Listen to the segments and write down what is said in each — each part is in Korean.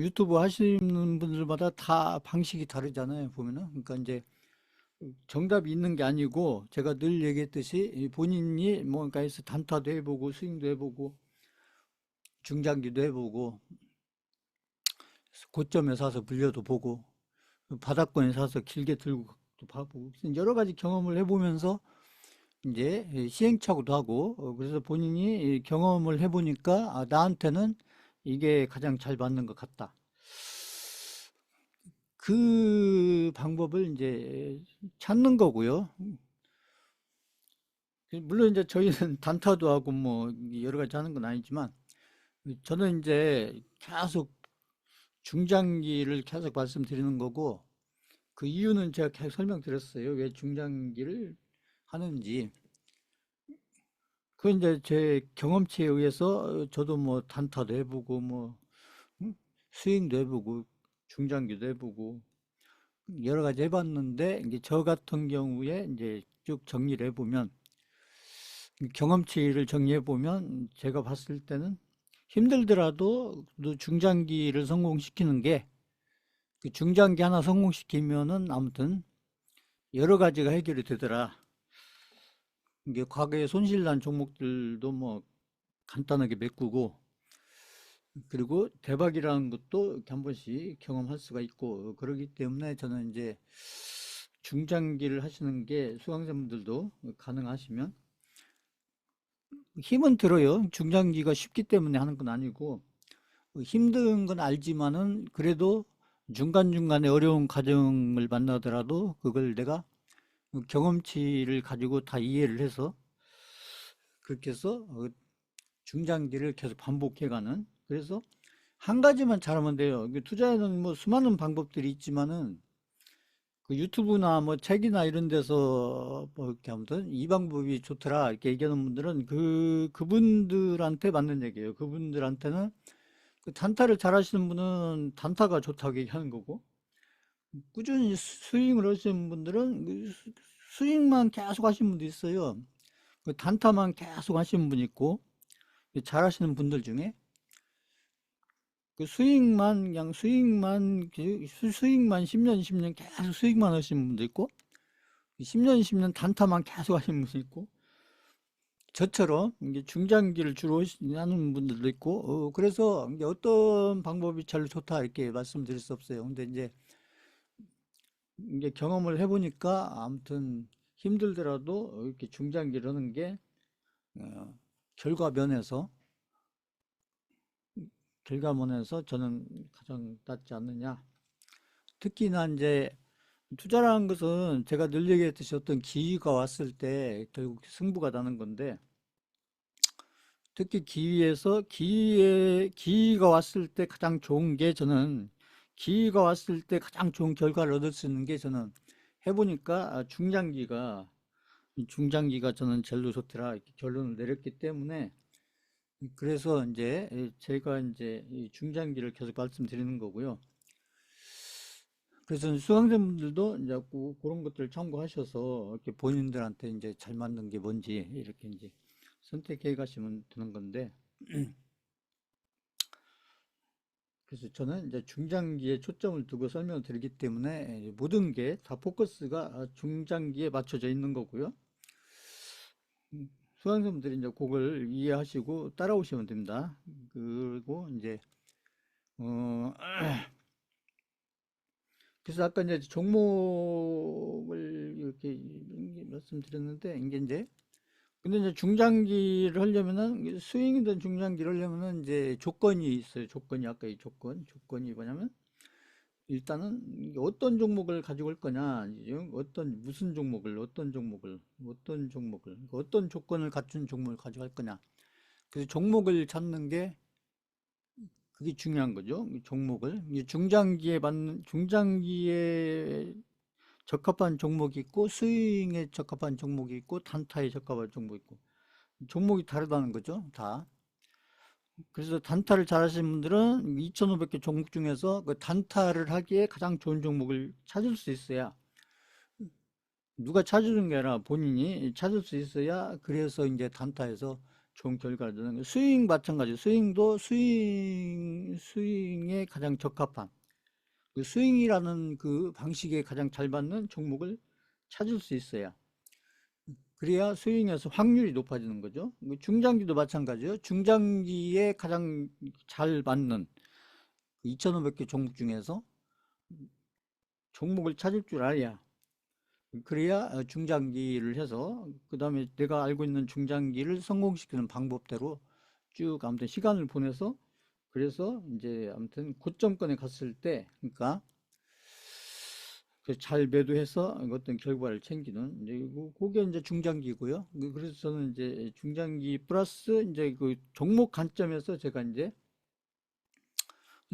유튜브 하시는 분들마다 다 방식이 다르잖아요, 보면은. 그러니까 이제 정답이 있는 게 아니고 제가 늘 얘기했듯이 이 본인이 뭔가 해서 단타도 해보고 스윙도 해보고 중장기도 해보고 고점에 사서 불려도 보고 바닥권에 사서 길게 들고 도 봐보고 여러 가지 경험을 해보면서 이제 시행착오도 하고 그래서 본인이 경험을 해보니까 나한테는 이게 가장 잘 맞는 것 같다. 그 방법을 이제 찾는 거고요. 물론 이제 저희는 단타도 하고 뭐 여러 가지 하는 건 아니지만 저는 이제 계속 중장기를 계속 말씀드리는 거고 그 이유는 제가 계속 설명드렸어요. 왜 중장기를 하는지. 그 이제 제 경험치에 의해서 저도 뭐 단타도 해보고 뭐 음? 스윙도 해보고 중장기도 해보고 여러 가지 해봤는데 이제 저 같은 경우에 이제 쭉 정리를 해보면 경험치를 정리해 보면 제가 봤을 때는 힘들더라도 또 중장기를 성공시키는 게 그 중장기 하나 성공시키면은 아무튼 여러 가지가 해결이 되더라. 이게 과거에 손실난 종목들도 뭐 간단하게 메꾸고 그리고 대박이라는 것도 이렇게 한 번씩 경험할 수가 있고 그러기 때문에 저는 이제 중장기를 하시는 게 수강자분들도 가능하시면 힘은 들어요. 중장기가 쉽기 때문에 하는 건 아니고 힘든 건 알지만은 그래도 중간중간에 어려운 과정을 만나더라도 그걸 내가 경험치를 가지고 다 이해를 해서 그렇게 해서 중장기를 계속 반복해가는 그래서 한 가지만 잘하면 돼요. 투자에는 뭐 수많은 방법들이 있지만은 그 유튜브나 뭐 책이나 이런 데서 뭐 이렇게 아무튼 이 방법이 좋더라 이렇게 얘기하는 분들은 그분들한테 맞는 얘기예요. 그분들한테는 그 단타를 잘 하시는 분은 단타가 좋다고 얘기하는 거고, 꾸준히 스윙을 하시는 분들은 그 스윙만 계속 하시는 분도 있어요. 그 단타만 계속 하시는 분 있고, 잘 하시는 분들 중에 그 스윙만, 그냥 스윙만, 스윙만 10년, 10년 계속 스윙만 하시는 분도 있고, 10년, 10년 단타만 계속 하시는 분도 있고, 저처럼 이게 중장기를 주로 하는 분들도 있고, 그래서 이제 어떤 방법이 제일 좋다 이렇게 말씀드릴 수 없어요. 근데 이제 경험을 해보니까 아무튼 힘들더라도 이렇게 중장기를 하는 게 어, 결과면에서 결과면에서 저는 가장 낫지 않느냐. 특히나 이제 투자라는 것은 제가 늘 얘기했듯이 어떤 기회가 왔을 때 결국 승부가 나는 건데 특히 기회가 왔을 때 가장 좋은 게 저는 기회가 왔을 때 가장 좋은 결과를 얻을 수 있는 게 저는 해보니까 중장기가 저는 제일로 좋더라 이렇게 결론을 내렸기 때문에 그래서 이제 제가 이제 이 중장기를 계속 말씀드리는 거고요. 그래서 수강자분들도 이제 그런 것들을 참고하셔서 이렇게 본인들한테 이제 잘 맞는 게 뭔지 이렇게 이제 선택해 가시면 되는 건데 그래서 저는 이제 중장기에 초점을 두고 설명을 드리기 때문에 모든 게 다 포커스가 중장기에 맞춰져 있는 거고요. 수강생분들이 이제 그걸 이해하시고 따라오시면 됩니다. 그리고 이제 어 그래서 아까 이제 종목을 이렇게 말씀드렸는데 이제 근데 이제 중장기를 하려면은 스윙이든 중장기를 하려면은 이제 조건이 있어요. 조건이 아까 이 조건이 뭐냐면 일단은 어떤 종목을 가지고 올 거냐, 무슨 종목을, 어떤 조건을 갖춘 종목을 가져갈 거냐. 그래서 종목을 찾는 게 그게 중요한 거죠. 이 종목을 중장기에 적합한 종목이 있고 스윙에 적합한 종목이 있고 단타에 적합한 종목이 있고 종목이 다르다는 거죠. 다. 그래서 단타를 잘 하시는 분들은 2,500개 종목 중에서 그 단타를 하기에 가장 좋은 종목을 찾을 수 있어야 누가 찾아주는 게 아니라 본인이 찾을 수 있어야 그래서 이제 단타에서 좋은 결과를 얻는 거예요. 스윙 마찬가지. 스윙도 스윙에 가장 적합한 그 스윙이라는 그 방식에 가장 잘 맞는 종목을 찾을 수 있어야 그래야 스윙에서 확률이 높아지는 거죠. 그 중장기도 마찬가지예요. 중장기에 가장 잘 맞는 2,500개 종목 중에서 종목을 찾을 줄 알아야 그래야 중장기를 해서 그 다음에 내가 알고 있는 중장기를 성공시키는 방법대로 쭉 아무튼 시간을 보내서 그래서 이제 아무튼 고점권에 갔을 때 그러니까 잘 매도해서 어떤 결과를 챙기는 이제 그게 이제 중장기고요. 그래서 저는 이제 중장기 플러스 이제 그 종목 관점에서 제가 이제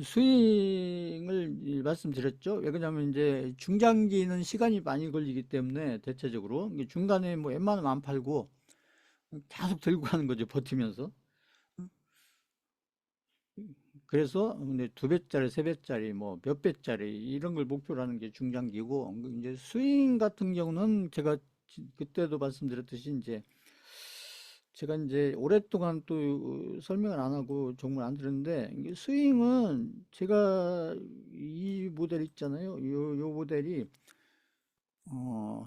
스윙을 말씀드렸죠. 왜 그러냐면 이제 중장기는 시간이 많이 걸리기 때문에 대체적으로 중간에 뭐 웬만하면 안 팔고 계속 들고 가는 거죠. 버티면서. 그래서 근데 두 배짜리, 세 배짜리, 뭐 몇 배짜리 이런 걸 목표로 하는 게 중장기고 이제 스윙 같은 경우는 제가 그때도 말씀드렸듯이 이제 제가 이제 오랫동안 또 설명을 안 하고 종목을 안 드렸는데 이게 스윙은 제가 이 모델 있잖아요. 요 모델이 어,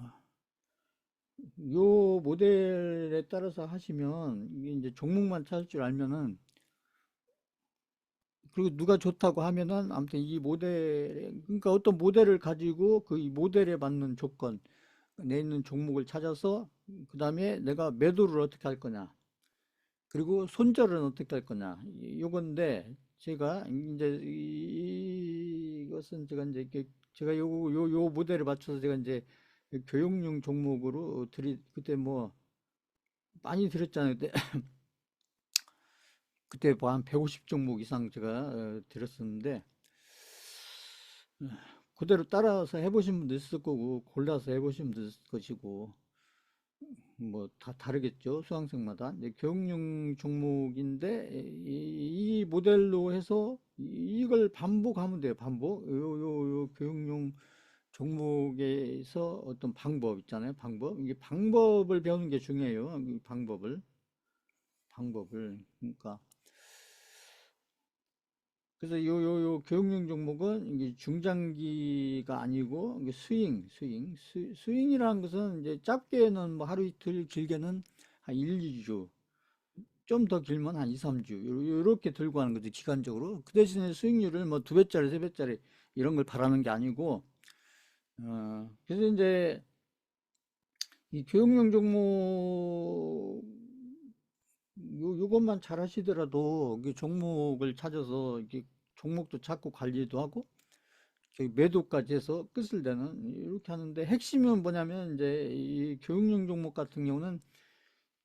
요 모델에 따라서 하시면 이게 이제 종목만 찾을 줄 알면은 그리고 누가 좋다고 하면은 아무튼 이 모델 그러니까 어떤 모델을 가지고 그 이 모델에 맞는 조건 내 있는 종목을 찾아서 그 다음에 내가 매도를 어떻게 할 거냐 그리고 손절은 어떻게 할 거냐 요건데 제가 이제 이것은 제가 이제 제가 요 모델에 맞춰서 제가 이제 교육용 종목으로 그때 뭐 많이 드렸잖아요. 그때 뭐 한 150 종목 이상 제가 드렸었는데 그대로 따라서 해보신 분도 있을 거고 골라서 해보신 분도 있을 것이고 뭐 다 다르겠죠 수강생마다 이제 교육용 종목인데 이 모델로 해서 이걸 반복하면 돼요 반복 요 교육용 종목에서 어떤 방법 있잖아요 방법 이게 방법을 배우는 게 중요해요 이 방법을 그러니까 그래서 요 교육용 종목은 이게 중장기가 아니고 이게 스윙이라는 것은 이제 짧게는 뭐 하루 이틀 길게는 한 1, 2주 좀 더 길면 한 2, 3주 이렇게 들고 하는 거죠 기간적으로 그 대신에 수익률을 뭐 두 배짜리 세 배짜리 이런 걸 바라는 게 아니고 그래서 이제 이 교육용 종목 요것만 잘 하시더라도 그 종목을 찾아서 이렇게 종목도 찾고 관리도 하고 저기 매도까지 해서 끝을 내는 이렇게 하는데 핵심은 뭐냐면 이제 이 교육용 종목 같은 경우는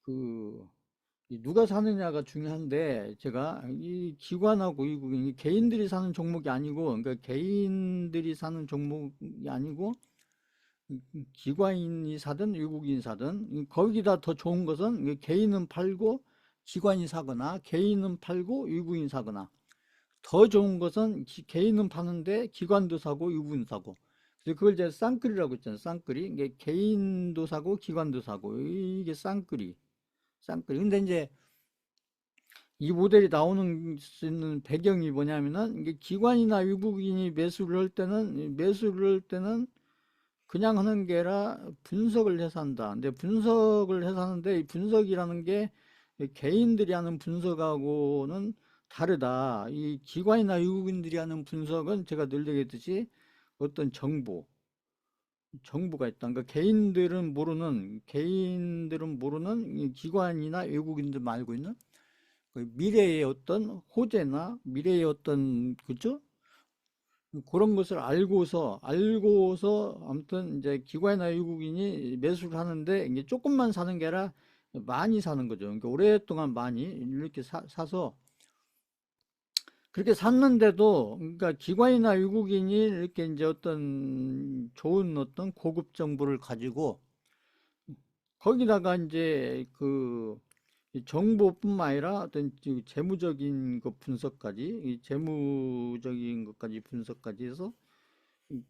그 누가 사느냐가 중요한데 제가 이 기관하고 이 개인들이 사는 종목이 아니고 그러니까 개인들이 사는 종목이 아니고 기관이 사든 외국인이 사든 거기다 더 좋은 것은 개인은 팔고 기관이 사거나 개인은 팔고 외국인이 사거나 더 좋은 것은 개인은 파는데 기관도 사고 외국인도 사고 그래서 그걸 이제 쌍끌이라고 있잖아요 쌍끌이 이게 개인도 사고 기관도 사고 이게 쌍끌이 근데 이제 이 모델이 나오는 수 있는 배경이 뭐냐면은 이게 기관이나 외국인이 매수를 할 때는 그냥 하는 게 아니라 분석을 해서 한다. 근데 분석을 해서 하는데 이 분석이라는 게 개인들이 하는 분석하고는 다르다. 이 기관이나 외국인들이 하는 분석은 제가 늘 얘기했듯이 어떤 정보가 있다. 그러니까 개인들은 모르는 이 기관이나 외국인들만 알고 있는 그 미래의 어떤 호재나 미래의 어떤 그죠? 그런 것을 알고서 아무튼 이제 기관이나 외국인이 매수를 하는데 이게 조금만 사는 게 아니라 많이 사는 거죠. 그러니까 오랫동안 많이 이렇게 사서 그렇게 샀는데도 그러니까 기관이나 외국인이 이렇게 이제 어떤 좋은 어떤 고급 정보를 가지고 거기다가 이제 그 정보뿐만 아니라 어떤 재무적인 것 분석까지 재무적인 것까지 분석까지 해서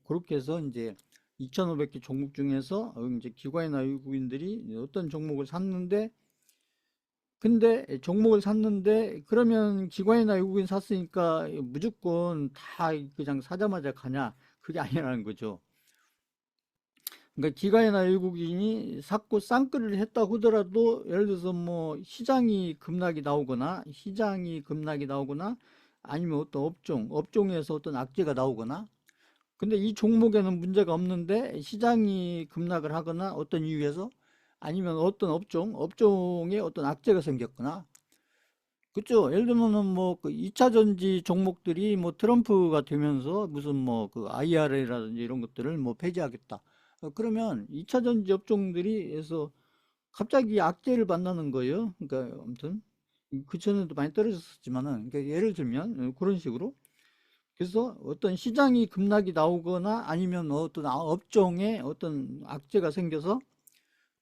그렇게 해서 이제 2,500개 종목 중에서 이제 기관이나 외국인들이 어떤 종목을 샀는데 근데 종목을 샀는데 그러면 기관이나 외국인 샀으니까 무조건 다 그냥 사자마자 가냐? 그게 아니라는 거죠. 그러니까 기관이나 외국인이 샀고 쌍끌이를 했다 하더라도 예를 들어서 뭐 시장이 급락이 나오거나 아니면 어떤 업종에서 어떤 악재가 나오거나 근데 이 종목에는 문제가 없는데 시장이 급락을 하거나 어떤 이유에서 아니면 어떤 업종에 어떤 악재가 생겼거나 그죠? 예를 들면은 뭐그 2차 전지 종목들이 뭐 트럼프가 되면서 무슨 뭐 그 IRA라든지 이런 것들을 뭐 폐지하겠다. 그러면 2차 전지 업종들이 해서 갑자기 악재를 만나는 거예요. 그러니까 아무튼 그 전에도 많이 떨어졌었지만은 그러니까 예를 들면 그런 식으로 그래서 어떤 시장이 급락이 나오거나 아니면 어떤 업종에 어떤 악재가 생겨서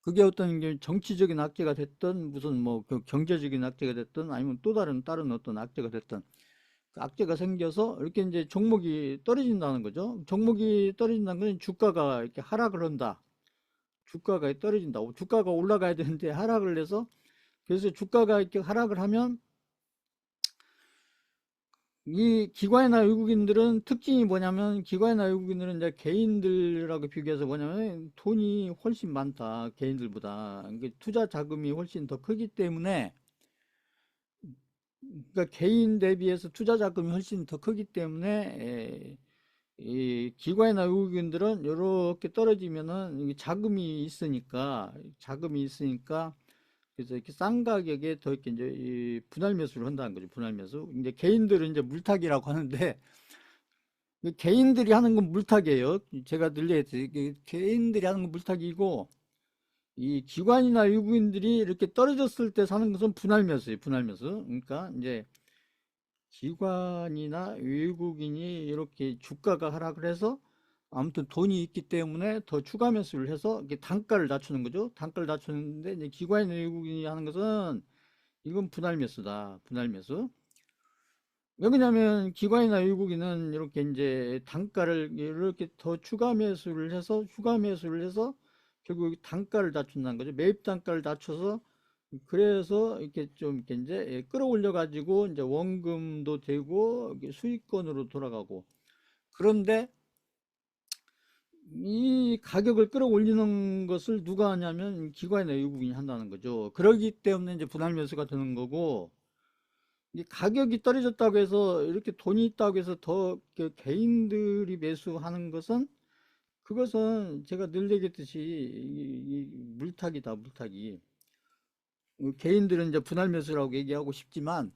그게 어떤 게 정치적인 악재가 됐든 무슨 뭐그 경제적인 악재가 됐든 아니면 또 다른 어떤 악재가 됐든 그 악재가 생겨서 이렇게 이제 종목이 떨어진다는 거죠. 종목이 떨어진다는 건 주가가 이렇게 하락을 한다. 주가가 떨어진다고. 주가가 올라가야 되는데 하락을 해서 그래서 주가가 이렇게 하락을 하면 이 기관이나 외국인들은 특징이 뭐냐면 기관이나 외국인들은 이제 개인들하고 비교해서 뭐냐면 돈이 훨씬 많다. 개인들보다. 그러니까 투자 자금이 훨씬 더 크기 때문에 그러니까 개인 대비해서 투자 자금이 훨씬 더 크기 때문에 이 기관이나 외국인들은 이렇게 떨어지면은 자금이 있으니까 그래서 이렇게 싼 가격에 더 이렇게 이제 이 분할 매수를 한다는 거죠. 분할 매수. 이제 개인들은 이제 물타기라고 하는데 개인들이 하는 건 물타기예요. 제가 늘 얘기했듯이 개인들이 하는 건 물타기고 이 기관이나 외국인들이 이렇게 떨어졌을 때 사는 것은 분할 매수예요. 분할 매수. 그러니까 이제 기관이나 외국인이 이렇게 주가가 하락을 해서 아무튼 돈이 있기 때문에 더 추가 매수를 해서 이렇게 단가를 낮추는 거죠. 단가를 낮추는데 이제 기관이나 외국인이 하는 것은 이건 분할 매수다. 분할 매수. 왜 그러냐면 기관이나 외국인은 이렇게 이제 단가를 이렇게 더 추가 매수를 해서 결국 단가를 낮춘다는 거죠. 매입 단가를 낮춰서 그래서 이렇게 좀 이렇게 이제 끌어올려 가지고 이제 원금도 되고 수익권으로 돌아가고 그런데 이 가격을 끌어올리는 것을 누가 하냐면 기관이나 외국인이 한다는 거죠. 그러기 때문에 이제 분할 매수가 되는 거고 이 가격이 떨어졌다고 해서 이렇게 돈이 있다고 해서 더 개인들이 매수하는 것은 그것은 제가 늘 얘기했듯이 이 물타기다 물타기. 개인들은 이제 분할 매수라고 얘기하고 싶지만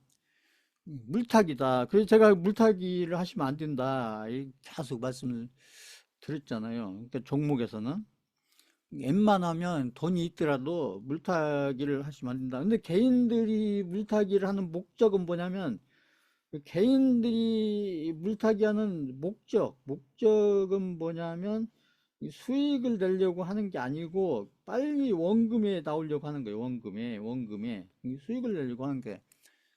물타기다. 그래서 제가 물타기를 하시면 안 된다. 계속 말씀을 드렸잖아요. 그러니까 종목에서는 웬만하면 돈이 있더라도 물타기를 하시면 안 된다. 근데 개인들이 물타기를 하는 목적은 뭐냐면 그 개인들이 물타기하는 목적은 뭐냐면 이 수익을 내려고 하는 게 아니고 빨리 원금에 나오려고 하는 거예요. 원금에 이 수익을 내려고 하는 게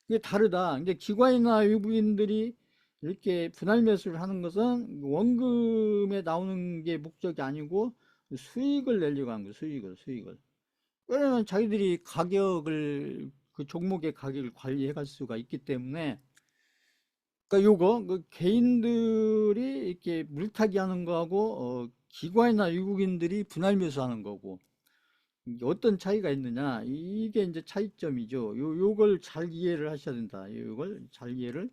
그게 다르다. 이제 기관이나 외국인들이 이렇게 분할 매수를 하는 것은 원금에 나오는 게 목적이 아니고 수익을 내려고 하는 거예요. 수익을. 왜냐면 자기들이 그 종목의 가격을 관리해 갈 수가 있기 때문에 그러니까 요거 그 개인들이 이렇게 물타기 하는 거하고 기관이나 외국인들이 분할 매수하는 거고 이게 어떤 차이가 있느냐 이게 이제 차이점이죠. 요걸 잘 이해를 하셔야 된다. 요걸 잘 이해를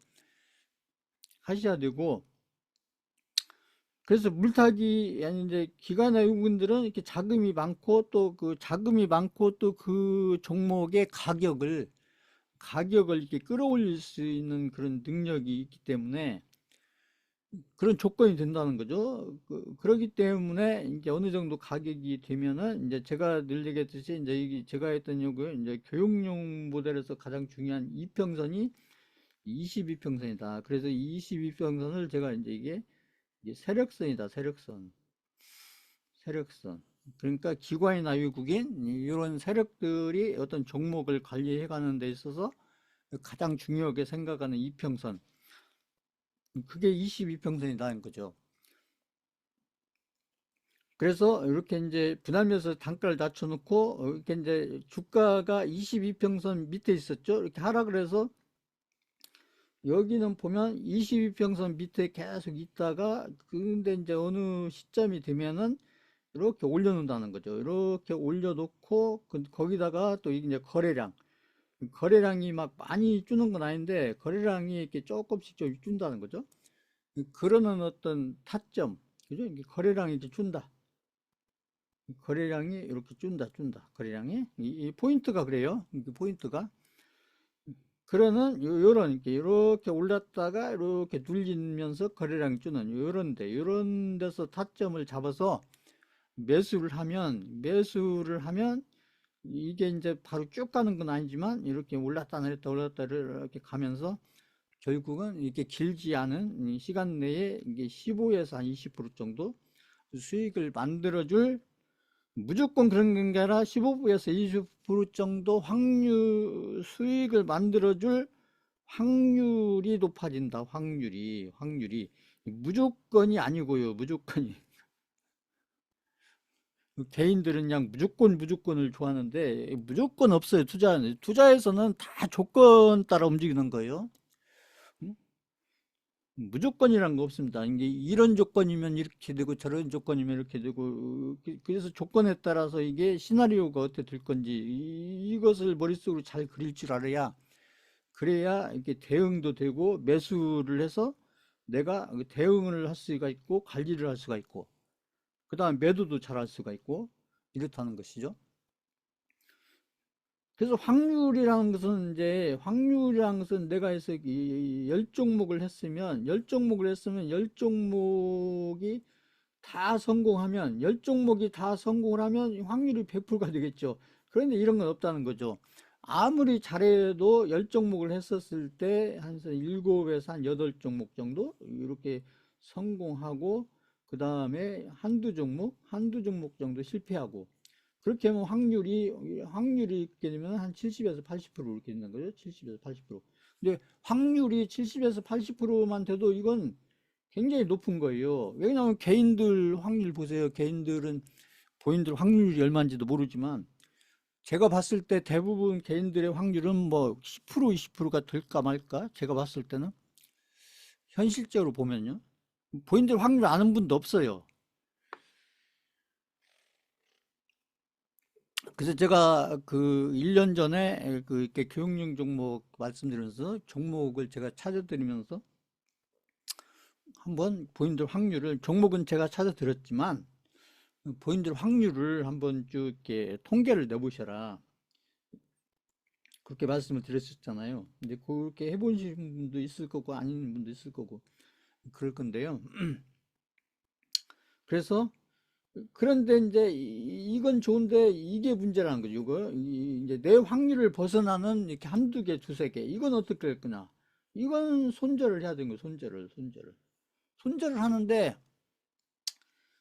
하셔야 되고 그래서 물타기 아니 이제 기관이나 외국인들은 이렇게 자금이 많고 또 그 종목의 가격을 이렇게 끌어올릴 수 있는 그런 능력이 있기 때문에 그런 조건이 된다는 거죠. 그러기 때문에 이제 어느 정도 가격이 되면은 이제 제가 늘 얘기했듯이 이제 이게 제가 했던 요구 이제 교육용 모델에서 가장 중요한 이평선이 22평선이다. 그래서 이 22평선을 제가 이제 이게 세력선이다. 세력선. 그러니까 기관이나 외국인 이런 세력들이 어떤 종목을 관리해 가는 데 있어서 가장 중요하게 생각하는 이평선. 그게 22평선이라는 거죠. 그래서 이렇게 이제 분할면서 단가를 낮춰놓고 이렇게 이제 주가가 22평선 밑에 있었죠. 이렇게 하락을 해서 여기는 보면 22평선 밑에 계속 있다가 근데 이제 어느 시점이 되면은 이렇게 올려놓는다는 거죠. 이렇게 올려놓고 거기다가 또 이제 거래량이 막 많이 주는 건 아닌데 거래량이 이렇게 조금씩 좀 준다는 거죠. 그러는 어떤 타점, 그죠? 이게 거래량이 이제 준다. 거래량이 이렇게 준다. 거래량이 이 포인트가 그래요. 이 포인트가 그러는 요런 이렇게 올랐다가 이렇게 눌리면서 거래량이 주는 요런 데서 타점을 잡아서 매수를 하면 이게 이제 바로 쭉 가는 건 아니지만 이렇게 올랐다 내렸다 이렇게 가면서 결국은 이렇게 길지 않은 시간 내에 이게 15에서 한 20% 정도 수익을 만들어줄 무조건 그런 게 아니라 15에서 20% 정도 수익을 만들어줄 확률이 높아진다. 확률이 무조건이 아니고요. 무조건이 개인들은 그냥 무조건을 좋아하는데 무조건 없어요. 투자에서는 다 조건 따라 움직이는 거예요. 음? 무조건이란 거 없습니다. 이게 이런 조건이면 이렇게 되고 저런 조건이면 이렇게 되고 그래서 조건에 따라서 이게 시나리오가 어떻게 될 건지 이것을 머릿속으로 잘 그릴 줄 알아야 그래야 이렇게 대응도 되고 매수를 해서 내가 대응을 할 수가 있고 관리를 할 수가 있고 그 다음 매도도 잘 할 수가 있고 이렇다는 것이죠. 그래서 확률이라는 것은 내가 해서 열 종목을 했으면 열 종목이 다 성공하면 열 종목이 다 성공을 하면 확률이 100%가 되겠죠. 그런데 이런 건 없다는 거죠. 아무리 잘해도 열 종목을 했었을 때 한 7에서 한 8종목 정도 이렇게 성공하고 그 다음에 한두 종목 정도 실패하고 그렇게 하면 확률이 있게 되면 한 70에서 80% 이렇게 되는 거죠. 70에서 80%. 근데 확률이 70에서 80%만 돼도 이건 굉장히 높은 거예요. 왜냐하면 개인들 확률 보세요. 본인들 확률이 얼마인지도 모르지만 제가 봤을 때 대부분 개인들의 확률은 뭐 10% 20%가 될까 말까? 제가 봤을 때는 현실적으로 보면요. 본인들 확률 아는 분도 없어요. 그래서 제가 그 1년 전에 그 이렇게 교육용 종목 말씀드리면서 종목을 제가 찾아드리면서 한번 본인들 확률을 종목은 제가 찾아드렸지만 본인들 확률을 한번 쭉 이렇게 통계를 내보셔라. 그렇게 말씀을 드렸었잖아요. 근데 그렇게 해보신 분도 있을 거고 아닌 분도 있을 거고 그럴 건데요. 그래서 그런데 이제 이건 좋은데 이게 문제라는 거죠. 이제 내 확률을 벗어나는 이렇게 한두 개, 두세 개. 이건 어떻게 할 거냐? 이건 손절을 해야 되는 거예요. 손절을 하는데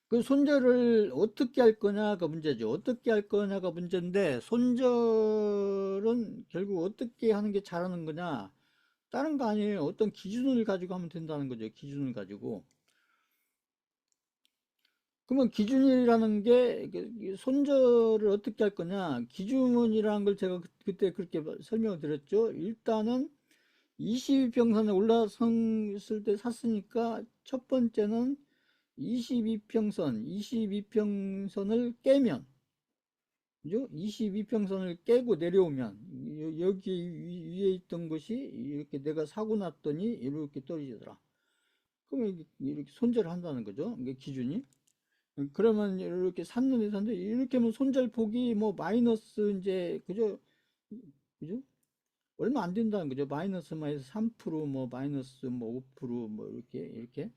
그 손절을 어떻게 할 거냐가 문제죠. 어떻게 할 거냐가 문제인데 손절은 결국 어떻게 하는 게 잘하는 거냐? 다른 거 아니에요. 어떤 기준을 가지고 하면 된다는 거죠. 기준을 가지고. 그러면 기준이라는 게 손절을 어떻게 할 거냐? 기준이라는 걸 제가 그때 그렇게 설명을 드렸죠. 일단은 22평선에 올라섰을 때 샀으니까 첫 번째는 22평선을 깨면, 그죠? 22평선을 깨고 내려오면, 여기 위에 있던 것이 이렇게 내가 사고 났더니 이렇게 떨어지더라. 그러면 이렇게 손절을 한다는 거죠. 이게 기준이. 그러면 이렇게 샀는데 이렇게 하면 손절폭이 뭐 마이너스 이제 그죠? 얼마 안 된다는 거죠. 마이너스 3%뭐 마이너스 뭐 5%뭐 이렇게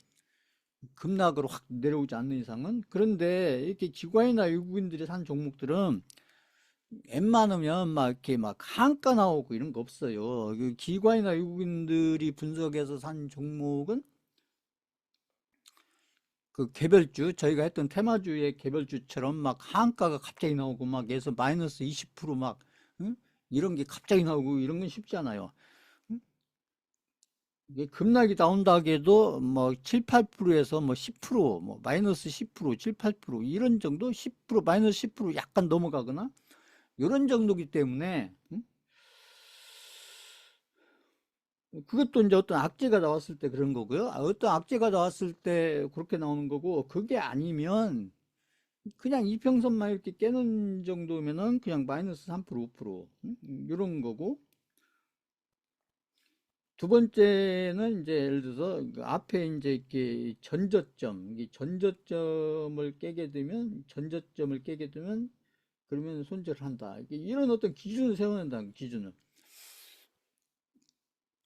급락으로 확 내려오지 않는 이상은. 그런데 이렇게 기관이나 외국인들이 산 종목들은 웬만하면 막 이렇게 막 한가 나오고 이런 거 없어요. 그 기관이나 외국인들이 분석해서 산 종목은 그 개별주 저희가 했던 테마주의 개별주처럼 막 한가가 갑자기 나오고 막 해서 마이너스 20%막 응? 이런 게 갑자기 나오고 이런 건 쉽지 않아요. 응? 이게 급락이 나온다 하게도 뭐 7, 8%에서 뭐 10%, 뭐 마이너스 10%, 7, 8% 이런 정도, 10%, 마이너스 10% 약간 넘어가거나 이런 정도기 때문에 그것도 이제 어떤 악재가 나왔을 때 그런 거고요. 어떤 악재가 나왔을 때 그렇게 나오는 거고, 그게 아니면 그냥 이평선만 이렇게 깨는 정도면은 그냥 마이너스 3%, 5%, 이런 거고. 두 번째는 이제 예를 들어서 그 앞에 이제 이렇게 전저점, 이 전저점을 깨게 되면 그러면 손절을 한다. 이런 어떤 기준을 세워야 된다. 기준을.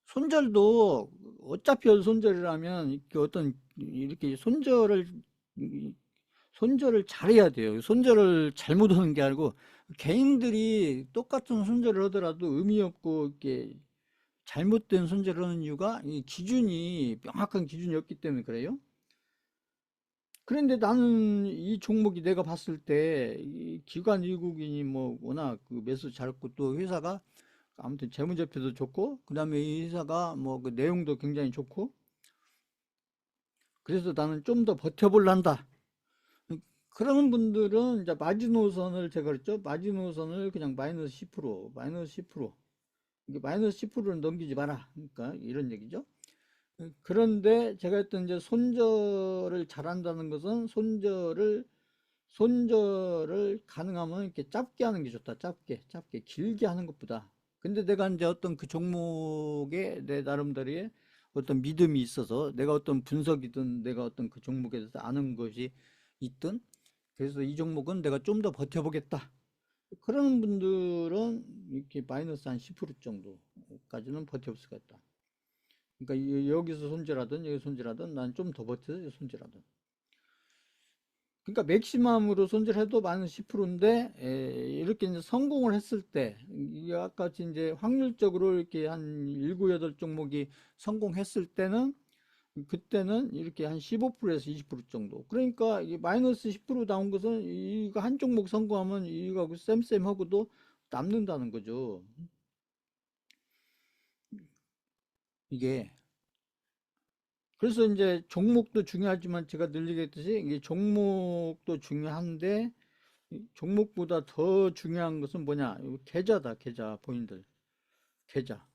손절도 어차피 손절이라면 이렇게 어떤 이렇게 손절을 잘해야 돼요. 손절을 잘못하는 게 아니고 개인들이 똑같은 손절을 하더라도 의미 없고 이렇게 잘못된 손절을 하는 이유가 이 기준이 명확한 기준이 없기 때문에 그래요. 그런데 나는 이 종목이 내가 봤을 때 이 기관 외국인이 뭐 워낙 그 매수 잘했고 또 회사가 아무튼 재무제표도 좋고 그다음에 이 회사가 뭐 그 내용도 굉장히 좋고 그래서 나는 좀 더 버텨볼란다. 그러는 분들은 이제 마지노선을 제가 그랬죠. 마지노선을 그냥 마이너스 10%, 마이너스 10%. 이게 마이너스 10%를 넘기지 마라. 그러니까 이런 얘기죠. 그런데 제가 했던 이제 손절을 잘한다는 것은 손절을 가능하면 이렇게 짧게 하는 게 좋다. 짧게 길게 하는 것보다. 근데 내가 이제 어떤 그 종목에 내 나름대로의 어떤 믿음이 있어서 내가 어떤 분석이든 내가 어떤 그 종목에 대해서 아는 것이 있든 그래서 이 종목은 내가 좀 더 버텨보겠다. 그런 분들은 이렇게 마이너스 한 10% 정도까지는 버텨볼 수가 있다. 그러니까 여기서 손절하든 여기 손절하든 난 좀 더 버텨서 손절하든. 그러니까 맥시멈으로 손절해도 마이너스 10%인데 이렇게 이제 성공을 했을 때 아까 같이 이제 확률적으로 이렇게 한 7, 8종목이 성공했을 때는 그때는 이렇게 한 15%에서 20% 정도. 그러니까 이 마이너스 10% 나온 것은 이거 한 종목 성공하면 이거하고 쌤쌤하고도 남는다는 거죠. 이게. 그래서 이제 종목도 중요하지만 제가 늘 얘기했듯이 이게 종목도 중요한데 종목보다 더 중요한 것은 뭐냐? 계좌다, 계좌. 본인들. 계좌.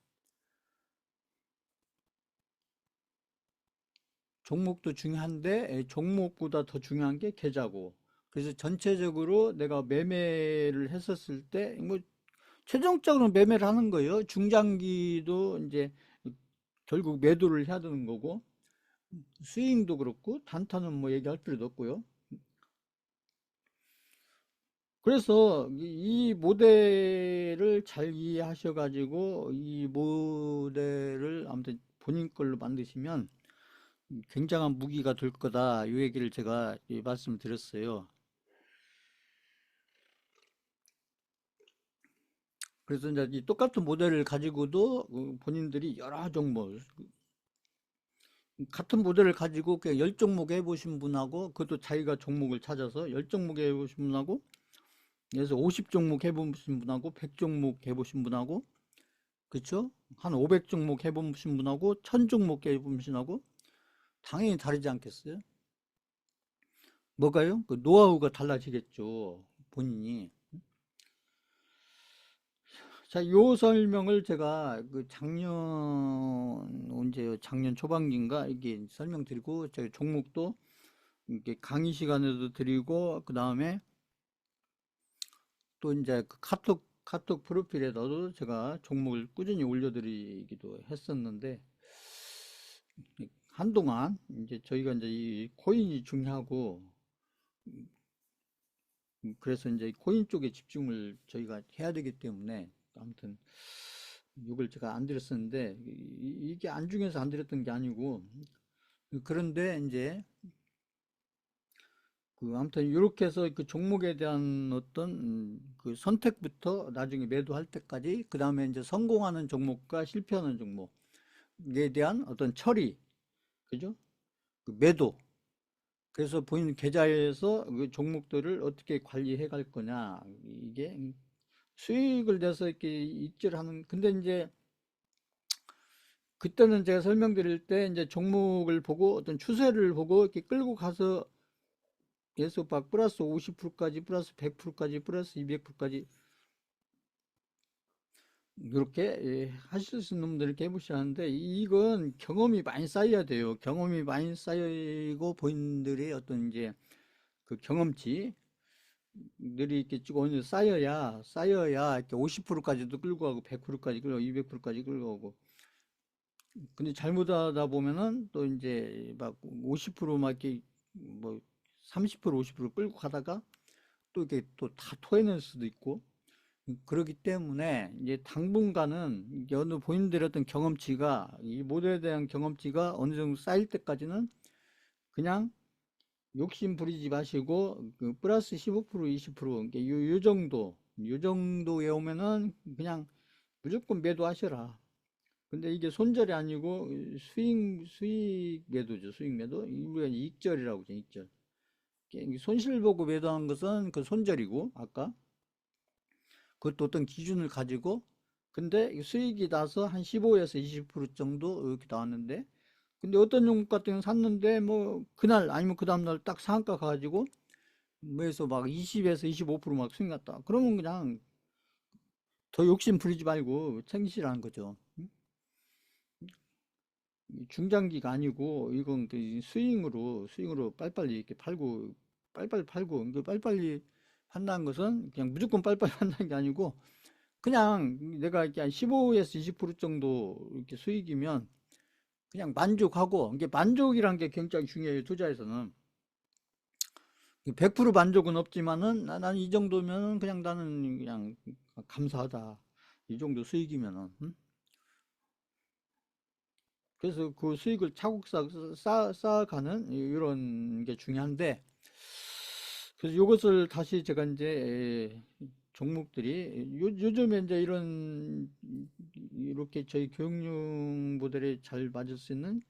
종목도 중요한데 종목보다 더 중요한 게 계좌고. 그래서 전체적으로 내가 매매를 했었을 때 뭐 최종적으로 매매를 하는 거예요. 중장기도 이제 결국 매도를 해야 되는 거고 스윙도 그렇고 단타는 뭐 얘기할 필요도 없고요. 그래서 이 모델을 잘 이해하셔 가지고 이 모델을 아무튼 본인 걸로 만드시면 굉장한 무기가 될 거다. 이 얘기를 제가 말씀드렸어요. 그래서 이제 이 똑같은 모델을 가지고도 본인들이 여러 종목 같은 모델을 가지고 그냥 10종목 해보신 분하고 그것도 자기가 종목을 찾아서 10종목 해보신 분하고 그래서 50종목 해보신 분하고 100종목 해보신 분하고 그쵸? 한 500종목 해보신 분하고 1000종목 해보신 분하고 당연히 다르지 않겠어요? 뭐가요? 그 노하우가 달라지겠죠. 본인이. 자, 요 설명을 제가 그 언제요? 작년 초반기인가 이게 설명드리고 제가 종목도 이렇게 강의 시간에도 드리고 그 다음에 또 이제 그 카톡 프로필에다도 제가 종목을 꾸준히 올려드리기도 했었는데 한동안 이제 저희가 이제 이 코인이 중요하고 그래서 이제 코인 쪽에 집중을 저희가 해야 되기 때문에 아무튼 이걸 제가 안 드렸었는데 이게 안중에서 안 드렸던 게 아니고 그런데 이제 그 아무튼 이렇게 해서 그 종목에 대한 어떤 그 선택부터 나중에 매도할 때까지 그 다음에 이제 성공하는 종목과 실패하는 종목에 대한 어떤 처리 그죠? 그 매도 그래서 본인 계좌에서 그 종목들을 어떻게 관리해 갈 거냐 이게 수익을 내서 이렇게 입질하는 근데 이제 그때는 제가 설명드릴 때 이제 종목을 보고 어떤 추세를 보고 이렇게 끌고 가서 예서 막 플러스 50%까지, 플러스 100%까지, 플러스 200%까지 이렇게 하실 수 있는 분들 이렇게 해보시는데 이건 경험이 많이 쌓여야 돼요. 경험이 많이 쌓이고 본인들의 어떤 이제 그 경험치들이 이렇게 쭉 어느 정도 쌓여야 이렇게 50%까지도 끌고 가고 100%까지 끌고 가고 200%까지 끌고 가고 근데 잘못하다 보면은 또 이제 막 50%막 이렇게 뭐 30% 50% 끌고 가다가 또 이렇게 또 다 토해낼 수도 있고 그렇기 때문에 이제 당분간은 이게 어느 본인들의 어떤 경험치가 이 모델에 대한 경험치가 어느 정도 쌓일 때까지는 그냥 욕심 부리지 마시고 그 플러스 15% 20% 요 정도에 오면은 그냥 무조건 매도하셔라. 근데 이게 손절이 아니고 수익 매도죠. 수익 매도. 우리가 이익절이라고 하죠. 이익절. 손실 보고 매도한 것은 그 손절이고 아까 그것도 어떤 기준을 가지고 근데 수익이 나서 한 15에서 20% 정도 이렇게 나왔는데 근데 어떤 종목 같은 경우는 샀는데 뭐 그날 아니면 그 다음날 딱 상한가 가가지고 뭐해서 막 20에서 25%막 수익 났다. 그러면 그냥 더 욕심 부리지 말고 챙기시라는 거죠. 중장기가 아니고 이건 그 스윙으로 빨리빨리 이렇게 팔고 빨리빨리 팔고 이게 빨리빨리 판다는 것은 그냥 무조건 빨리빨리 판다는 게 아니고 그냥 내가 이렇게 한 15에서 20% 정도 이렇게 수익이면 그냥 만족하고 이게 만족이란 게 굉장히 중요해요. 투자에서는 100% 만족은 없지만은 나는 이 정도면은 그냥 나는 그냥 감사하다. 이 정도 수익이면은 그래서 그 수익을 차곡차곡 쌓아가는 이런 게 중요한데 그래서 이것을 다시 제가 이제 종목들이 요즘에 이제 이렇게 저희 교육용 모델에 잘 맞을 수 있는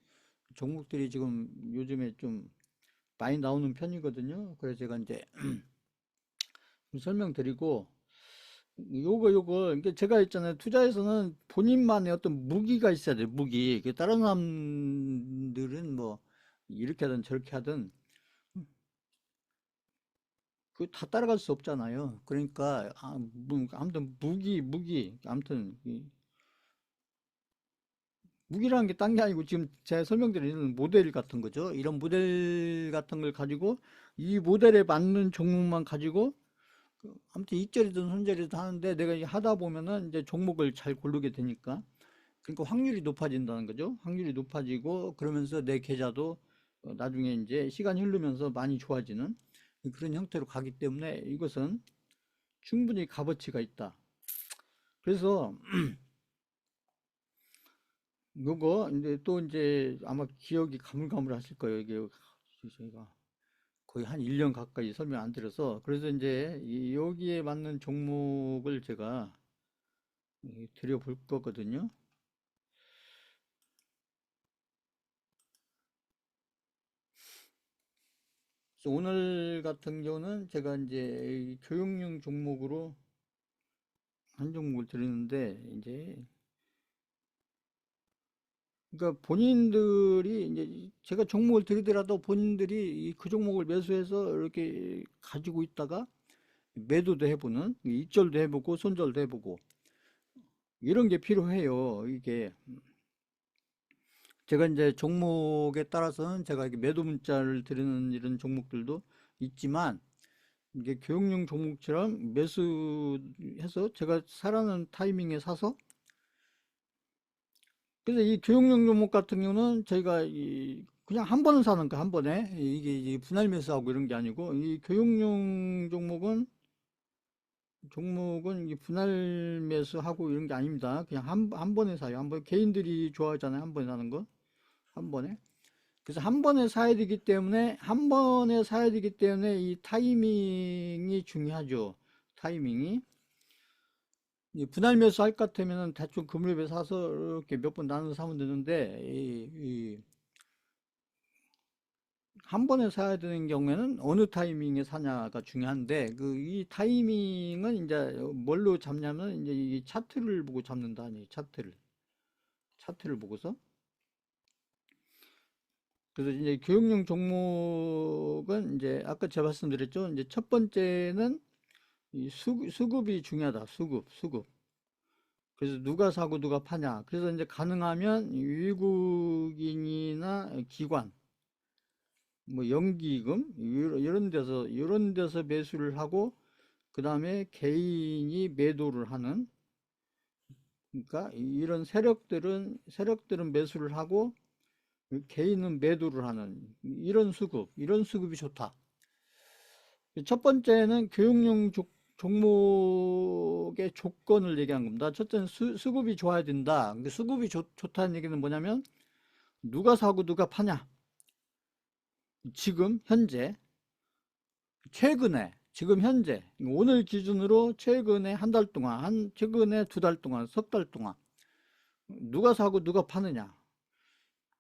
종목들이 지금 요즘에 좀 많이 나오는 편이거든요. 그래서 제가 이제 설명드리고 요거 그러니까 제가 있잖아요. 투자에서는 본인만의 어떤 무기가 있어야 돼요. 무기. 다른 사람들은 뭐 이렇게 하든 저렇게 하든 그 다 따라갈 수 없잖아요. 그러니까 아무튼 아무튼 무기라는 게 딴 게 아니고 지금 제가 설명드리는 모델 같은 거죠. 이런 모델 같은 걸 가지고 이 모델에 맞는 종목만 가지고 아무튼 이익절이든 손절이든 하는데 내가 이제 하다 보면은 이제 종목을 잘 고르게 되니까 그러니까 확률이 높아진다는 거죠. 확률이 높아지고 그러면서 내 계좌도 나중에 이제 시간이 흐르면서 많이 좋아지는 그런 형태로 가기 때문에 이것은 충분히 값어치가 있다. 그래서 요거 이제 또 이제 아마 기억이 가물가물하실 거예요. 이게 저희가 거의 한 1년 가까이 설명 안 드려서 그래서 이제 여기에 맞는 종목을 제가 드려볼 거거든요. 그래서 오늘 같은 경우는 제가 이제 교육용 종목으로 한 종목을 드리는데 이제 그러니까 본인들이 이제 제가 종목을 드리더라도 본인들이 그 종목을 매수해서 이렇게 가지고 있다가 매도도 해보는 입절도 해보고 손절도 해보고 이런 게 필요해요. 이게 제가 이제 종목에 따라서는 제가 이렇게 매도 문자를 드리는 이런 종목들도 있지만 이게 교육용 종목처럼 매수해서 제가 사라는 타이밍에 사서 그래서 이 교육용 종목 같은 경우는 저희가 그냥 한 번은 사는 거 한 번에 이게 분할 매수하고 이런 게 아니고 이 교육용 종목은 이 분할 매수하고 이런 게 아닙니다. 그냥 한 번에 사요. 한 번 개인들이 좋아하잖아요. 한 번에 사는 거. 한 번에. 그래서 한 번에 사야 되기 때문에 한 번에 사야 되기 때문에 이 타이밍이 중요하죠. 타이밍이. 이 분할 매수 할 것 같으면 대충 금일에 사서 이렇게 몇 번 나눠서 사면 되는데 한 번에 사야 되는 경우에는 어느 타이밍에 사냐가 중요한데 그 이 타이밍은 이제 뭘로 잡냐면 이제 이 차트를 보고 잡는다 아니 차트를 차트를 보고서. 그래서 이제 교육용 종목은 이제 아까 제가 말씀드렸죠. 이제 첫 번째는 이 수급이 중요하다. 수급. 그래서 누가 사고 누가 파냐. 그래서 이제 가능하면 외국인이나 기관, 뭐 연기금 이런 데서 매수를 하고 그 다음에 개인이 매도를 하는, 그러니까 이런 세력들은 매수를 하고 개인은 매도를 하는 이런 수급이 좋다. 첫 번째는 교육용 종목의 조건을 얘기한 겁니다. 첫째는 수급이 좋아야 된다. 수급이 좋다는 얘기는 뭐냐면 누가 사고 누가 파냐. 지금 현재 지금 현재 오늘 기준으로 최근에 한 달 동안 최근에 두 달 동안 석 달 동안 누가 사고 누가 파느냐.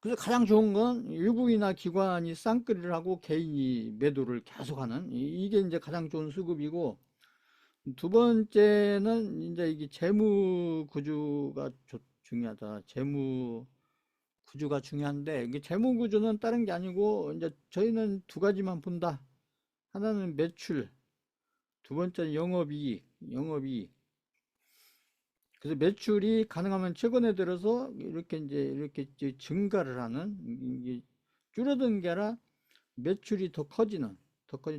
그래서 가장 좋은 건 외국이나 기관이 쌍끌이를 하고 개인이 매도를 계속하는 이게 이제 가장 좋은 수급이고, 두 번째는 이제 이게 재무 구조가 중요하다. 재무 구조가 중요한데, 이게 재무 구조는 다른 게 아니고 이제 저희는 두 가지만 본다. 하나는 매출, 두 번째는 영업이익. 그래서 매출이 가능하면 최근에 들어서 이렇게 증가를 하는, 이게 줄어든 게 아니라 매출이 더 커지는,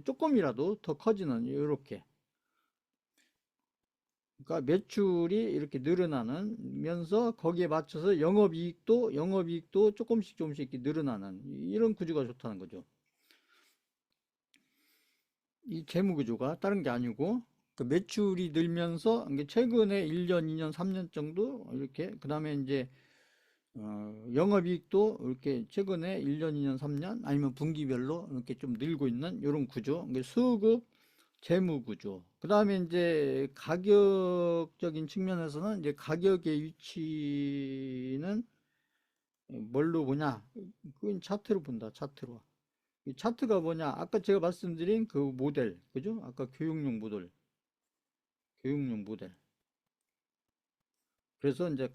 조금이라도 더 커지는, 이렇게. 그러니까 매출이 이렇게 늘어나면서 거기에 맞춰서 영업이익도 조금씩 이렇게 늘어나는 이런 구조가 좋다는 거죠. 이 재무 구조가 다른 게 아니고, 그 매출이 늘면서 최근에 1년, 2년, 3년 정도 이렇게, 그 다음에 이제 영업이익도 이렇게 최근에 1년, 2년, 3년 아니면 분기별로 이렇게 좀 늘고 있는 이런 구조. 수급, 재무 구조. 그 다음에 이제 가격적인 측면에서는 이제 가격의 위치는 뭘로 보냐? 그건 차트로 본다. 차트로. 이 차트가 뭐냐? 아까 제가 말씀드린 그 모델, 그죠? 아까 교육용 모델. 그래서 이제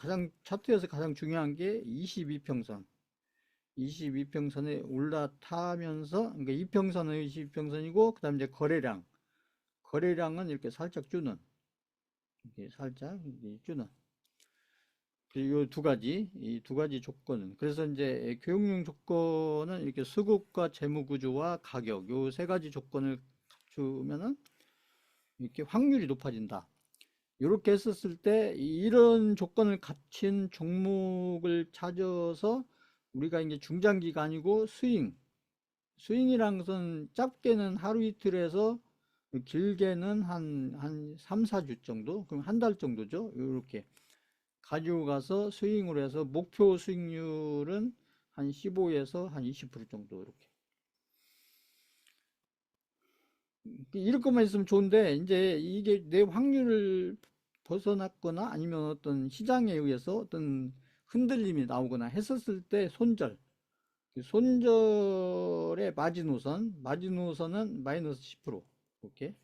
차트에서 가장 중요한 게 22평선. 22평선에 올라타면서, 그러니까 이평선은 22평선이고, 그 다음에 이제 거래량은 이렇게 살짝 주는, 이렇게 살짝 주는. 이 두 가지 조건은. 그래서 이제 교육용 조건은 이렇게 수급과 재무 구조와 가격, 요 세 가지 조건을 갖추면은 이렇게 확률이 높아진다. 이렇게 했었을 때 이런 조건을 갖춘 종목을 찾아서 우리가 이제 중장기가 아니고 스윙이란 것은 짧게는 하루 이틀에서 길게는 한 3, 4주 정도, 그럼 한 달 정도죠. 이렇게 가지고 가서 스윙으로 해서 목표 수익률은 한 15에서 한 20% 정도 이렇게. 이럴 것만 있으면 좋은데 이제 이게 내 확률을 벗어났거나 아니면 어떤 시장에 의해서 어떤 흔들림이 나오거나 했었을 때 손절의 마지노선은 마이너스 10% 이렇게.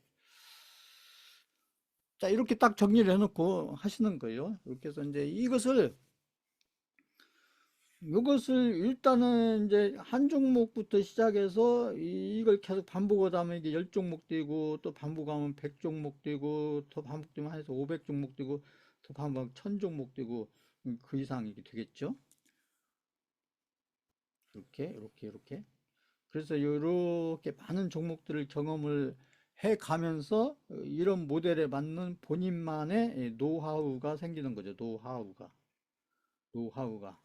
자, 이렇게 딱 정리를 해놓고 하시는 거예요. 이렇게 해서 이제 이것을 일단은 이제 한 종목부터 시작해서 이걸 계속 반복하다 보면 이게 10종목 되고, 또 반복하면 100종목 되고, 더 반복되면 해서 500종목 되고, 더 반복하면 1000종목 되고, 그 이상 이게 되겠죠. 이렇게. 그래서 이렇게 많은 종목들을 경험을 해 가면서 이런 모델에 맞는 본인만의 노하우가 생기는 거죠. 노하우가.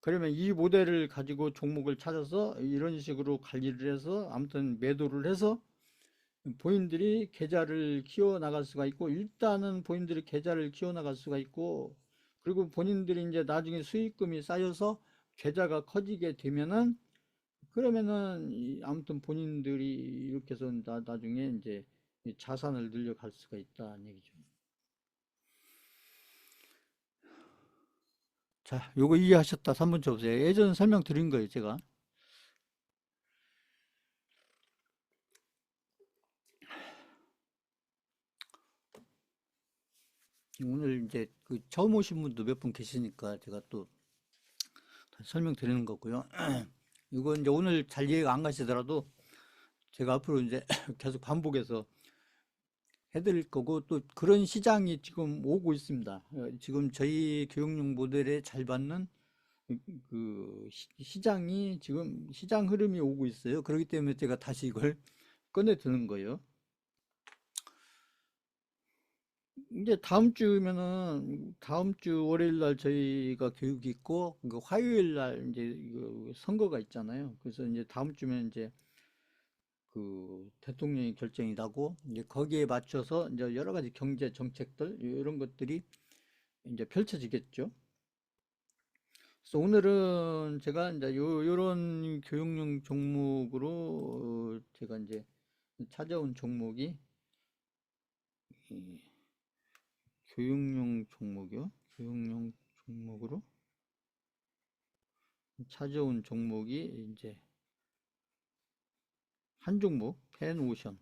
그러면 이 모델을 가지고 종목을 찾아서 이런 식으로 관리를 해서 아무튼 매도를 해서 본인들이 계좌를 키워나갈 수가 있고, 일단은 본인들이 계좌를 키워나갈 수가 있고, 그리고 본인들이 이제 나중에 수익금이 쌓여서 계좌가 커지게 되면은, 그러면은 아무튼 본인들이 이렇게 해서 나중에 이제 자산을 늘려갈 수가 있다는 얘기죠. 자, 요거 이해하셨다. 3번 쳐보세요. 예전 설명드린 거예요, 제가. 오늘 이제 그 처음 오신 분도 몇 분 계시니까 제가 또 다시 설명드리는 거고요. 이거 이제 오늘 잘 이해가 안 가시더라도 제가 앞으로 이제 계속 반복해서 해드릴 거고, 또 그런 시장이 지금 오고 있습니다. 지금 저희 교육용 모델에 잘 받는 그 시장이 지금 시장 흐름이 오고 있어요. 그렇기 때문에 제가 다시 이걸 꺼내 드는 거예요. 이제 다음 주면은 다음 주 월요일 날 저희가 교육이 있고, 그 화요일 날 이제 그 선거가 있잖아요. 그래서 이제 다음 주면 이제 그 대통령이 결정이 나고, 이제 거기에 맞춰서 이제 여러 가지 경제 정책들 이런 것들이 이제 펼쳐지겠죠. 그래서 오늘은 제가 이제 요런 교육용 종목으로 제가 이제 찾아온 종목이 이 교육용 종목이요. 교육용 종목으로 찾아온 종목이 이제 한 종목 펜오션.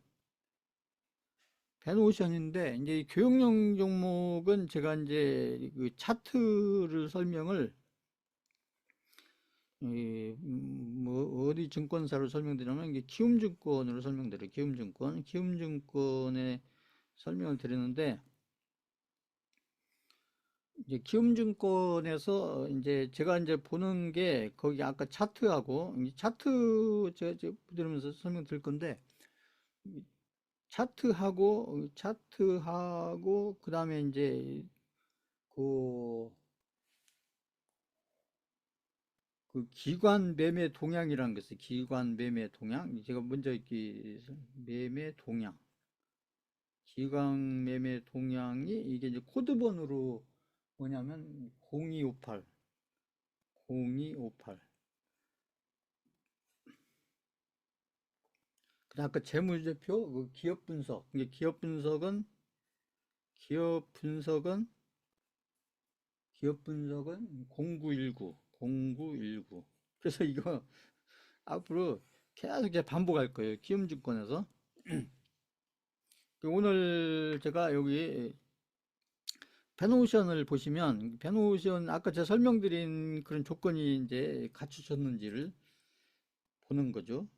펜오션인데, 이제 교육용 종목은 제가 이제 그 차트를 설명을 뭐 어디 증권사로 설명드리냐면, 이게 키움증권으로 설명드려요. 키움증권의 설명을 드리는데, 이제 키움증권에서 이제 제가 이제 보는 게 거기 아까 차트하고, 이 차트 제가 드리면서 설명드릴 건데, 차트하고 그다음에 이제 그, 그 기관 매매 동향이라는 게 있어요. 기관 매매 동향. 제가 먼저 이렇게 매매 동향. 기관 매매 동향이 이게 이제 코드번호로 뭐냐면 0258. 0258. 그다음 아까 재무제표 그 기업 분석. 이게 기업 분석은 0919. 그래서 이거 앞으로 계속 이제 반복할 거예요. 키움증권에서. 오늘 제가 여기 펜오션을 보시면, 펜오션 아까 제가 설명드린 그런 조건이 이제 갖추셨는지를 보는 거죠.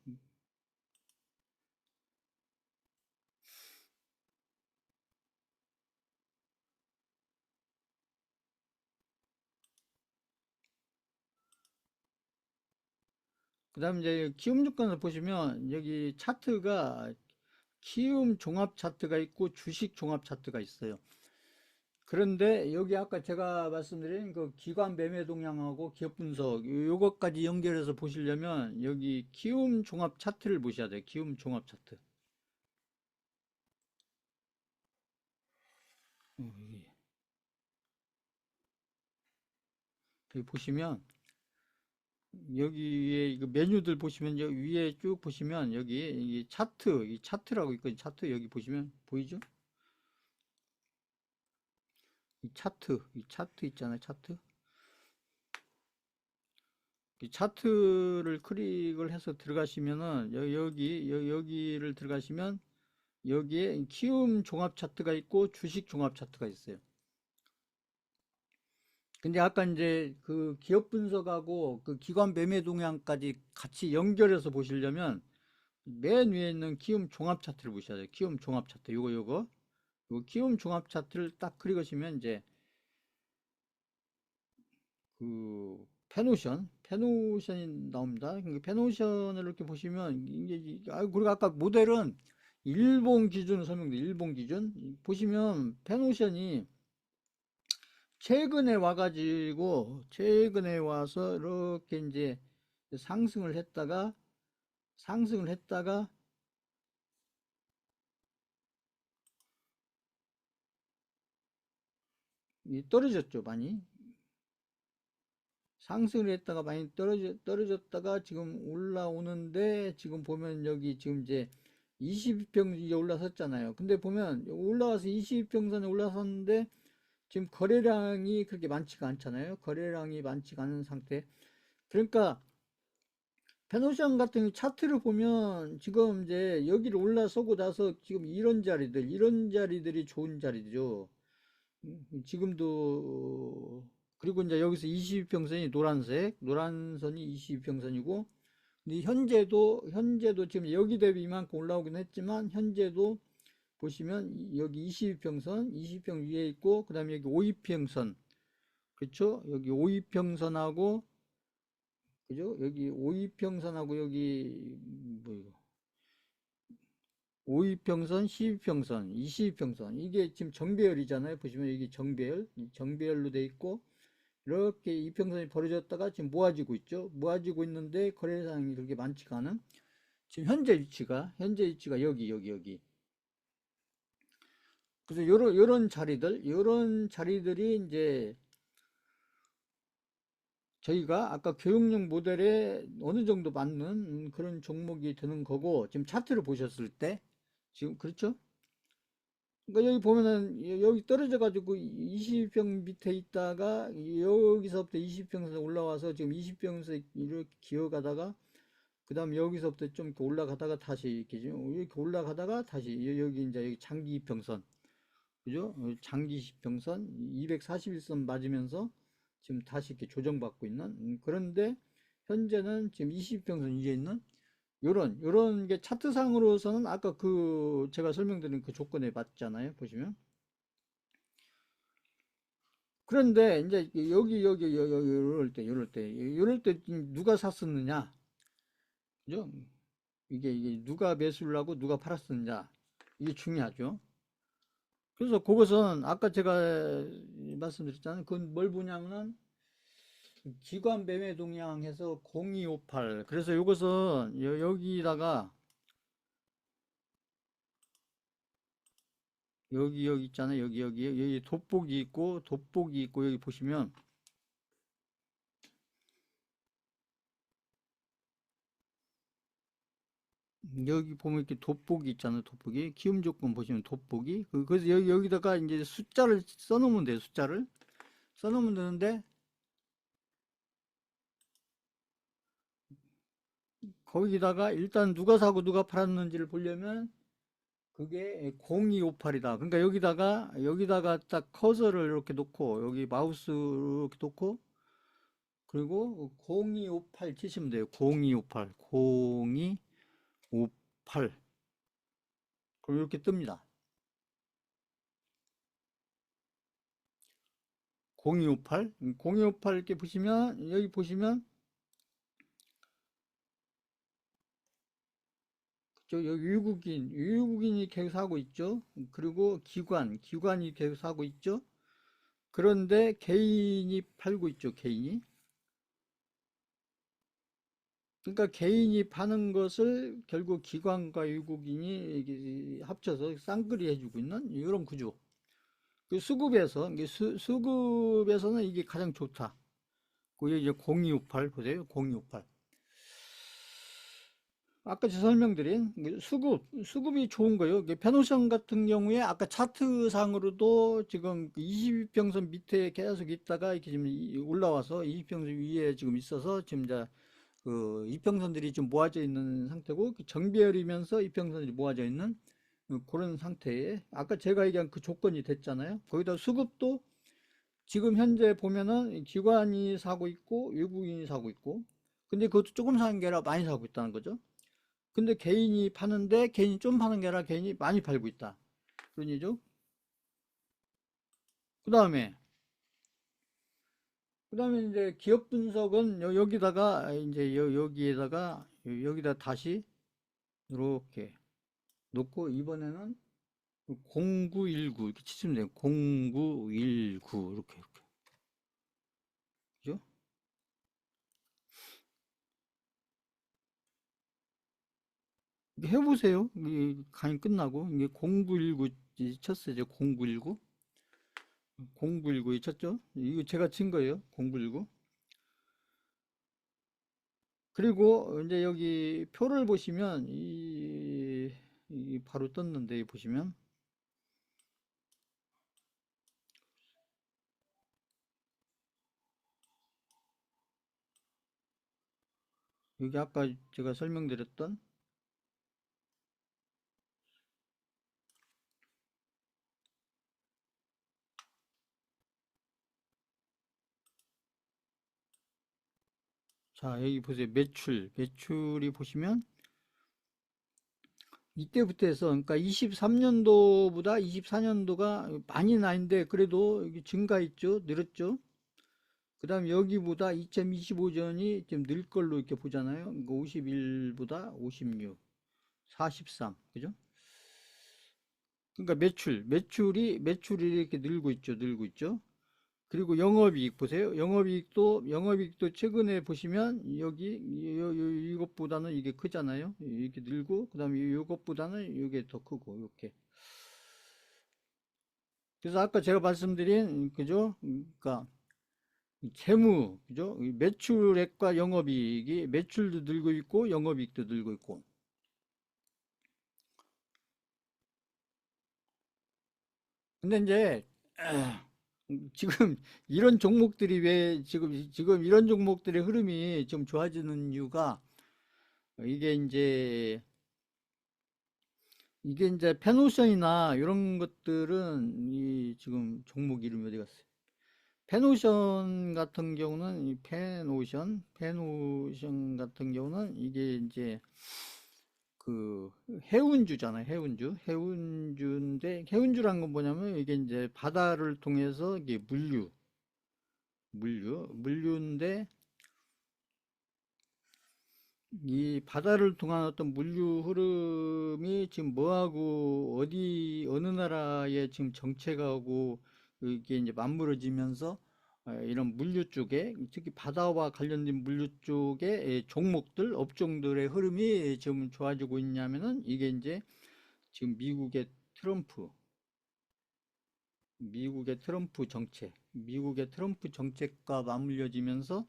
그 다음에 이제 키움증권을 보시면 여기 차트가 키움 종합 차트가 있고 주식 종합 차트가 있어요. 그런데 여기 아까 제가 말씀드린 그 기관 매매 동향하고 기업 분석 요것까지 연결해서 보시려면 여기 키움 종합 차트를 보셔야 돼요. 키움 종합 차트. 여기 보시면 여기에 이거 메뉴들 보시면 여기 위에 쭉 보시면 여기 이 차트라고 있거든요. 차트 여기 보시면 보이죠? 이 차트 있잖아요. 차트. 이 차트를 클릭을 해서 들어가시면은 여기를 들어가시면 여기에 키움 종합 차트가 있고 주식 종합 차트가 있어요. 근데 아까 이제 그 기업 분석하고 그 기관 매매 동향까지 같이 연결해서 보시려면 맨 위에 있는 키움 종합 차트를 보셔야 돼요. 키움 종합 차트. 요거 키움 종합 차트를 딱 클릭하시면 이제 그 페노션이 나옵니다. 페노션을 이렇게 보시면 이게 그리고 아까 모델은 일본 기준으로 설명돼. 일본 기준 보시면 페노션이 최근에 와서 이렇게 이제 상승을 했다가 떨어졌죠, 많이. 상승을 했다가 많이 떨어졌다가 지금 올라오는데, 지금 보면 여기 지금 이제 22평 이제 올라섰잖아요. 근데 보면 올라와서 22평선에 올라섰는데 지금 거래량이 그렇게 많지가 않잖아요. 거래량이 많지가 않은 상태. 그러니까 페노션 같은 차트를 보면 지금 이제 여기를 올라서고 나서 지금 이런 자리들이 좋은 자리들이죠. 지금도 그리고 이제 여기서 22평선이 노란색, 노란 선이 22평선이고, 근데 현재도 지금 여기 대비 이만큼 올라오긴 했지만 현재도 보시면 여기 22평선, 22평 위에 있고 그다음에 여기 52평선, 그렇죠? 여기 52평선하고 그죠? 여기 52평선하고 여기 뭐 이거 52평선, 12평선, 22평선 이게 지금 정배열이잖아요. 보시면 여기 정배열, 정배열로 돼 있고 이렇게 이평선이 벌어졌다가 지금 모아지고 있죠. 모아지고 있는데 거래량이 그렇게 많지가 않은 지금 현재 위치가 여기. 그래서 요런 자리들이 이제 저희가 아까 교육용 모델에 어느 정도 맞는 그런 종목이 되는 거고, 지금 차트를 보셨을 때 지금 그렇죠? 그러니까 여기 보면은 여기 떨어져 가지고 20평 밑에 있다가 여기서부터 20평에서 올라와서 지금 20평에서 이렇게 기어가다가 그 다음 여기서부터 좀 이렇게 올라가다가 다시 이렇게 올라가다가 다시 여기 이제 여기 장기 이평선, 그죠? 장기 이평선 241선 맞으면서 지금 다시 이렇게 조정받고 있는, 그런데 현재는 지금 20평선 위에 있는 요런 게 차트상으로서는 아까 그 제가 설명드린 그 조건에 맞잖아요. 보시면. 그런데 이제 여기 요럴 때 누가 샀었느냐? 그죠? 이게 누가 매수를 하고 누가 팔았느냐? 이게 중요하죠. 그래서 그것은 아까 제가 말씀드렸잖아요. 그건 뭘 보냐면은 기관 매매 동향해서 0258. 그래서 이것은 여기다가 여기 있잖아요. 여기 돋보기 있고 여기 보시면 여기 보면 이렇게 돋보기 있잖아요. 돋보기 키움 조건 보시면 돋보기 그래서 여기다가 이제 숫자를 써놓으면 돼요. 숫자를 써놓으면 되는데 거기다가 일단 누가 사고 누가 팔았는지를 보려면 그게 0258이다. 그러니까 여기다가 딱 커서를 이렇게 놓고 여기 마우스 이렇게 놓고 그리고 0258 치시면 돼요. 0258 0258 그럼 이렇게 뜹니다. 0258 이렇게 보시면 여기 보시면 저 여기 외국인이 계속 사고 있죠. 그리고 기관이 계속 사고 있죠. 그런데 개인이 팔고 있죠. 개인이. 그러니까 개인이 파는 것을 결국 기관과 외국인이 합쳐서 쌍끌이 해주고 있는 이런 구조. 그 수급에서는 이게 가장 좋다. 그게 이제 0258 보세요. 0258. 아까 제가 설명드린 수급이 좋은 거예요. 페노션 같은 경우에 아까 차트상으로도 지금 22평선 밑에 계속 있다가 이렇게 지금 올라와서 22평선 위에 지금 있어서 지금 이제 그 이평선들이 좀 모아져 있는 상태고 정배열이면서 이평선들이 모아져 있는 그런 상태에 아까 제가 얘기한 그 조건이 됐잖아요. 거기다 수급도 지금 현재 보면은 기관이 사고 있고 외국인이 사고 있고 근데 그것도 조금 사는 게 아니라 많이 사고 있다는 거죠. 근데 개인이 파는데 개인이 좀 파는 게 아니라 개인이 많이 팔고 있다. 그런 얘기죠. 그 다음에 이제 기업 분석은 여기다가 이제 여기다 다시 이렇게 놓고 이번에는 0919 이렇게 치시면 돼요. 0919 이렇게 그죠? 해보세요. 이 강의 끝나고 이게 0919 쳤어요. 0919 0919에 쳤죠? 이거 제가 친 거예요. 0919 그리고 이제 여기 표를 보시면 이 바로 떴는데 보시면 여기 아까 제가 설명드렸던 자, 여기 보세요. 매출이 보시면 이때부터 해서 그러니까 23년도보다 24년도가 많이 나는데 그래도 이게 증가했죠. 늘었죠. 그다음 여기보다 2025년이 좀 늘 걸로 이렇게 보잖아요. 51보다 56, 43. 그죠? 그러니까 매출이 이렇게 늘고 있죠. 그리고 영업이익 보세요. 영업이익도 최근에 보시면 여기 이것보다는 이게 크잖아요. 이렇게 늘고 그다음에 이것보다는 이게 더 크고 이렇게. 그래서 아까 제가 말씀드린 그죠? 그러니까 재무 그죠? 매출액과 영업이익이 매출도 늘고 있고 영업이익도 늘고 있고. 근데 이제 지금 이런 종목들이 왜 지금 이런 종목들의 흐름이 좀 좋아지는 이유가 이게 이제 페노션이나 이런 것들은 이 지금 종목 이름이 어디 갔어요? 페노션 같은 경우는 이 페노션 같은 경우는 이게 이제 그 해운주잖아요. 해운주인데 해운주란 건 뭐냐면 이게 이제 바다를 통해서 이게 물류인데 이 바다를 통한 어떤 물류 흐름이 지금 뭐하고 어느 나라의 지금 정책하고 이게 이제 맞물어지면서 이런 물류 쪽에 특히 바다와 관련된 물류 쪽의 종목들, 업종들의 흐름이 지금 좋아지고 있냐면은 이게 이제 지금 미국의 트럼프 정책과 맞물려지면서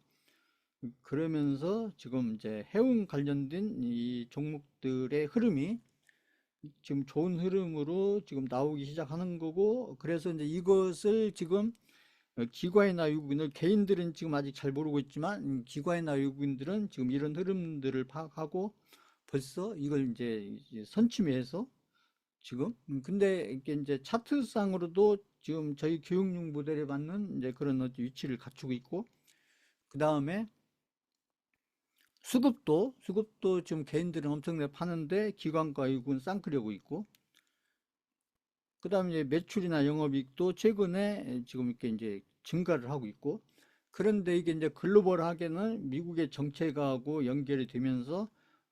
그러면서 지금 이제 해운 관련된 이 종목들의 흐름이 지금 좋은 흐름으로 지금 나오기 시작하는 거고, 그래서 이제 이것을 지금 기관이나 외국인들, 개인들은 지금 아직 잘 모르고 있지만 기관이나 외국인들은 지금 이런 흐름들을 파악하고 벌써 이걸 이제 선취해서 지금 근데 이게 이제 차트상으로도 지금 저희 교육용 모델에 맞는 이제 그런 위치를 갖추고 있고, 그 다음에 수급도 지금 개인들은 엄청나게 파는데 기관과 외국은 쌍끌려고 있고, 그 다음에 이제 매출이나 영업이익도 최근에 지금 이렇게 이제 증가를 하고 있고, 그런데 이게 이제 글로벌하게는 미국의 정책하고 연결이 되면서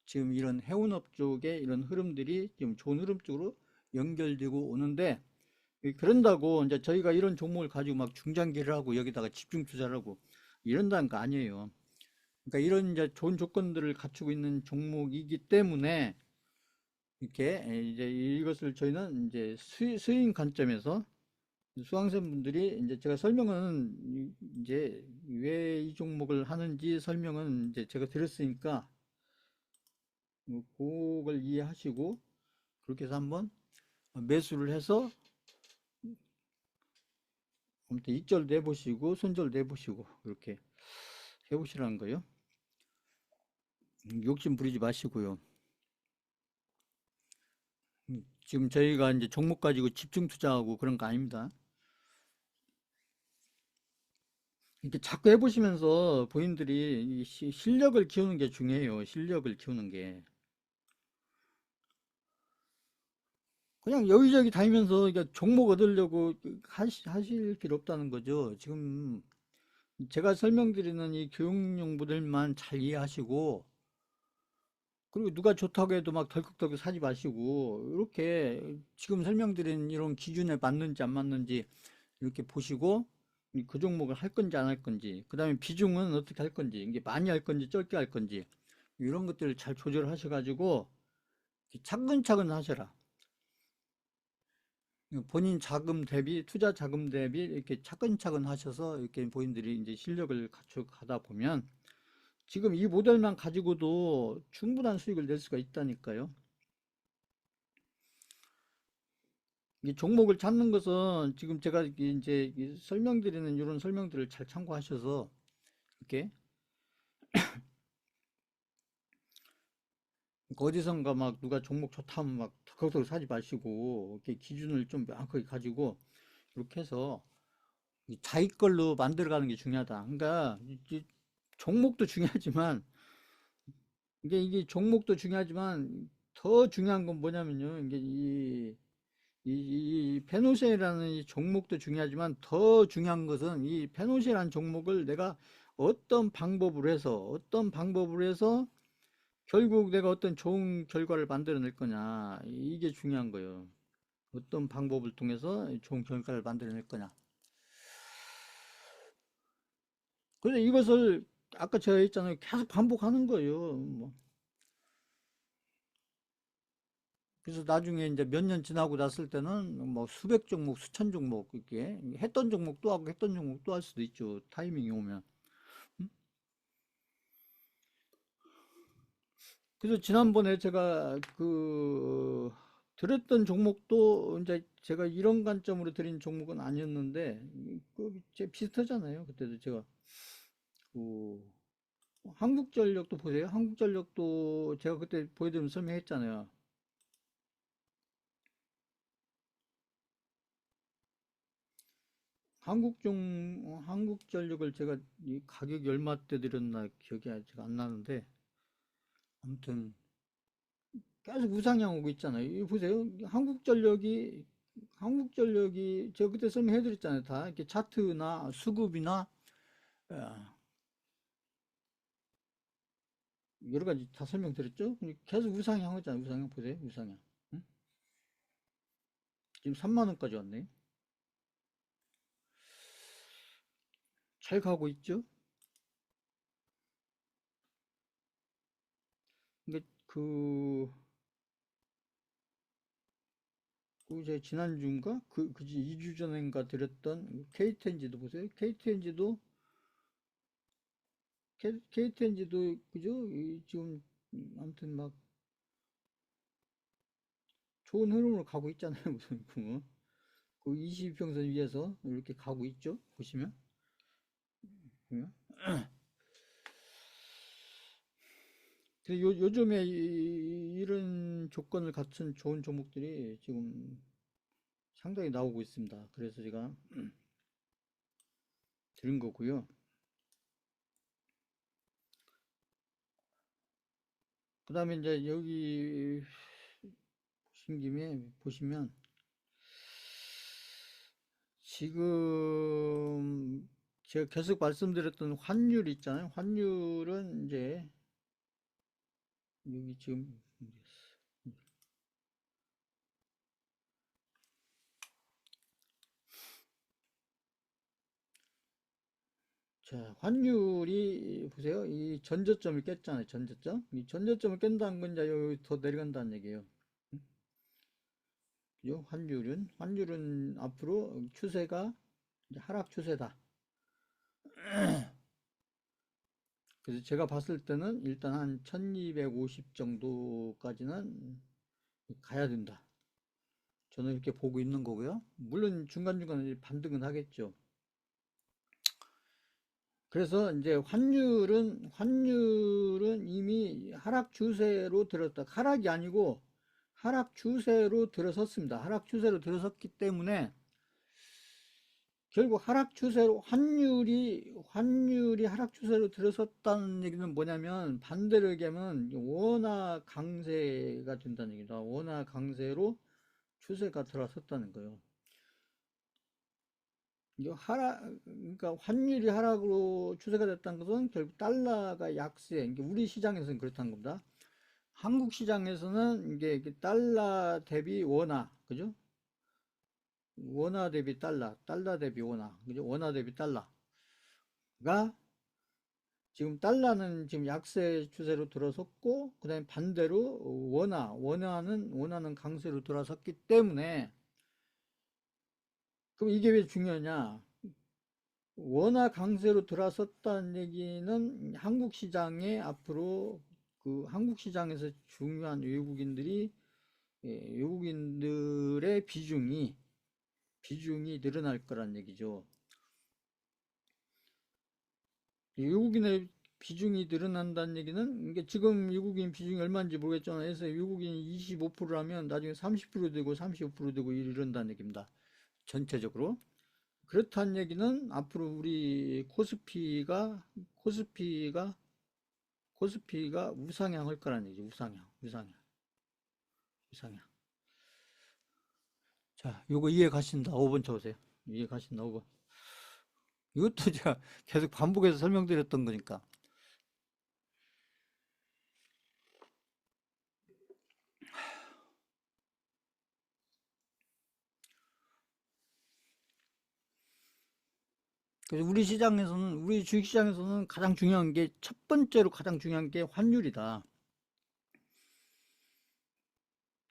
지금 이런 해운업 쪽의 이런 흐름들이 지금 좋은 흐름 쪽으로 연결되고 오는데, 그런다고 이제 저희가 이런 종목을 가지고 막 중장기를 하고 여기다가 집중 투자를 하고 이런다는 거 아니에요. 그러니까 이런 이제 좋은 조건들을 갖추고 있는 종목이기 때문에 이렇게 이제 이것을 저희는 이제 수익 관점에서 수강생분들이 이제 제가 설명은 이제 왜 이 종목을 하는지 설명은 이제 제가 드렸으니까 그걸 이해하시고 그렇게 해서 한번 매수를 해서 아무튼 익절 내보시고 손절 내보시고 이렇게 해보시라는 거예요. 욕심 부리지 마시고요. 지금 저희가 이제 종목 가지고 집중 투자하고 그런 거 아닙니다. 이렇게 자꾸 해보시면서 본인들이 이 실력을 키우는 게 중요해요. 실력을 키우는 게. 그냥 여기저기 다니면서 이게 종목 얻으려고 하실 필요 없다는 거죠. 지금 제가 설명드리는 이 교육용 모델만 잘 이해하시고, 그리고 누가 좋다고 해도 막 덜컥덜컥 사지 마시고, 이렇게 지금 설명드린 이런 기준에 맞는지 안 맞는지 이렇게 보시고, 그 종목을 할 건지 안 할 건지, 그 다음에 비중은 어떻게 할 건지, 이게 많이 할 건지 적게 할 건지, 이런 것들을 잘 조절하셔가지고, 차근차근 하셔라. 본인 자금 대비, 투자 자금 대비 이렇게 차근차근 하셔서 이렇게 본인들이 이제 실력을 갖춰 가다 보면 지금 이 모델만 가지고도 충분한 수익을 낼 수가 있다니까요. 이 종목을 찾는 것은 지금 제가 이제 설명드리는 이런 설명들을 잘 참고하셔서 이렇게 어디선가 막 누가 종목 좋다면 막 덜컥덜컥 사지 마시고 이렇게 기준을 좀 명확하게 가지고 이렇게 해서 자기 걸로 만들어가는 게 중요하다. 그러니까 종목도 중요하지만 이게 종목도 중요하지만 더 중요한 건 뭐냐면요. 이게 이 페노시라는 이 종목도 중요하지만 더 중요한 것은 이 페노시라는 종목을 내가 어떤 방법으로 해서 결국 내가 어떤 좋은 결과를 만들어낼 거냐. 이게 중요한 거예요. 어떤 방법을 통해서 좋은 결과를 만들어낼 거냐. 그래서 이것을 아까 제가 했잖아요. 계속 반복하는 거예요. 뭐. 그래서 나중에 이제 몇 년 지나고 났을 때는 뭐 수백 종목, 수천 종목 이렇게 했던 종목도 하고 했던 종목도 할 수도 있죠. 타이밍이 오면. 음? 그래서 지난번에 제가 드렸던 종목도 이제 제가 이런 관점으로 드린 종목은 아니었는데 비슷하잖아요. 그때도 제가 그 한국전력도 보세요. 한국전력도 제가 그때 보여드리면 설명했잖아요. 한국전력을 제가 이 가격이 얼마 때 드렸나 기억이 아직 안 나는데 아무튼 계속 우상향 오고 있잖아요. 이 보세요. 한국전력이 제가 그때 설명해드렸잖아요. 다 이렇게 차트나 수급이나 어, 여러 가지 다 설명드렸죠. 계속 우상향 하잖아요. 우상향 보세요. 우상향. 응? 지금 3만 원까지 왔네. 잘 가고 있죠. 근데 제 지난주인가? 그지 2주 전인가 드렸던 KTNG도 보세요. KTNG도 그죠? 지금 아무튼 막 좋은 흐름으로 가고 있잖아요. 무슨 그 22평선 위에서 이렇게 가고 있죠. 보시면. 보면. 요즘에 이런 조건을 갖춘 좋은 종목들이 지금 상당히 나오고 있습니다. 그래서 제가 드린 거고요. 그 다음에 이제 여기 보신 김에 보시면 지금 제가 계속 말씀드렸던 환율 있잖아요. 환율은 이제 여기 지금 자, 환율이 보세요. 이 전저점을 깼잖아요. 전저점. 이 전저점을 깬다는 건 이제 여기 더 내려간다는 얘기예요. 응? 그죠? 환율은 앞으로 추세가 이제 하락 추세다. 그래서 제가 봤을 때는 일단 한 1250 정도까지는 가야 된다. 저는 이렇게 보고 있는 거고요. 물론 중간중간에 반등은 하겠죠. 그래서 이제 환율은 이미 하락 추세로 들었다. 하락이 아니고 하락 추세로 들어섰습니다. 하락 추세로 들어섰기 때문에 결국 하락 추세로 환율이 하락 추세로 들어섰다는 얘기는 뭐냐면 반대로 얘기하면 원화 강세가 된다는 얘기다. 원화 강세로 추세가 들어섰다는 거예요. 이게 그러니까 환율이 하락으로 추세가 됐다는 것은 결국 달러가 약세, 그러니까 우리 시장에서는 그렇다는 겁니다. 한국 시장에서는 이게 달러 대비 원화, 그죠? 원화 대비 달러 대비 원화, 그죠? 원화 대비 달러가 지금 달러는 지금 약세 추세로 들어섰고, 그다음에 반대로 원화는 강세로 들어섰기 때문에 그럼 이게 왜 중요하냐? 원화 강세로 들어섰다는 얘기는 한국 시장에 앞으로 한국 시장에서 중요한 외국인들의 비중이 늘어날 거란 얘기죠. 외국인의 비중이 늘어난다는 얘기는 이게 지금 외국인 비중이 얼마인지 모르겠지만 해서 외국인이 25%라면 나중에 30% 되고 35% 되고 이런다는 얘기입니다. 전체적으로. 그렇다는 얘기는 앞으로 우리 코스피가 우상향 할 거라는 얘기죠. 우상향. 자, 요거 이해 가신다. 5번 쳐보세요. 이해 가신다. 5번. 이것도 제가 계속 반복해서 설명드렸던 거니까. 그래서 우리 주식시장에서는 첫 번째로 가장 중요한 게 환율이다.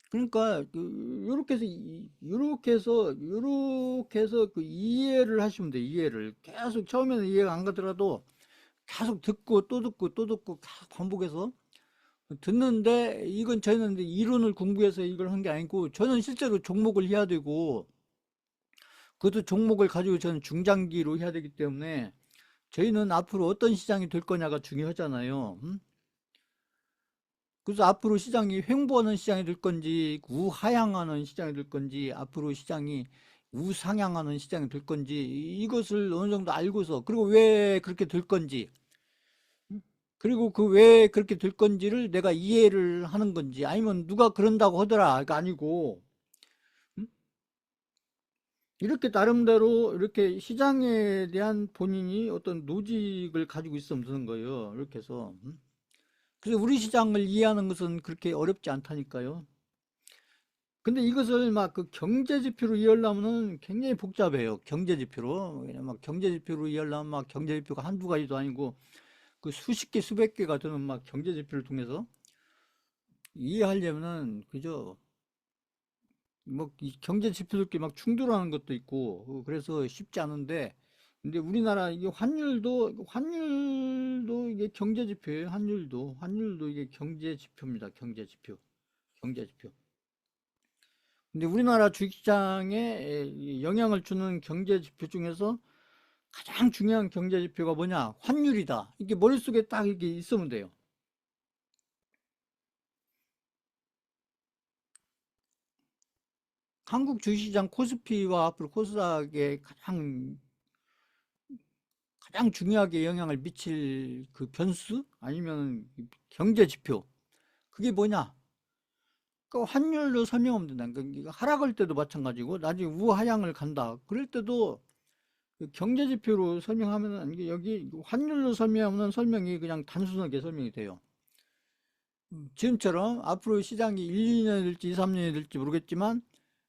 그러니까 요렇게 해서 그 이해를 하시면 돼요. 이해를 계속 처음에는 이해가 안 가더라도 계속 듣고 또 듣고 또 듣고 계속 반복해서 듣는데, 이건 저희는 이제 이론을 공부해서 이걸 한 게 아니고 저는 실제로 종목을 해야 되고, 그것도 종목을 가지고 저는 중장기로 해야 되기 때문에 저희는 앞으로 어떤 시장이 될 거냐가 중요하잖아요. 그래서 앞으로 시장이 횡보하는 시장이 될 건지 우하향하는 시장이 될 건지, 앞으로 시장이 우상향하는 시장이 될 건지, 이것을 어느 정도 알고서, 그리고 왜 그렇게 될 건지, 그리고 그 왜 그렇게 될 건지를 내가 이해를 하는 건지, 아니면 누가 그런다고 하더라가 아니고, 음? 이렇게 나름대로 이렇게 시장에 대한 본인이 어떤 로직을 가지고 있으면 되는 거예요. 이렇게 해서. 그래서 우리 시장을 이해하는 것은 그렇게 어렵지 않다니까요. 근데 이것을 막 그 경제 지표로 이해하려면은 굉장히 복잡해요. 경제 지표로. 왜냐면 막 경제 지표로 이해하려면 막 경제 지표가 한두 가지도 아니고 그 수십 개, 수백 개가 되는 막 경제 지표를 통해서 이해하려면은 그저 뭐 이 경제 지표들끼리 막 충돌하는 것도 있고, 그래서 쉽지 않은데, 근데 우리나라 이게 환율도 이게 경제 지표예요. 환율도 이게 경제 지표입니다. 경제 지표. 근데 우리나라 주식시장에 영향을 주는 경제 지표 중에서 가장 중요한 경제 지표가 뭐냐? 환율이다. 이게 머릿속에 딱 이렇게 있으면 돼요. 한국 주식시장 코스피와 앞으로 코스닥에 가장 중요하게 영향을 미칠 그 변수 아니면 경제 지표, 그게 뭐냐? 그 환율로 설명하면 된다. 그러니까 하락할 때도 마찬가지고 나중에 우하향을 간다. 그럴 때도 그 경제 지표로 설명하면, 이게 여기 환율로 설명하면 설명이 그냥 단순하게 설명이 돼요. 지금처럼 앞으로 시장이 1, 2년이 될지 2, 3년이 될지 모르겠지만,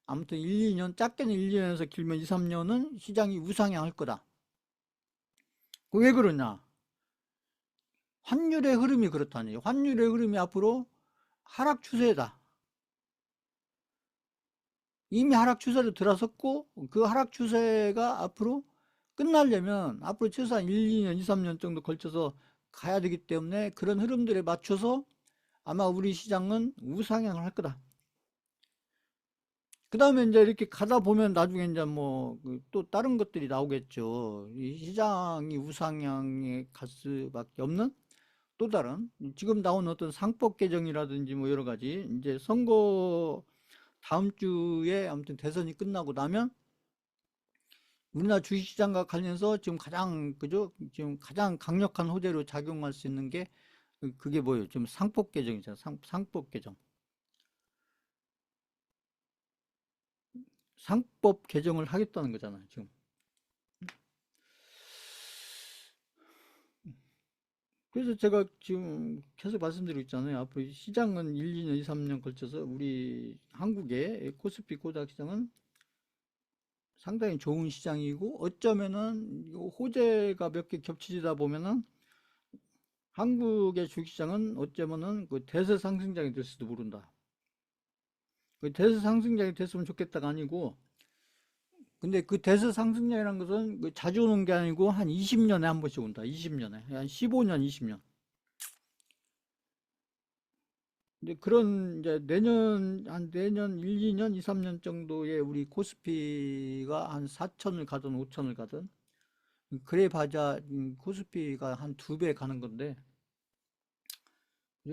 아무튼 1, 2년, 작게는 1, 2년에서 길면 2, 3년은 시장이 우상향할 거다. 왜 그러냐? 환율의 흐름이 그렇다니. 환율의 흐름이 앞으로 하락 추세다. 이미 하락 추세로 들어섰고, 그 하락 추세가 앞으로 끝나려면 앞으로 최소한 1, 2년, 2, 3년 정도 걸쳐서 가야 되기 때문에, 그런 흐름들에 맞춰서 아마 우리 시장은 우상향을 할 거다. 그 다음에 이제 이렇게 가다 보면 나중에 이제 뭐 또 다른 것들이 나오겠죠. 이 시장이 우상향에 갈 수밖에 없는 또 다른, 지금 나온 어떤 상법 개정이라든지 뭐 여러 가지, 이제 선거 다음 주에 아무튼 대선이 끝나고 나면 우리나라 주식시장과 관련해서 지금 가장 그죠? 지금 가장 강력한 호재로 작용할 수 있는 게 그게 뭐예요? 지금 상법 개정이잖아요. 상법 개정. 상법 개정을 하겠다는 거잖아요, 지금. 그래서 제가 지금 계속 말씀드리고 있잖아요. 앞으로 시장은 1, 2년, 2, 3년 걸쳐서 우리 한국의 코스피 코닥 시장은 상당히 좋은 시장이고, 어쩌면은 호재가 몇 개 겹치다 보면은 한국의 주식시장은 어쩌면은 그 대세 상승장이 될 수도 모른다. 그 대세 상승장이 됐으면 좋겠다가 아니고, 근데 그 대세 상승장이라는 것은 그 자주 오는 게 아니고 한 20년에 한 번씩 온다. 20년에. 한 15년, 20년. 근데 그런 이제 내년 1, 2년, 2, 3년 정도에 우리 코스피가 한 4천을 가든 5천을 가든, 그래 봐야 코스피가 한 2배 가는 건데,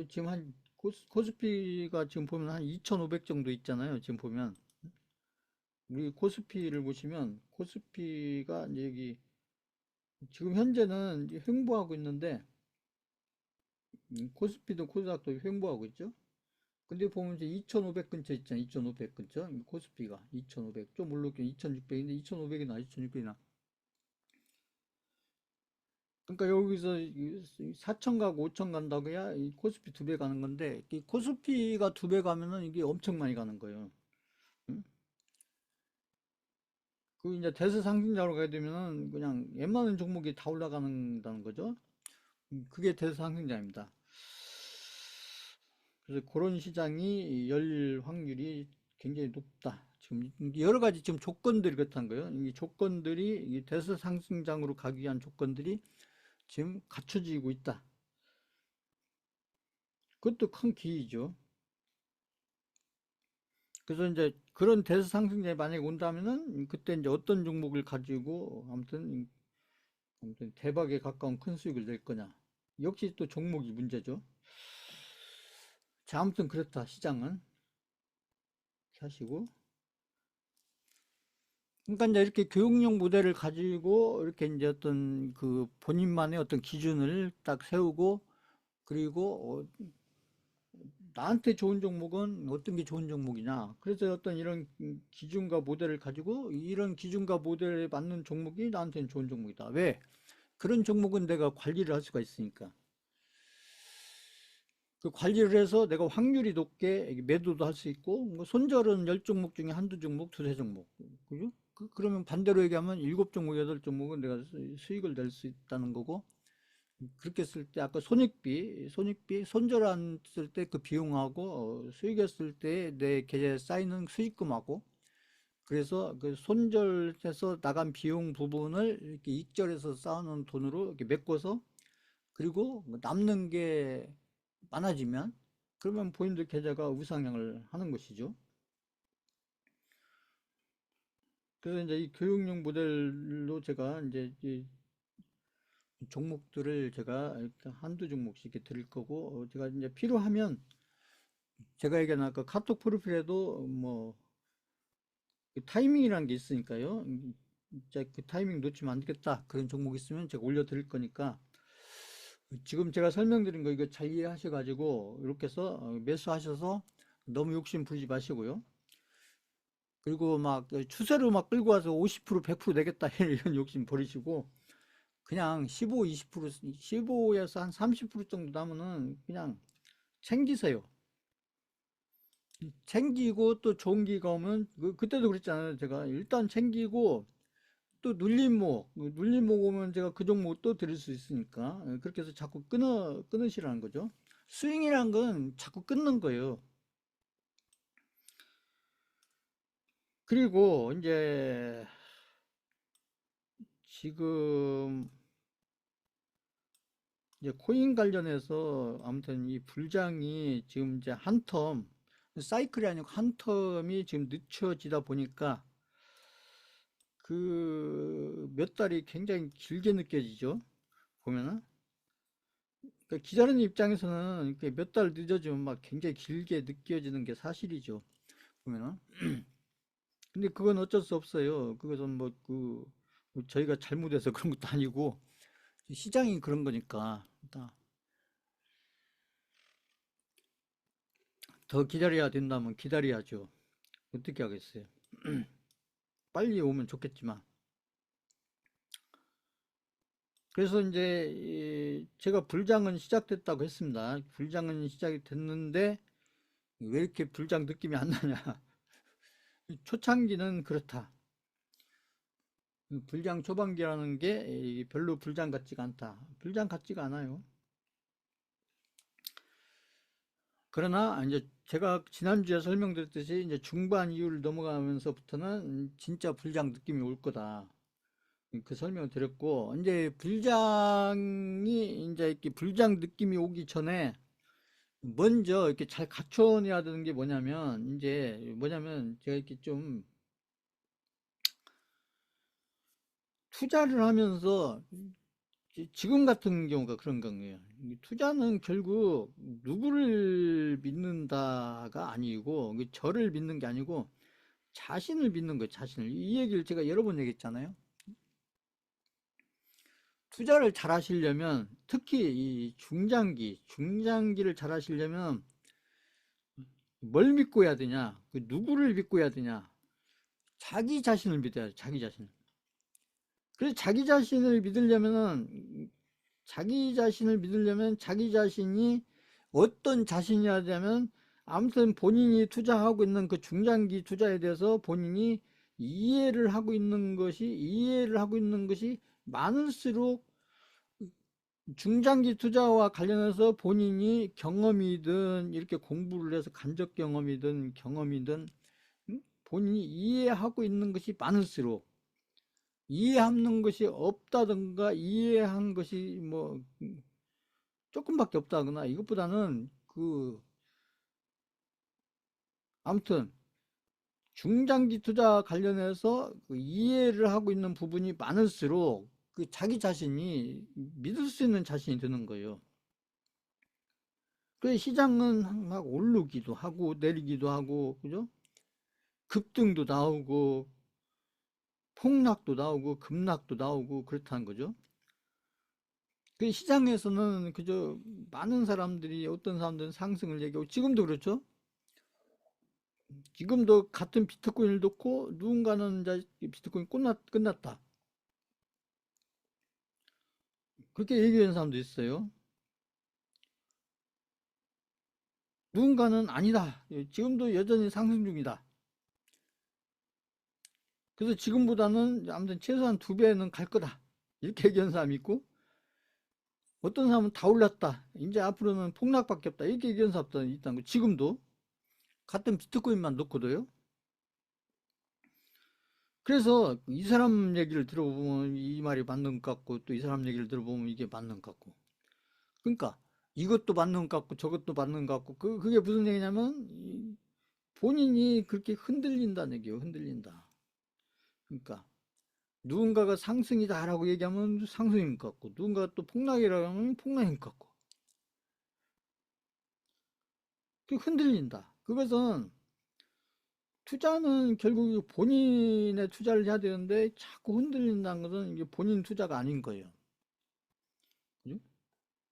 지금 한 코스피가 지금 보면 한 2,500 정도 있잖아요. 지금 보면 우리 코스피를 보시면 코스피가 이제 여기 지금 현재는 이제 횡보하고 있는데 코스피도 코스닥도 횡보하고 있죠. 근데 보면 이제 2,500 근처 있잖아요. 2,500 근처 코스피가 2,500 좀 올랐긴 2,600인데 2,500이나 2,600이나 그러니까 여기서 4천 가고 5천 간다고 해야 이 코스피 2배 가는 건데 이 코스피가 2배 가면은 이게 엄청 많이 가는 거예요. 응? 그 이제 대세 상승자로 가게 되면은 그냥 웬만한 종목이 다 올라가는다는 거죠. 그게 대세 상승자입니다. 그래서 그런 시장이 열 확률이 굉장히 높다. 지금 여러 가지 지금 조건들이 그렇다는 거예요. 이 조건들이 이 대세 상승장으로 가기 위한 조건들이 지금 갖춰지고 있다. 그것도 큰 기회죠. 그래서 이제 그런 대세 상승장이 만약에 온다면은 그때 이제 어떤 종목을 가지고 아무튼 대박에 가까운 큰 수익을 낼 거냐. 역시 또 종목이 문제죠. 자, 아무튼 그렇다. 시장은 하시고. 그러니까 이제 이렇게 교육용 모델을 가지고 이렇게 이제 어떤 그 본인만의 어떤 기준을 딱 세우고 그리고 나한테 좋은 종목은 어떤 게 좋은 종목이냐. 그래서 어떤 이런 기준과 모델을 가지고 이런 기준과 모델에 맞는 종목이 나한테는 좋은 종목이다. 왜? 그런 종목은 내가 관리를 할 수가 있으니까. 그 관리를 해서 내가 확률이 높게 매도도 할 수 있고, 뭐 손절은 10종목 중에 한두 종목, 두세 종목. 그죠? 그러면 반대로 얘기하면 7종목, 8종목은 내가 수익을 낼 수 있다는 거고, 그렇게 했을 때 아까 손익비 손절했을 때 그 비용하고 수익했을 때 내 계좌에 쌓이는 수익금하고 그래서 그 손절해서 나간 비용 부분을 이렇게 익절해서 쌓아놓은 돈으로 이렇게 메꿔서 그리고 남는 게 많아지면 그러면 본인들 계좌가 우상향을 하는 것이죠. 그래서 이제 이 교육용 모델로 제가 이제 이 종목들을 제가 이렇게 한두 종목씩 이렇게 드릴 거고 제가 이제 필요하면 제가 얘기한 아까 카톡 프로필에도 뭐 그 타이밍이라는 게 있으니까요. 진짜 그 타이밍 놓치면 안 되겠다. 그런 종목 있으면 제가 올려드릴 거니까 지금 제가 설명드린 거 이거 잘 이해하셔가지고 이렇게 해서 매수하셔서 너무 욕심 부리지 마시고요. 그리고 막 추세로 막 끌고 와서 50% 100% 내겠다 이런 욕심 버리시고 그냥 15, 20% 15에서 한 30% 정도 남으면 그냥 챙기세요. 챙기고 또 좋은 기가 오면 그때도 그랬잖아요. 제가 일단 챙기고 또 눌림목 오면 제가 그 종목 또 드릴 수 있으니까 그렇게 해서 자꾸 끊으시라는 거죠. 스윙이란 건 자꾸 끊는 거예요. 그리고 지금 이제 코인 관련해서 아무튼 이 불장이 지금 이제 한 텀, 사이클이 아니고 한 텀이 지금 늦춰지다 보니까 그 몇 달이 굉장히 길게 느껴지죠. 보면은. 그러니까 기다리는 입장에서는 이렇게 몇 달 늦어지면 막 굉장히 길게 느껴지는 게 사실이죠. 보면은. 근데 그건 어쩔 수 없어요. 그것은 뭐 저희가 잘못해서 그런 것도 아니고 시장이 그런 거니까. 그러니까 더 기다려야 된다면 기다려야죠. 어떻게 하겠어요. 빨리 오면 좋겠지만. 그래서 이제 제가 불장은 시작됐다고 했습니다. 불장은 시작이 됐는데 왜 이렇게 불장 느낌이 안 나냐. 초창기는 그렇다. 불장 초반기라는 게 별로 불장 같지가 않다. 불장 같지가 않아요. 그러나 이제 제가 지난주에 설명드렸듯이 이제 중반 이후를 넘어가면서부터는 진짜 불장 느낌이 올 거다. 그 설명을 드렸고 이제 불장이 이제 이렇게 불장 느낌이 오기 전에 먼저 이렇게 잘 갖춰내야 되는 게 뭐냐면 제가 이렇게 좀 투자를 하면서 지금 같은 경우가 그런 거예요. 투자는 결국 누구를 믿는다가 아니고 저를 믿는 게 아니고 자신을 믿는 거예요. 자신을. 이 얘기를 제가 여러 번 얘기했잖아요. 투자를 잘 하시려면 특히 이 중장기를 잘 하시려면 뭘 믿고 해야 되냐? 그 누구를 믿고 해야 되냐? 자기 자신을 믿어야 돼. 자기 자신. 그래서 자기 자신을 믿으려면은 자기 자신이 어떤 자신이어야 되면 아무튼 본인이 투자하고 있는 그 중장기 투자에 대해서 본인이 이해를 하고 있는 것이 많을수록 중장기 투자와 관련해서 본인이 경험이든 이렇게 공부를 해서 간접 경험이든 본인이 이해하고 있는 것이 많을수록 이해하는 것이 없다든가 이해한 것이 뭐 조금밖에 없다거나 이것보다는 아무튼 중장기 투자 관련해서 그 이해를 하고 있는 부분이 많을수록 그 자기 자신이 믿을 수 있는 자신이 되는 거예요. 그래서 시장은 막 오르기도 하고 내리기도 하고 그죠? 급등도 나오고 폭락도 나오고 급락도 나오고 그렇다는 거죠. 그 시장에서는 그저 많은 사람들이 어떤 사람들은 상승을 얘기하고 지금도 그렇죠. 지금도 같은 비트코인을 놓고 누군가는 이제 비트코인 끝났다. 그렇게 얘기하는 사람도 있어요. 누군가는 아니다. 지금도 여전히 상승 중이다. 그래서 지금보다는 아무튼 최소한 2배는 갈 거다. 이렇게 얘기하는 사람이 있고 어떤 사람은 다 올랐다. 이제 앞으로는 폭락밖에 없다. 이렇게 얘기하는 사람도 있다는 거. 지금도 같은 비트코인만 놓고도요. 그래서 이 사람 얘기를 들어보면 이 말이 맞는 것 같고 또 이 사람 얘기를 들어보면 이게 맞는 것 같고 그러니까 이것도 맞는 것 같고 저것도 맞는 것 같고 그게 무슨 얘기냐면 본인이 그렇게 흔들린다는 얘기예요. 흔들린다. 그러니까 누군가가 상승이다라고 얘기하면 상승인 것 같고 누군가가 또 폭락이라고 하면 폭락인 것 같고 흔들린다. 그것은 투자는 결국 본인의 투자를 해야 되는데 자꾸 흔들린다는 것은 이게 본인 투자가 아닌 거예요. 그죠?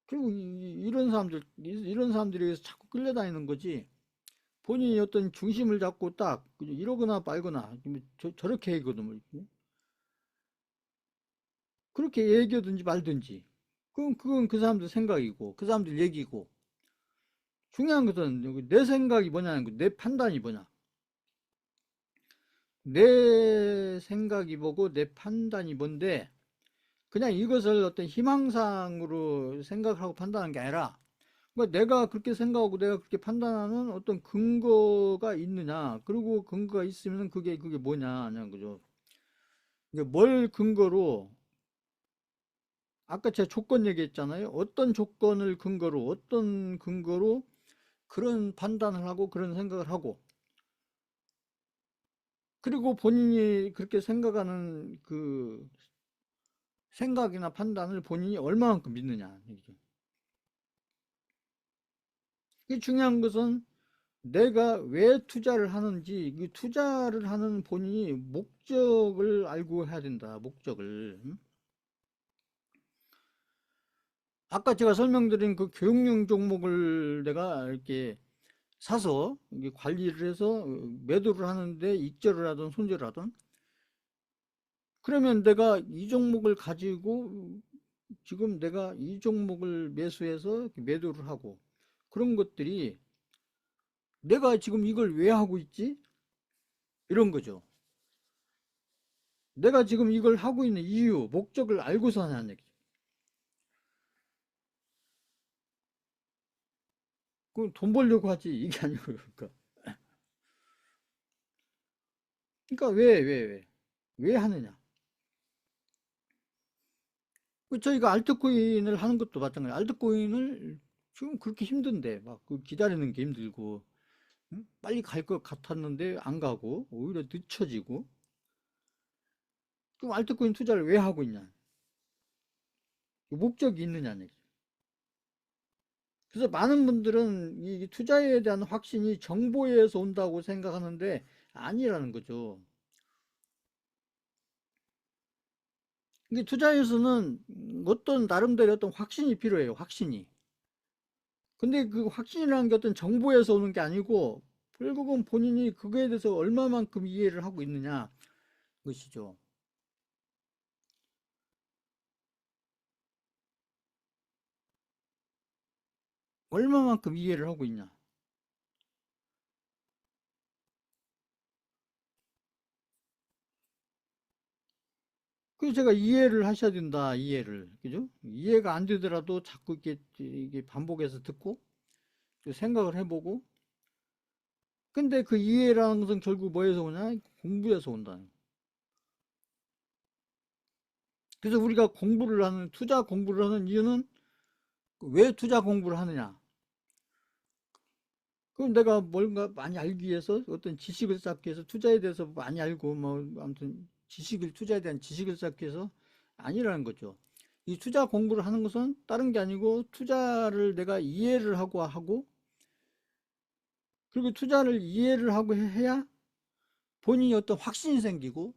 그리고 이런 사람들이 위해서 자꾸 끌려다니는 거지. 본인이 어떤 중심을 잡고 딱 이러거나 말거나 저렇게 얘기거든. 그렇게 얘기하든지 말든지. 그건 그 사람들 생각이고 그 사람들 얘기고 중요한 것은 내 생각이 뭐냐는 거, 내 판단이 뭐냐. 내 생각이 뭐고 내 판단이 뭔데 그냥 이것을 어떤 희망상으로 생각하고 판단하는 게 아니라 내가 그렇게 생각하고 내가 그렇게 판단하는 어떤 근거가 있느냐 그리고 근거가 있으면 그게 뭐냐 하는 거죠. 뭘 근거로 아까 제가 조건 얘기했잖아요. 어떤 근거로 그런 판단을 하고 그런 생각을 하고 그리고 본인이 그렇게 생각하는 그 생각이나 판단을 본인이 얼마만큼 믿느냐. 이게 중요한 것은 내가 왜 투자를 하는지 그 투자를 하는 본인이 목적을 알고 해야 된다. 목적을. 아까 제가 설명드린 그 교육용 종목을 내가 이렇게 사서 관리를 해서 매도를 하는데 익절을 하든 손절을 하든 그러면 내가 이 종목을 가지고 지금 내가 이 종목을 매수해서 매도를 하고 그런 것들이 내가 지금 이걸 왜 하고 있지? 이런 거죠. 내가 지금 이걸 하고 있는 이유, 목적을 알고서 하냐는 얘기죠. 그건 돈 벌려고 하지 이게 아니고 그러니까. 그러니까 왜 하느냐? 저희가 알트코인을 하는 것도 마찬가지예요. 알트코인을 지금 그렇게 힘든데 막 기다리는 게 힘들고 응? 빨리 갈 것 같았는데 안 가고 오히려 늦춰지고 그럼 알트코인 투자를 왜 하고 있냐? 목적이 있느냐는 얘기죠. 그래서 많은 분들은 이 투자에 대한 확신이 정보에서 온다고 생각하는데 아니라는 거죠. 이게 투자에서는 어떤 나름대로 어떤 확신이 필요해요. 확신이. 근데 그 확신이라는 게 어떤 정보에서 오는 게 아니고 결국은 본인이 그거에 대해서 얼마만큼 이해를 하고 있느냐 것이죠. 얼마만큼 이해를 하고 있냐. 그래서 제가 이해를 하셔야 된다. 이해를. 그죠? 이해가 안 되더라도 자꾸 이게 반복해서 듣고 또 생각을 해보고 근데 그 이해라는 것은 결국 뭐에서 오냐? 공부에서 온다. 그래서 우리가 투자 공부를 하는 이유는 왜 투자 공부를 하느냐? 그럼 내가 뭔가 많이 알기 위해서 어떤 지식을 쌓기 위해서 투자에 대해서 많이 알고 뭐 아무튼 투자에 대한 지식을 쌓기 위해서 아니라는 거죠. 이 투자 공부를 하는 것은 다른 게 아니고 투자를 내가 이해를 하고 그리고 투자를 이해를 하고 해야 본인이 어떤 확신이 생기고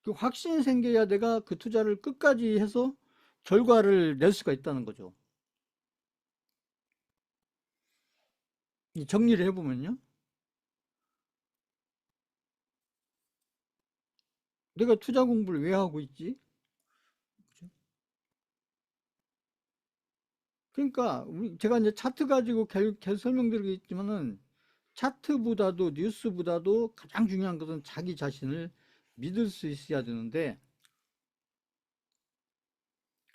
그 확신이 생겨야 내가 그 투자를 끝까지 해서 결과를 낼 수가 있다는 거죠. 정리를 해보면요. 내가 투자 공부를 왜 하고 있지? 그러니까 제가 이제 차트 가지고 계속 설명드리겠지만은 차트보다도 뉴스보다도 가장 중요한 것은 자기 자신을 믿을 수 있어야 되는데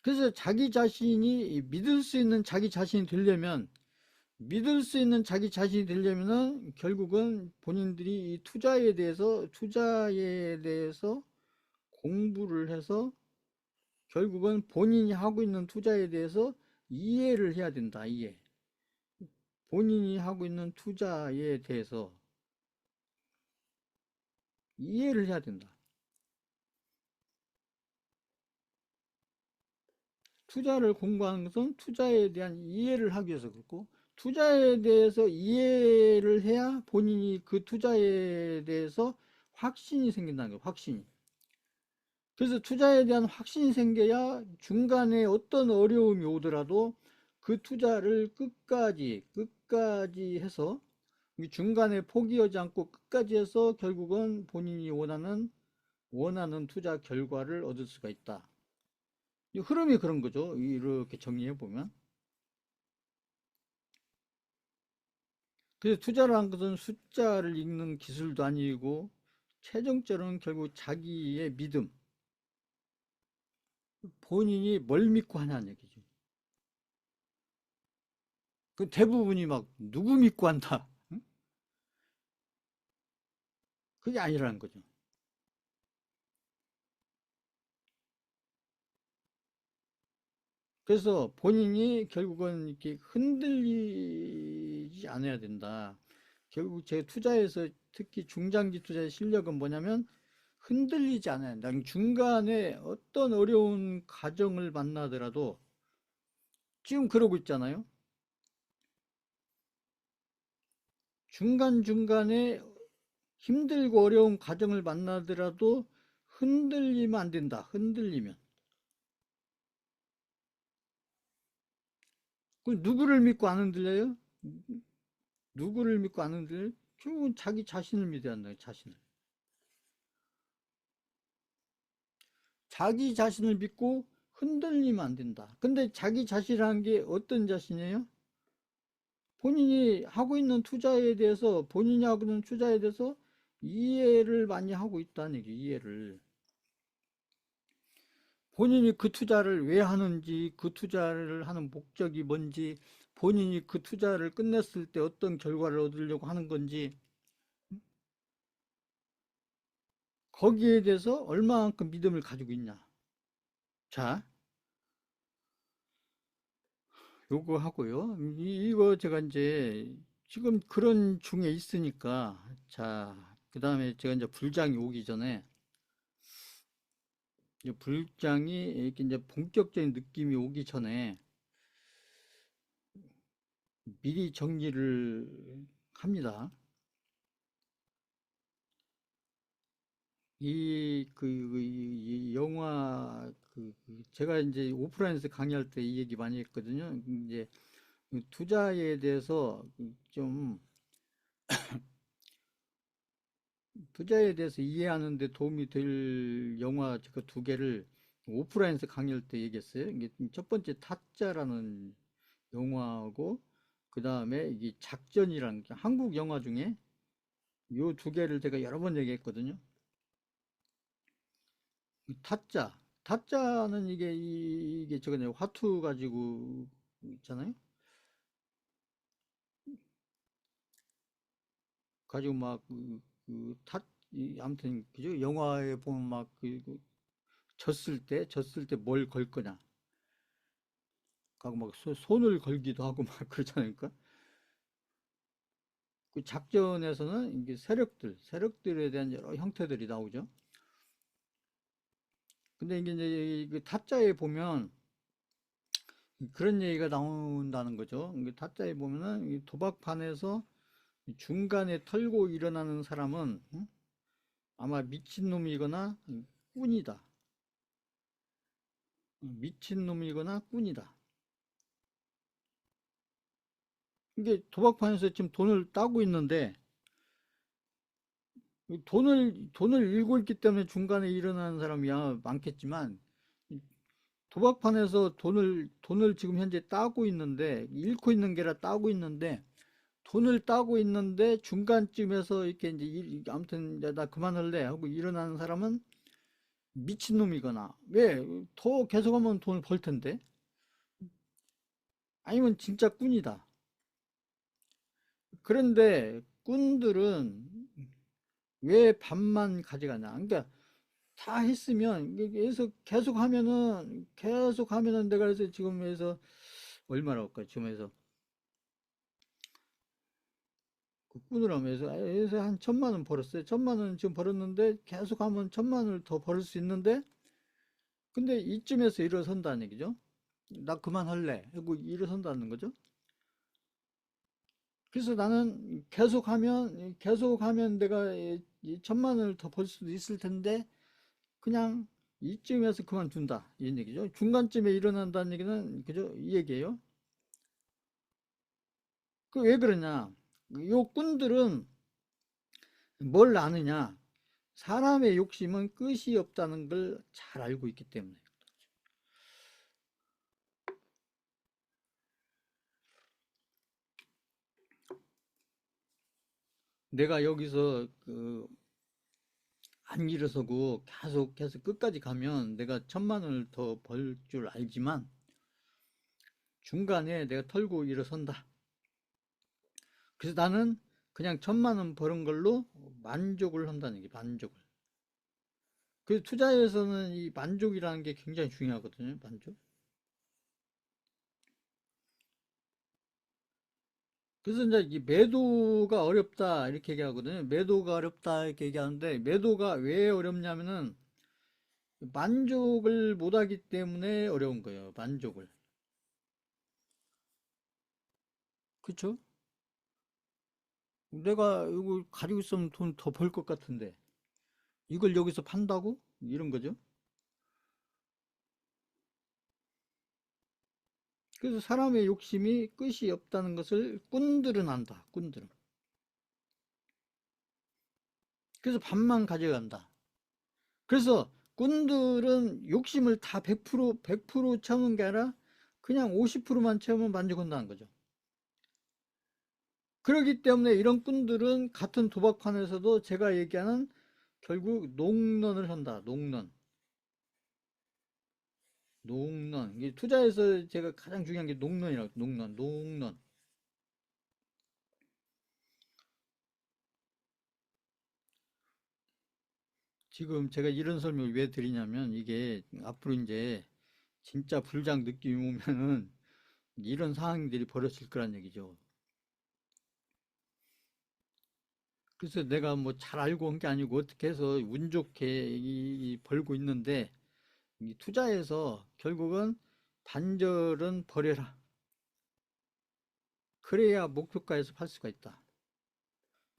그래서 자기 자신이 믿을 수 있는 자기 자신이 되려면 믿을 수 있는 자기 자신이 되려면은 결국은 본인들이 이 투자에 대해서 공부를 해서 결국은 본인이 하고 있는 투자에 대해서 이해를 해야 된다. 이해. 본인이 하고 있는 투자에 대해서 이해를 해야 된다. 투자를 공부하는 것은 투자에 대한 이해를 하기 위해서 그렇고 투자에 대해서 이해를 해야 본인이 그 투자에 대해서 확신이 생긴다는 거예요. 확신이. 그래서 투자에 대한 확신이 생겨야 중간에 어떤 어려움이 오더라도 그 투자를 끝까지 해서 중간에 포기하지 않고 끝까지 해서 결국은 본인이 원하는 투자 결과를 얻을 수가 있다. 이 흐름이 그런 거죠. 이렇게 정리해 보면. 그래서 투자라는 것은 숫자를 읽는 기술도 아니고 최종적으로는 결국 자기의 믿음, 본인이 뭘 믿고 하냐는 얘기죠. 그 대부분이 막 누구 믿고 한다. 응? 그게 아니라는 거죠. 그래서 본인이 결국은 이렇게 흔들리지 않아야 된다. 결국 제 투자에서 특히 중장기 투자의 실력은 뭐냐면 흔들리지 않아야 된다. 중간에 어떤 어려운 과정을 만나더라도 지금 그러고 있잖아요. 중간중간에 힘들고 어려운 과정을 만나더라도 흔들리면 안 된다. 흔들리면. 그 누구를 믿고 안 흔들려요? 누구를 믿고 안 흔들려요? 결국은 자기 자신을 믿어야 한다. 자신을. 자기 자신을 믿고 흔들리면 안 된다. 근데 자기 자신이라는 게 어떤 자신이에요? 본인이 하고 있는 투자에 대해서 이해를 많이 하고 있다는 얘기, 이해를. 본인이 그 투자를 왜 하는지, 그 투자를 하는 목적이 뭔지, 본인이 그 투자를 끝냈을 때 어떤 결과를 얻으려고 하는 건지, 거기에 대해서 얼마만큼 믿음을 가지고 있냐. 자, 요거 하고요. 이거 제가 이제 지금 그런 중에 있으니까, 자, 그 다음에 제가 이제 불장이 오기 전에, 불장이 이렇게 이제 본격적인 느낌이 오기 전에 미리 정리를 합니다. 이 영화, 제가 이제 오프라인에서 강의할 때 이 얘기 많이 했거든요. 이제 그 투자에 대해서 좀, 투자에 대해서 이해하는 데 도움이 될 영화 그 두 개를 오프라인에서 강의할 때 얘기했어요. 이게 첫 번째 타짜라는 영화고, 그 다음에 이 작전이라는 게 한국 영화 중에 요 두 개를 제가 여러 번 얘기했거든요. 이 타짜는 이게 저거 화투 가지고 있잖아요. 가지고 막 아무튼 그죠? 영화에 보면 막 졌을 때 뭘 걸 거냐 하고 막 손을 걸기도 하고 막 그러잖아요. 그러니까 그 작전에서는 이게 세력들에 대한 여러 형태들이 나오죠. 근데 이게 그 타짜에 보면 그런 얘기가 나온다는 거죠. 이게 타짜에 보면은 이 도박판에서 중간에 털고 일어나는 사람은 아마 미친놈이거나 꾼이다. 미친놈이거나 꾼이다. 이게 도박판에서 지금 돈을 따고 있는데 돈을 잃고 있기 때문에 중간에 일어나는 사람이야 많겠지만 도박판에서 돈을 지금 현재 따고 있는데 잃고 있는 게라 따고 있는데 돈을 따고 있는데 중간쯤에서 이렇게 이제 아무튼 이제 나 그만할래 하고 일어나는 사람은 미친놈이거나 왜 더 계속하면 돈을 벌 텐데 아니면 진짜 꾼이다. 그런데 꾼들은 왜 반만 가져가냐? 그러니까 다 했으면 계속 하면은 내가 그래서 지금 해서 얼마라고 할까? 지금 해서 그 꾼을 하면서 해서 한 1,000만 원 벌었어요. 1,000만 원 지금 벌었는데 계속하면 1,000만 원을 더 벌을 수 있는데 근데 이쯤에서 일어선다는 얘기죠. 나 그만할래 하고 일어선다는 거죠. 그래서 나는 계속하면 내가 이 1,000만 원을 더 벌 수도 있을 텐데 그냥 이쯤에서 그만둔다 이런 얘기죠. 중간쯤에 일어난다는 얘기는 그죠? 이 얘기예요. 그 왜 그러냐? 요 꾼들은 뭘 아느냐? 사람의 욕심은 끝이 없다는 걸 잘 알고 있기 때문에. 내가 여기서 안 일어서고 계속 끝까지 가면 내가 1,000만 원을 더 벌 줄 알지만 중간에 내가 털고 일어선다. 그래서 나는 그냥 1,000만 원 버는 걸로 만족을 한다는 게 만족을. 그 투자에서는 이 만족이라는 게 굉장히 중요하거든요. 만족. 그래서 이제 이 매도가 어렵다 이렇게 얘기하거든요. 매도가 어렵다 이렇게 얘기하는데 매도가 왜 어렵냐면은 만족을 못하기 때문에 어려운 거예요. 만족을. 그쵸? 내가 이거 가지고 있으면 돈 더 벌 것 같은데 이걸 여기서 판다고? 이런 거죠. 그래서 사람의 욕심이 끝이 없다는 것을 꾼들은 안다. 꾼들은. 그래서 반만 가져간다. 그래서 꾼들은 욕심을 다 100% 채우는 게 아니라 그냥 50%만 채우면 만족한다는 거죠. 그렇기 때문에 이런 꾼들은 같은 도박판에서도 제가 얘기하는 결국 농런을 한다. 농런. 농런. 이게 투자에서 제가 가장 중요한 게 농런이라고. 농런. 지금 제가 이런 설명을 왜 드리냐면 이게 앞으로 이제 진짜 불장 느낌이 오면은 이런 상황들이 벌어질 거란 얘기죠. 그래서 내가 뭐 잘 알고 온 게 아니고 어떻게 해서 운 좋게 벌고 있는데 이 투자에서 결국은 단절은 버려라. 그래야 목표가에서 팔 수가 있다.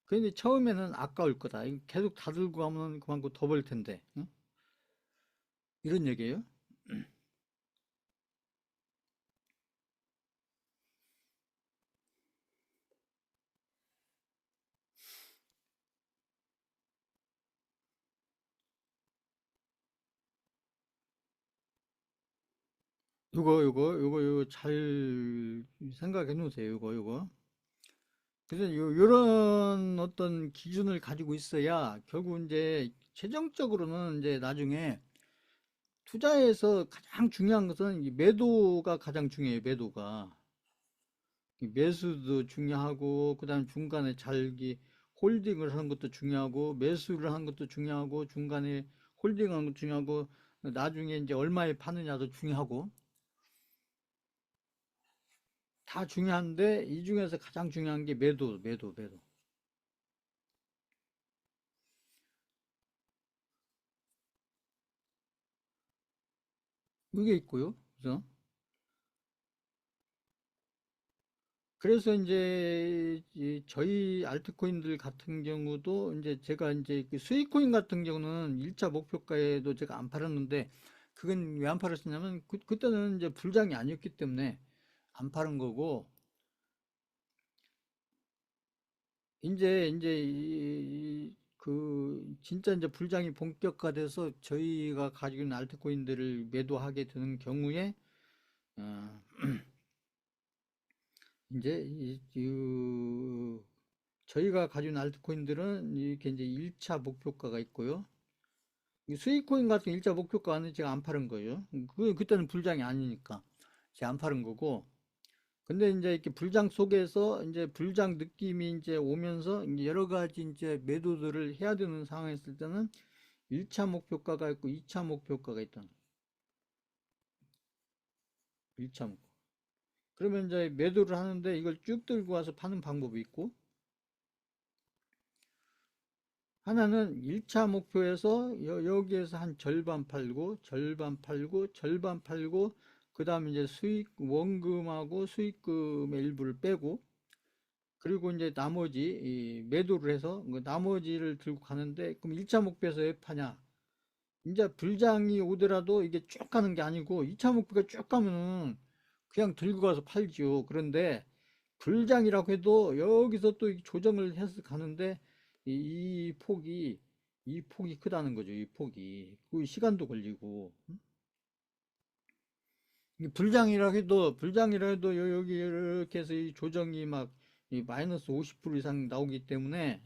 근데 처음에는 아까울 거다. 계속 다 들고 가면 그만큼 더 벌 텐데. 응? 이런 얘기예요. 요거 잘 생각해 놓으세요. 요거. 그래서 요런 어떤 기준을 가지고 있어야 결국 이제 최종적으로는 이제 나중에 투자에서 가장 중요한 것은 이 매도가 가장 중요해요. 매도가. 이 매수도 중요하고 그다음에 중간에 잘기 홀딩을 하는 것도 중요하고 매수를 하는 것도 중요하고 중간에 홀딩하는 것도 중요하고 나중에 이제 얼마에 파느냐도 중요하고 다 중요한데 이 중에서 가장 중요한 게 매도. 이게 있고요. 그래서 이제 저희 알트코인들 같은 경우도 이제 제가 이제 그 수익코인 같은 경우는 1차 목표가에도 제가 안 팔았는데 그건 왜 안 팔았었냐면 그때는 이제 불장이 아니었기 때문에 안 파는 거고 이제 그 진짜 이제 불장이 본격화돼서 저희가 가지고 있는 알트코인들을 매도하게 되는 경우에 어, 이제 저희가 가지고 있는 알트코인들은 이렇게 이제 1차 목표가가 있고요. 이 수익코인 같은 1차 목표가는 제가 안 파는 거예요. 그때는 불장이 아니니까 제가 안 파는 거고. 근데 이제 이렇게 불장 속에서 이제 불장 느낌이 이제 오면서 이제 여러 가지 이제 매도들을 해야 되는 상황에 있을 때는 1차 목표가가 있고 2차 목표가가 있던 1차 목표. 그러면 이제 매도를 하는데 이걸 쭉 들고 와서 파는 방법이 있고 하나는 1차 목표에서 여기에서 한 절반 팔고 절반 팔고 절반 팔고 그 다음에 이제 수익 원금하고 수익금의 일부를 빼고 그리고 이제 나머지 매도를 해서 그 나머지를 들고 가는데 그럼 1차 목표에서 왜 파냐? 이제 불장이 오더라도 이게 쭉 가는 게 아니고 2차 목표가 쭉 가면은 그냥 들고 가서 팔지요. 그런데 불장이라고 해도 여기서 또 조정을 해서 가는데 이 폭이 이 폭이 크다는 거죠. 이 폭이 그 시간도 걸리고 불장이라 해도 여기 이렇게 해서 이 조정이 막 이 마이너스 50% 이상 나오기 때문에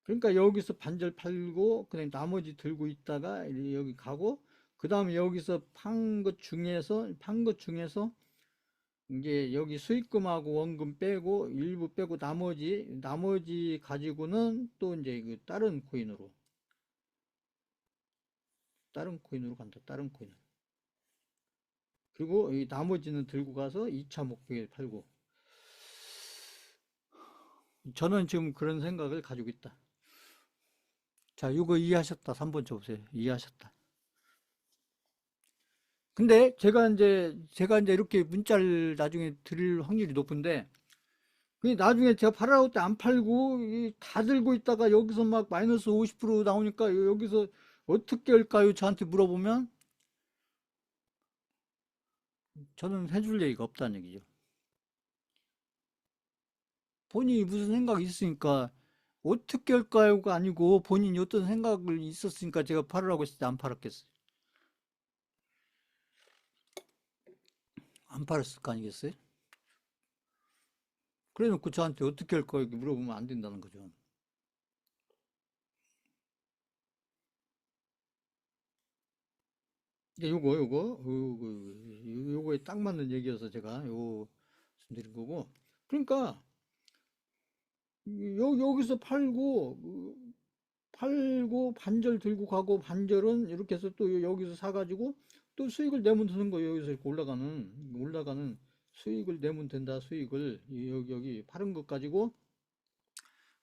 그러니까 여기서 반절 팔고 그다음에 나머지 들고 있다가 여기 가고 그 다음에 여기서 판 것 중에서 이제 여기 수익금하고 원금 빼고 일부 빼고 나머지 가지고는 또 이제 그 다른 코인으로 간다. 다른 코인. 그리고 이 나머지는 들고 가서 2차 목표에 팔고. 저는 지금 그런 생각을 가지고 있다. 자, 이거 이해하셨다. 3번 줘보세요. 이해하셨다. 근데 제가 이제 이렇게 문자를 나중에 드릴 확률이 높은데 그 나중에 제가 팔아올 때 안 팔고 다 들고 있다가 여기서 막 마이너스 50% 나오니까 여기서 어떻게 할까요? 저한테 물어보면 저는 해줄 얘기가 없다는 얘기죠. 본인이 무슨 생각이 있으니까 어떻게 할까요가 아니고 본인이 어떤 생각을 있었으니까 제가 팔으라고 했을 때 안 팔았겠어요. 안 팔았을 거 아니겠어요? 그래 놓고 저한테 어떻게 할 거야 이렇게 물어보면 안 된다는 거죠. 이게 요거에 딱 맞는 얘기여서 제가 요거 말씀드린 거고. 그러니까 여기서 팔고 반절 들고 가고 반절은 이렇게 해서 또 여기서 사가지고 또 수익을 내면 되는 거예요. 여기서 이렇게 올라가는 수익을 내면 된다. 수익을 여기 파는 것 가지고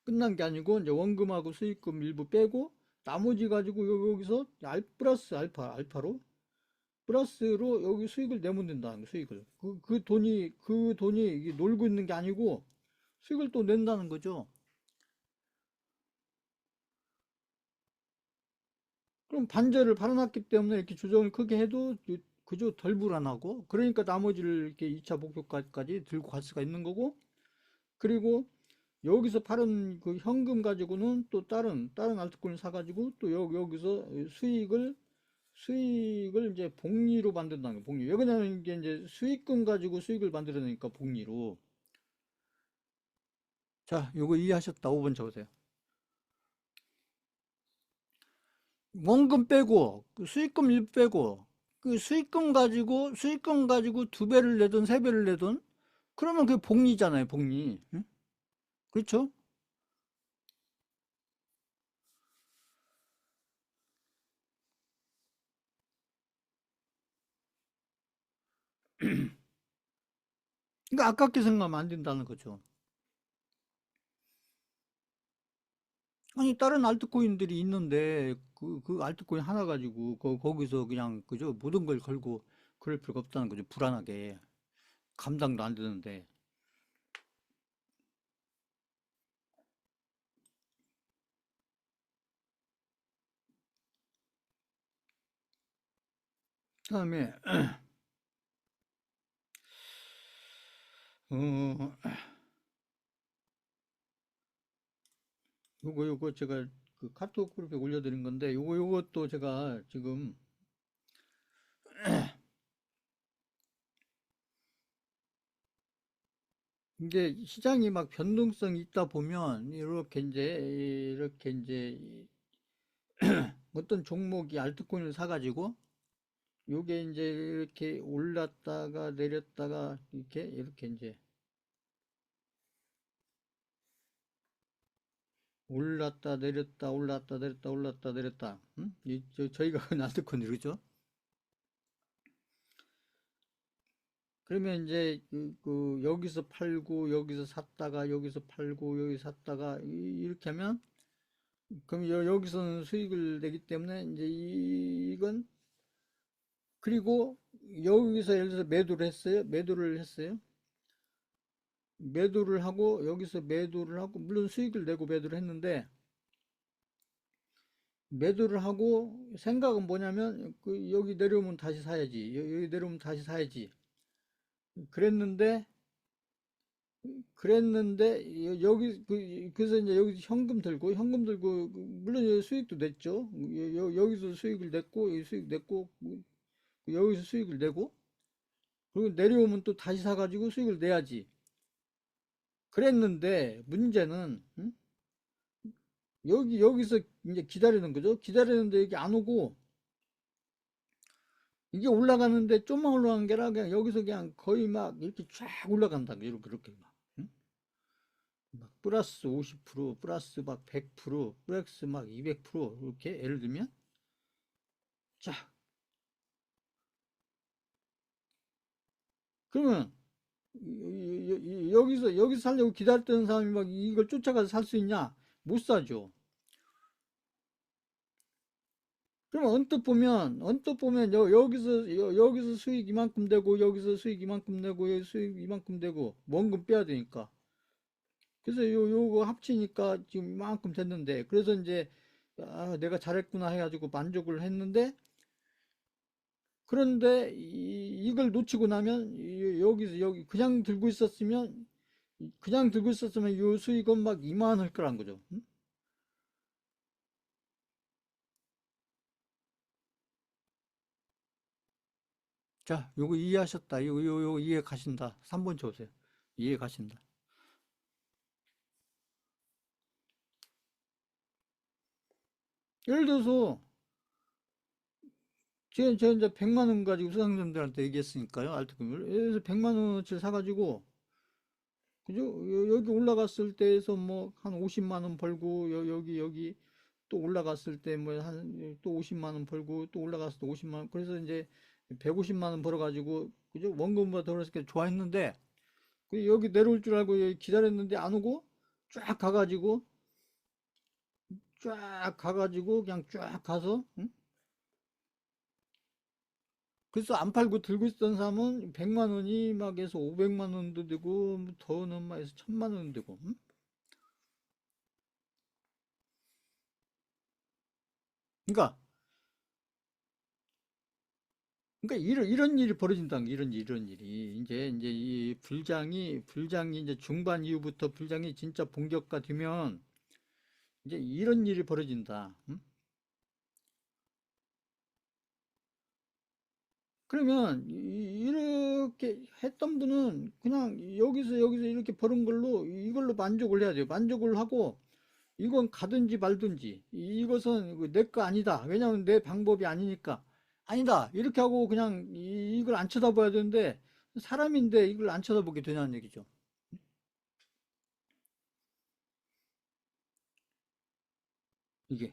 끝난 게 아니고 이제 원금하고 수익금 일부 빼고 나머지 가지고 여기서 플러스 알파로 플러스로 여기 수익을 내면 된다는 거 수익을 그 돈이 이게 놀고 있는 게 아니고 수익을 또 낸다는 거죠. 그럼 반절을 팔아놨기 때문에 이렇게 조정을 크게 해도 그저 덜 불안하고, 그러니까 나머지를 이렇게 2차 목표가까지 들고 갈 수가 있는 거고, 그리고 여기서 팔은 그 현금 가지고는 또 다른 알트코인을 사가지고 또 여기서 수익을 이제 복리로 만든다는 거예요. 복리. 왜 그러냐면 이게 이제 수익금 가지고 수익을 만들어내니까 복리로. 자, 요거 이해하셨다. 5번 적으세요. 원금 빼고 그 수익금 일 빼고 그 수익금 가지고 두 배를 내든 세 배를 내든 그러면 그게 복리잖아요, 복리. 응? 그렇죠? 그러니까 아깝게 생각하면 안 된다는 거죠. 아니 다른 알트코인들이 있는데 그 알트코인 하나 가지고 거기서 그냥 그죠 모든 걸 걸고 그럴 필요가 없다는 거죠. 불안하게 감당도 안 되는데. 그다음에 어 요거 제가 그 카톡 그룹에 올려드린 건데 요것도 제가 지금 이게 시장이 막 변동성이 있다 보면 이렇게 이제 어떤 종목이 알트코인을 사가지고 요게 이제 이렇게 올랐다가 내렸다가 이렇게 이제 올랐다 내렸다 올랐다 내렸다 올랐다 내렸다. 응? 저희가 알트코인 그죠? 그러면 이제 여기서 팔고 여기서 샀다가 여기서 팔고 여기 샀다가 이렇게 하면 그럼 여기서는 수익을 내기 때문에 이제 이건 그리고 여기서 예를 들어서 매도를 했어요. 매도를 하고 여기서 매도를 하고 물론 수익을 내고 매도를 했는데 매도를 하고 생각은 뭐냐면 여기 내려오면 다시 사야지 여기 내려오면 다시 사야지 그랬는데 여기 그래서 이제 여기 현금 들고 물론 여기 수익도 냈죠. 여기서 수익을 냈고 여기 수익 냈고 여기서 수익을 내고 그리고 내려오면 또 다시 사가지고 수익을 내야지. 그랬는데 문제는 응? 여기서 이제 기다리는 거죠. 기다리는데 이게 안 오고 이게 올라가는데 좀만 올라간 게 아니라 그냥 여기서 그냥 거의 막 이렇게 쫙 올라간다. 이렇게 막. 응? 막 플러스 50%, 플러스 막 100%, 플러스 막 200% 이렇게 예를 들면 자, 그러면 여기서 살려고 기다렸던 사람이 막 이걸 쫓아가서 살 수 있냐? 못 사죠. 그럼 언뜻 보면 여기서 수익 이만큼 되고 여기서 수익 이만큼 내고 여기 수익 이만큼 되고 원금 빼야 되니까. 그래서 요거 합치니까 지금 이만큼 됐는데 그래서 이제 아, 내가 잘했구나 해가지고 만족을 했는데 그런데 이걸 놓치고 나면 여기서 여기 그냥 들고 있었으면 요 수익은 막 이만할 거란 거죠. 응? 자, 요거 이해하셨다. 요거 이해 가신다. 3번 줘보세요. 이해 가신다. 예를 들어서 제가 이제 100만 원 가지고 수강생들한테 얘기했으니까요. 알트금을. 그래서 100만 원어치를 사가지고 그죠? 여기 올라갔을 때에서 뭐 한 50만 원 벌고 여기 또 올라갔을 때 뭐 한 또 50만 원 벌고 또 올라갔을 때 50만 원 그래서 이제 150만 원 벌어가지고 그죠? 원금보다 덜었으니까 좋아했는데 여기 내려올 줄 알고 여기 기다렸는데 안 오고 쫙 가가지고 그냥 쫙 가서 응? 그래서 안 팔고 들고 있던 사람은 100만 원이 막 해서 500만 원도 되고 뭐 더는 막 해서 1000만 원도 되고. 응? 그러니까 이런 일이 벌어진다는 게 이런 일이 이제 이 불장이 이제 중반 이후부터 불장이 진짜 본격화되면 이제 이런 일이 벌어진다. 응? 그러면 이렇게 했던 분은 그냥 여기서 이렇게 벌은 걸로 이걸로 만족을 해야 돼요. 만족을 하고 이건 가든지 말든지 이것은 내 거 아니다. 왜냐하면 내 방법이 아니니까 아니다. 이렇게 하고 그냥 이걸 안 쳐다봐야 되는데 사람인데 이걸 안 쳐다보게 되냐는 얘기죠. 이게.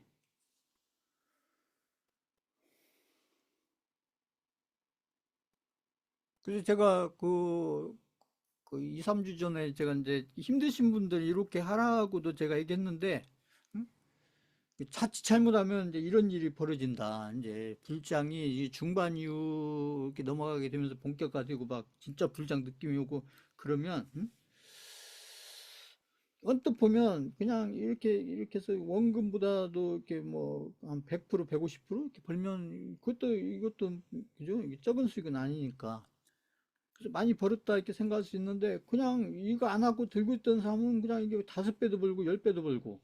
그래서 제가 그 2, 3주 전에 제가 이제 힘드신 분들 이렇게 하라고도 제가 얘기했는데 응? 자칫 잘못하면 이제 이런 일이 벌어진다. 이제 불장이 이 중반 이후 이렇게 넘어가게 되면서 본격화되고 막 진짜 불장 느낌이 오고 그러면 응? 언뜻 보면 그냥 이렇게 해서 원금보다도 이렇게 뭐 한 100%, 150% 이렇게 벌면 그것도 이것도 그죠? 이게 적은 수익은 아니니까. 그래서 많이 벌었다 이렇게 생각할 수 있는데 그냥 이거 안 하고 들고 있던 사람은 그냥 이게 5배도 벌고 10배도 벌고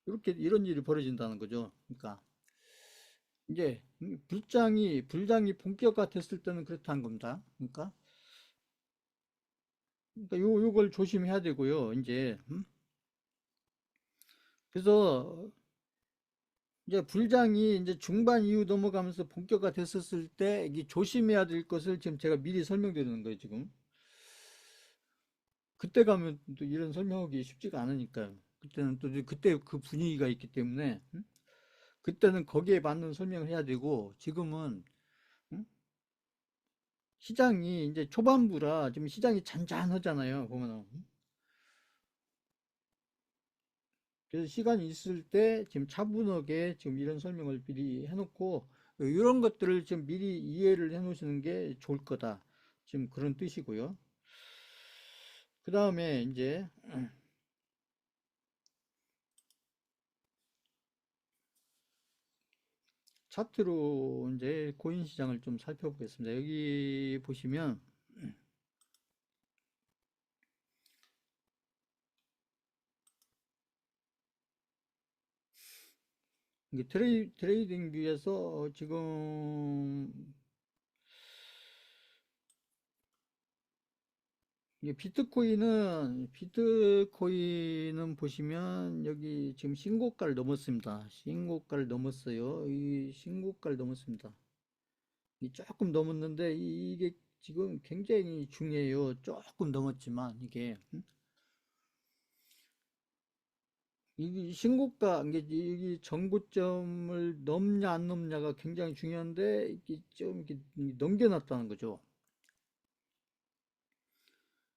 이렇게 이런 일이 벌어진다는 거죠. 그러니까 이제 불장이 본격화 됐을 때는 그렇다는 겁니다. 그러니까 요걸 조심해야 되고요. 이제 그래서 이제 불장이 이제 중반 이후 넘어가면서 본격화 됐었을 때 이 조심해야 될 것을 지금 제가 미리 설명드리는 거예요, 지금. 그때 가면 또 이런 설명하기 쉽지가 않으니까요. 그때는 또 그때 그 분위기가 있기 때문에 그때는 거기에 맞는 설명을 해야 되고 지금은 응? 시장이 이제 초반부라 지금 시장이 잔잔하잖아요, 보면은. 그래서 시간이 있을 때 지금 차분하게 지금 이런 설명을 미리 해놓고 이런 것들을 지금 미리 이해를 해 놓으시는 게 좋을 거다. 지금 그런 뜻이고요. 그 다음에 이제 차트로 이제 코인 시장을 좀 살펴보겠습니다. 여기 보시면 이게 트레이딩 뷰에서 지금 이게 비트코인은 보시면 여기 지금 신고가를 넘었습니다. 신고가를 넘었어요. 이 신고가를 넘었습니다. 이 조금 넘었는데 이게 지금 굉장히 중요해요. 조금 넘었지만 이게 이 신고가 이게 전고점을 넘냐 안 넘냐가 굉장히 중요한데 이게 좀 이렇게 넘겨놨다는 거죠.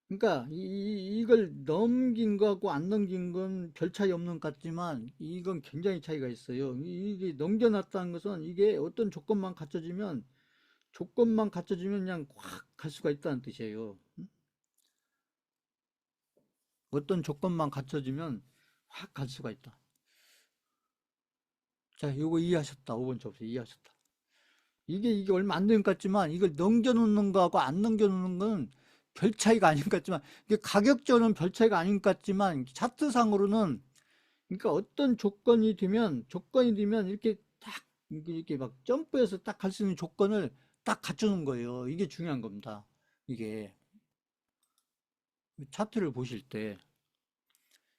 그러니까 이걸 넘긴 거하고 안 넘긴 건 별 차이 없는 것 같지만 이건 굉장히 차이가 있어요. 이게 넘겨놨다는 것은 이게 어떤 조건만 갖춰지면 그냥 확 갈 수가 있다는 뜻이에요. 어떤 조건만 갖춰지면 확 갈 수가 있다. 자, 이거 이해하셨다. 5번 접수 이해하셨다. 이게 얼마 안 되는 것 같지만 이걸 넘겨놓는 거하고 안 넘겨놓는 건 별 차이가 아닌 것 같지만 이게 가격적으로는 별 차이가 아닌 것 같지만 차트상으로는 그러니까 어떤 조건이 되면 이렇게 딱 이렇게 막 점프해서 딱 갈 수 있는 조건을 딱 갖추는 거예요. 이게 중요한 겁니다. 이게 차트를 보실 때.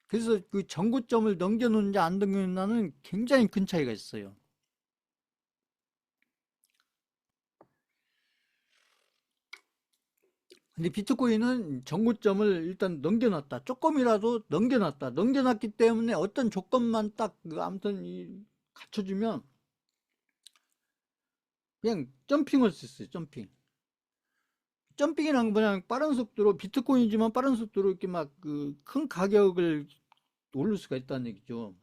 그래서 그 정고점을 넘겨놓는지 안 넘겨놓는다는 굉장히 큰 차이가 있어요. 근데 비트코인은 정고점을 일단 넘겨놨다. 조금이라도 넘겨놨다. 넘겨놨기 때문에 어떤 조건만 딱 아무튼 갖춰주면 그냥 점핑할 수 있어요. 점핑. 점핑이란 건 그냥 빠른 속도로 비트코인이지만 빠른 속도로 이렇게 막 그 큰 가격을 올릴 수가 있다는 얘기죠.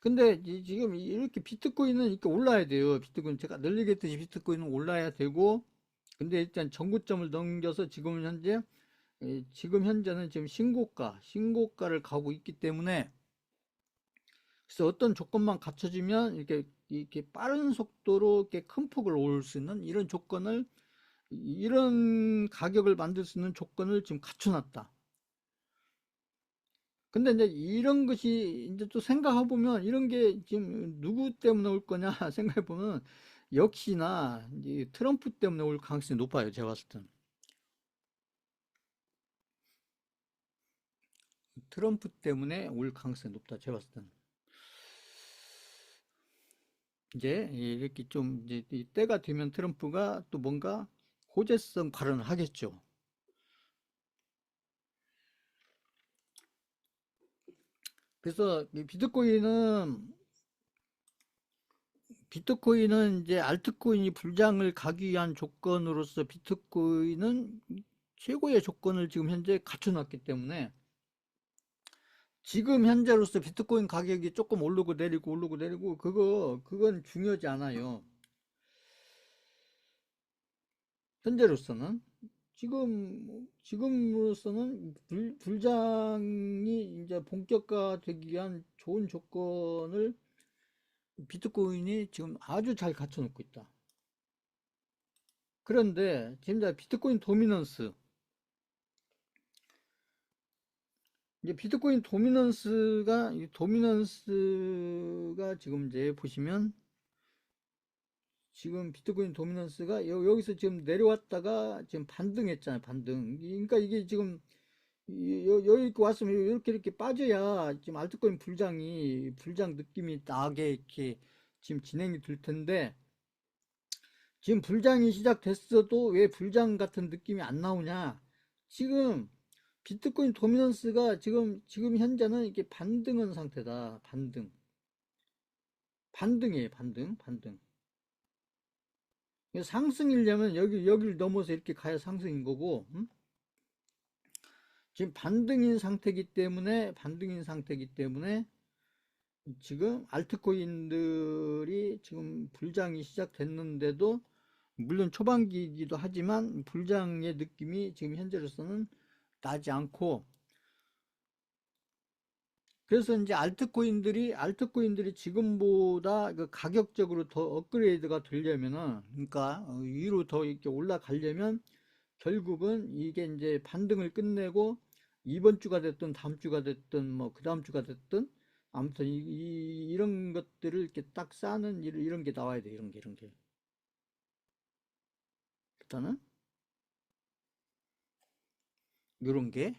근데 지금 이렇게 비트코인은 이렇게 올라야 돼요. 비트코인 제가 늘 얘기했듯이 비트코인은 올라야 되고, 근데 일단 전고점을 넘겨서 지금 현재는 지금 신고가를 가고 있기 때문에, 그래서 어떤 조건만 갖춰지면 이렇게 빠른 속도로 이렇게 큰 폭을 올 수 있는 이런 가격을 만들 수 있는 조건을 지금 갖춰놨다. 근데 이제 이런 것이 이제 또 생각해 보면 이런 게 지금 누구 때문에 올 거냐 생각해 보면 역시나 이 트럼프 때문에 올 가능성이 높아요. 제가 봤을 때는. 트럼프 때문에 올 가능성이 높다. 제가 봤을 때는. 이제 이렇게 좀 이제 이 때가 되면 트럼프가 또 뭔가 호재성 발언을 하겠죠. 그래서 이 비트코인은 이제 알트코인이 불장을 가기 위한 조건으로서 비트코인은 최고의 조건을 지금 현재 갖춰놨기 때문에 지금 현재로서 비트코인 가격이 조금 오르고 내리고 그건 중요하지 않아요. 현재로서는 지금으로서는 불장이 이제 본격화되기 위한 좋은 조건을 비트코인이 지금 아주 잘 갖춰놓고 있다. 그런데 지금 비트코인 이제 비트코인 도미넌스가 지금 이제 보시면 지금 비트코인 도미넌스가 여기서 지금 내려왔다가 지금 반등했잖아요. 반등. 그러니까 이게 지금 여기 왔으면 이렇게 빠져야 지금 알트코인 불장 느낌이 나게 이렇게 지금 진행이 될 텐데 지금 불장이 시작됐어도 왜 불장 같은 느낌이 안 나오냐? 지금 비트코인 도미넌스가 지금 현재는 이게 반등한 상태다. 반등이에요. 반등. 상승이려면 여기를 넘어서 이렇게 가야 상승인 거고, 지금 반등인 상태이기 때문에 지금 알트코인들이 지금 불장이 시작됐는데도 물론 초반기이기도 하지만 불장의 느낌이 지금 현재로서는 나지 않고, 그래서 이제 알트코인들이 지금보다 그 가격적으로 더 업그레이드가 되려면은, 그러니까 위로 더 이렇게 올라가려면 결국은 이게 이제 반등을 끝내고 이번 주가 됐든 다음 주가 됐든 뭐 그 다음 주가 됐든 아무튼 이런 것들을 이렇게 딱 쌓는 이런 게 나와야 돼. 이런 게. 일단은 이런 게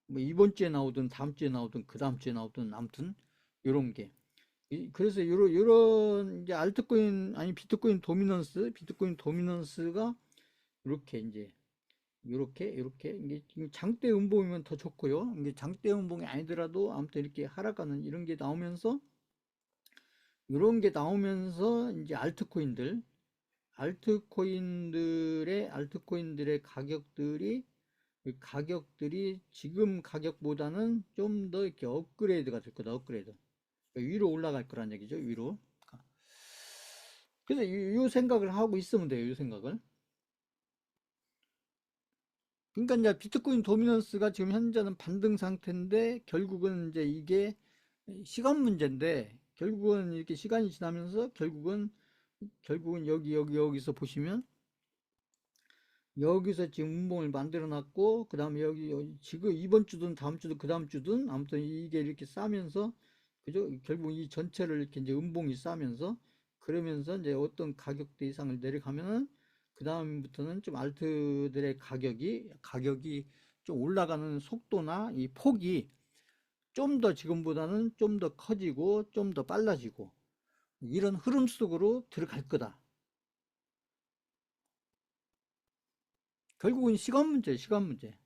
뭐 이번 주에 나오든 다음 주에 나오든 그 다음 주에 나오든 아무튼 이런 게. 그래서 요런 이제 비트코인 도미넌스가 이렇게 이제 이렇게 이게 지금 장대 음봉이면 더 좋고요. 이게 장대 음봉이 아니더라도 아무튼 이렇게 하락하는 이런 게 나오면서 이런 게 나오면서 이제 알트코인들의 가격들이 지금 가격보다는 좀 더 이렇게 업그레이드가 될 거다. 업그레이드. 위로 올라갈 거란 얘기죠. 위로. 그래서 이 생각을 하고 있으면 돼요. 이 생각을. 그러니까 이제 비트코인 도미넌스가 지금 현재는 반등 상태인데 결국은 이제 이게 시간 문제인데 결국은 이렇게 시간이 지나면서 결국은 여기서 보시면 여기서 지금 운봉을 만들어 놨고 그다음에 여기 지금 이번 주든 다음 주든 그 다음 주든 아무튼 이게 이렇게 싸면서 그죠? 결국 이 전체를 이렇게 이제 음봉이 싸면서 그러면서 이제 어떤 가격대 이상을 내려가면은 그 다음부터는 좀 알트들의 가격이 좀 올라가는 속도나 이 폭이 좀 더 지금보다는 좀 더 커지고 좀 더 빨라지고 이런 흐름 속으로 들어갈 거다. 결국은 시간 문제입니다.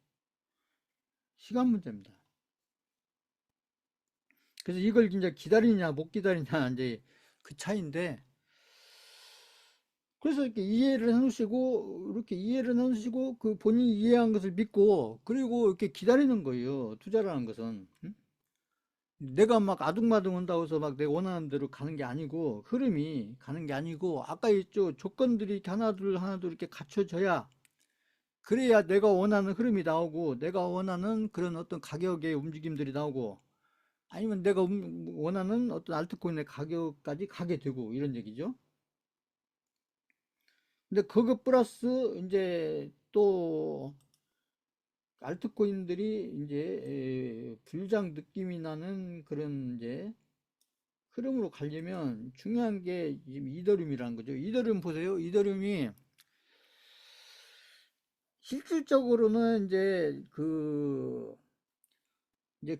그래서 이걸 이제 기다리냐 못 기다리냐 이제 그 차이인데 그래서 이렇게 이해를 해놓으시고 그 본인이 이해한 것을 믿고 그리고 이렇게 기다리는 거예요. 투자라는 것은. 응? 내가 막 아둥바둥 한다고 해서 막 내가 원하는 대로 가는 게 아니고, 흐름이 가는 게 아니고, 아까 있죠. 조건들이 이렇게 하나둘 이렇게 갖춰져야, 그래야 내가 원하는 흐름이 나오고, 내가 원하는 그런 어떤 가격의 움직임들이 나오고, 아니면 내가 원하는 어떤 알트코인의 가격까지 가게 되고, 이런 얘기죠. 근데 그것 플러스 이제 또 알트코인들이 이제 불장 느낌이 나는 그런 이제 흐름으로 가려면 중요한 게 지금 이더리움이라는 거죠. 이더리움 보세요. 이더리움이 실질적으로는 이제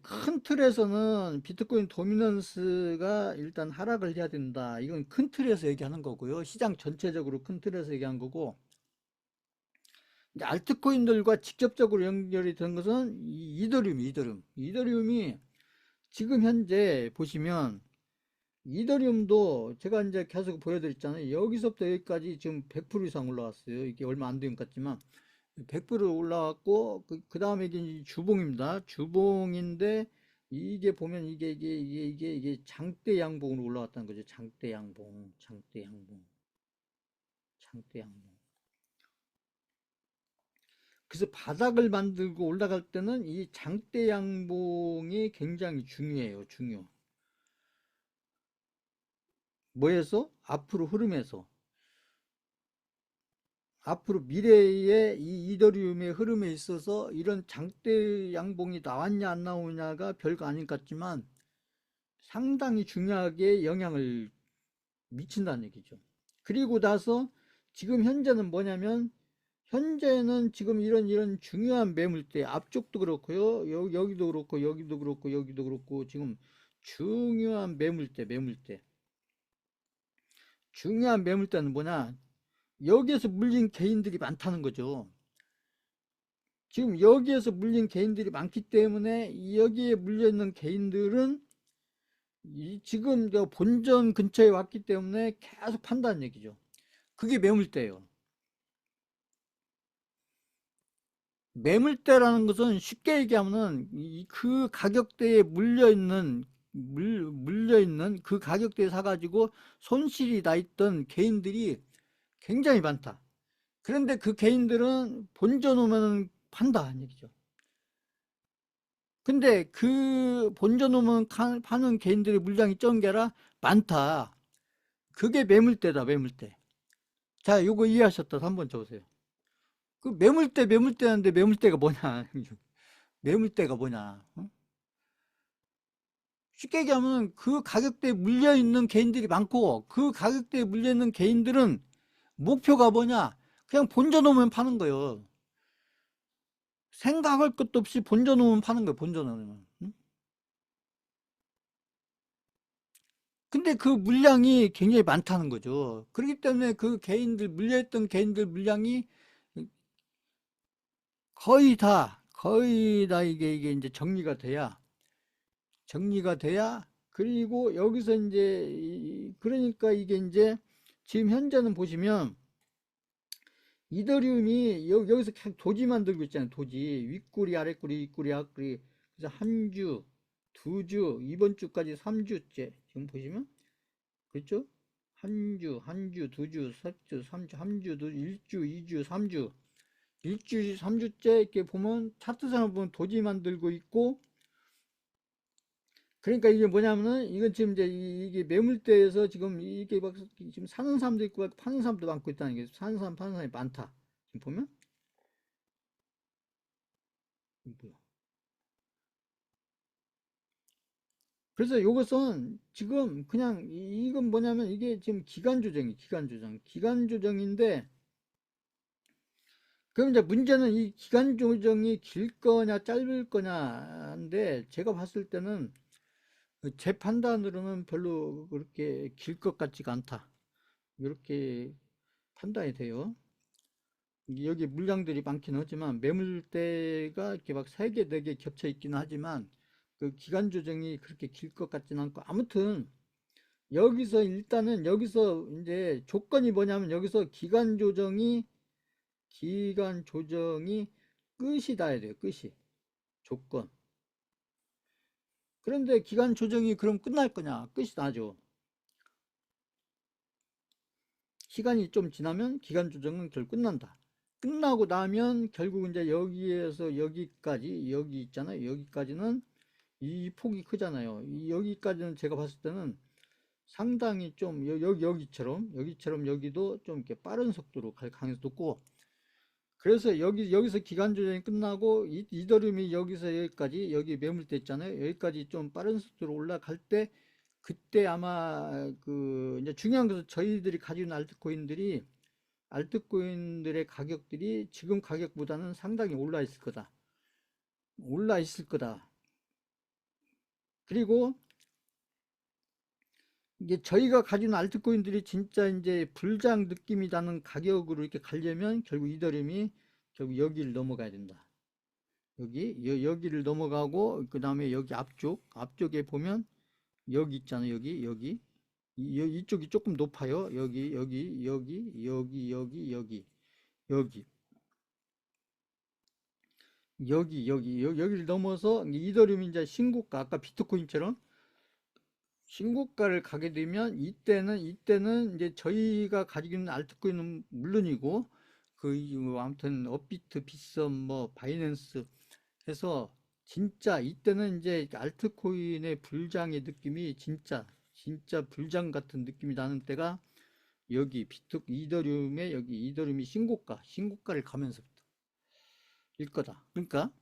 큰 틀에서는 비트코인 도미넌스가 일단 하락을 해야 된다. 이건 큰 틀에서 얘기하는 거고요. 시장 전체적으로 큰 틀에서 얘기한 거고, 이제 알트코인들과 직접적으로 연결이 된 것은 이더리움이 지금 현재 보시면 이더리움도 제가 이제 계속 보여드렸잖아요. 여기서부터 여기까지 지금 100% 이상 올라왔어요. 이게 얼마 안 된 것 같지만 100% 올라왔고, 그 다음에 이게 주봉입니다. 주봉인데 이게 보면 이게 장대 양봉으로 올라왔다는 거죠. 장대 양봉, 장대 양봉, 장대 양봉. 그래서 바닥을 만들고 올라갈 때는 이 장대 양봉이 굉장히 중요해요. 중요. 뭐에서? 앞으로 흐름에서. 앞으로 미래의 이 이더리움의 흐름에 있어서 이런 장대 양봉이 나왔냐 안 나오냐가 별거 아닌 것 같지만 상당히 중요하게 영향을 미친다는 얘기죠. 그리고 나서 지금 현재는 뭐냐면, 현재는 지금 이런 중요한 매물대, 앞쪽도 그렇고요, 여기도 그렇고 여기도 그렇고 여기도 그렇고 지금 중요한 매물대. 중요한 매물대는 뭐냐, 여기에서 물린 개인들이 많다는 거죠. 지금 여기에서 물린 개인들이 많기 때문에 여기에 물려있는 개인들은 지금 저 본전 근처에 왔기 때문에 계속 판다는 얘기죠. 그게 매물대예요. 매물대라는 것은 쉽게 얘기하면은 그 가격대에 물려있는 그 가격대에 사가지고 손실이 나 있던 개인들이 굉장히 많다. 그런데 그 개인들은 본전 오면 판다는 얘기죠. 근데 그 본전 오면 파는 개인들의 물량이 적은 게 아니라 많다. 그게 매물대다, 매물대. 자, 요거 이해하셨다. 한번 줘보세요. 그 매물대인데 매물대가 뭐냐. 매물대가 뭐냐. 어? 쉽게 얘기하면 그 가격대에 물려있는 개인들이 많고, 그 가격대에 물려있는 개인들은 목표가 뭐냐. 그냥 본전 오면 파는 거예요. 생각할 것도 없이 본전 오면 파는 거예요. 본전 오면. 응? 근데 그 물량이 굉장히 많다는 거죠. 그렇기 때문에 그 개인들, 물려있던 개인들 물량이 거의 다 이게 이제 정리가 돼야, 그리고 여기서 이제, 그러니까 이게 이제, 지금 현재는 보시면, 이더리움이 여기서 계속 도지 만들고 있잖아요. 도지. 윗구리, 아랫구리, 윗구리, 앞구리. 그래서 한 주, 두 주, 이번 주까지 3주째. 지금 보시면, 그렇죠? 한 주, 두 주, 세 주, 3주, 한 주, 1주, 2주, 3주. 일주일, 3주째 이렇게 보면, 차트상을 보면 도지 만들고 있고, 그러니까 이게 뭐냐면은, 이건 지금 이제 이게 매물대에서 지금 이게 막 지금 사는 사람도 있고 파는 사람도 많고 있다는 게, 사는 사람 파는 사람이 많다. 지금 보면 뭐야. 그래서 이것은 지금 그냥 이건 뭐냐면, 이게 지금 기간 조정인데, 그럼 이제 문제는 이 기간 조정이 길 거냐 짧을 거냐인데, 제가 봤을 때는 제 판단으로는 별로 그렇게 길 것 같지가 않다. 이렇게 판단이 돼요. 여기 물량들이 많긴 하지만 매물대가 이렇게 막 3개, 4개 겹쳐 있기는 하지만 그 기간 조정이 그렇게 길 것 같지는 않고, 아무튼 여기서 일단은 여기서 이제 조건이 뭐냐면, 여기서 기간 조정이 끝이 나야 돼요. 끝이. 조건. 그런데 기간 조정이 그럼 끝날 거냐? 끝이 나죠. 시간이 좀 지나면 기간 조정은 결국 끝난다. 끝나고 나면 결국 이제 여기에서 여기까지, 여기 있잖아요. 여기까지는 이 폭이 크잖아요. 여기까지는 제가 봤을 때는 상당히 좀 여기처럼 여기도 좀 이렇게 빠른 속도로 갈 가능성이 높고, 그래서 여기서 기간 조정이 끝나고 이더리움이 여기서 여기까지 여기 매물대 있잖아요. 여기까지 좀 빠른 속도로 올라갈 때, 그때 아마 그 이제 중요한 것은 저희들이 가지고 있는 알트코인들의 가격들이 지금 가격보다는 상당히 올라 있을 거다. 올라 있을 거다. 그리고 이게 저희가 가진 알트코인들이 진짜 이제 불장 느낌이 나는 가격으로 이렇게 가려면 결국 이더리움이 결국 여기를 넘어가야 된다. 여기를 넘어가고, 그 다음에 여기 앞쪽에 보면 여기 있잖아요. 이쪽이 조금 높아요. 여기 여기를 넘어서 이더리움이 이제 신고가, 아까 비트코인처럼 신고가를 가게 되면, 이때는 이제 저희가 가지고 있는 알트코인은 물론이고, 아무튼 업비트, 빗썸, 뭐 바이낸스 해서 진짜 이때는 이제 알트코인의 불장의 느낌이 진짜 불장 같은 느낌이 나는 때가 여기 이더리움의 여기 이더리움이 신고가를 가면서부터 일 거다. 그러니까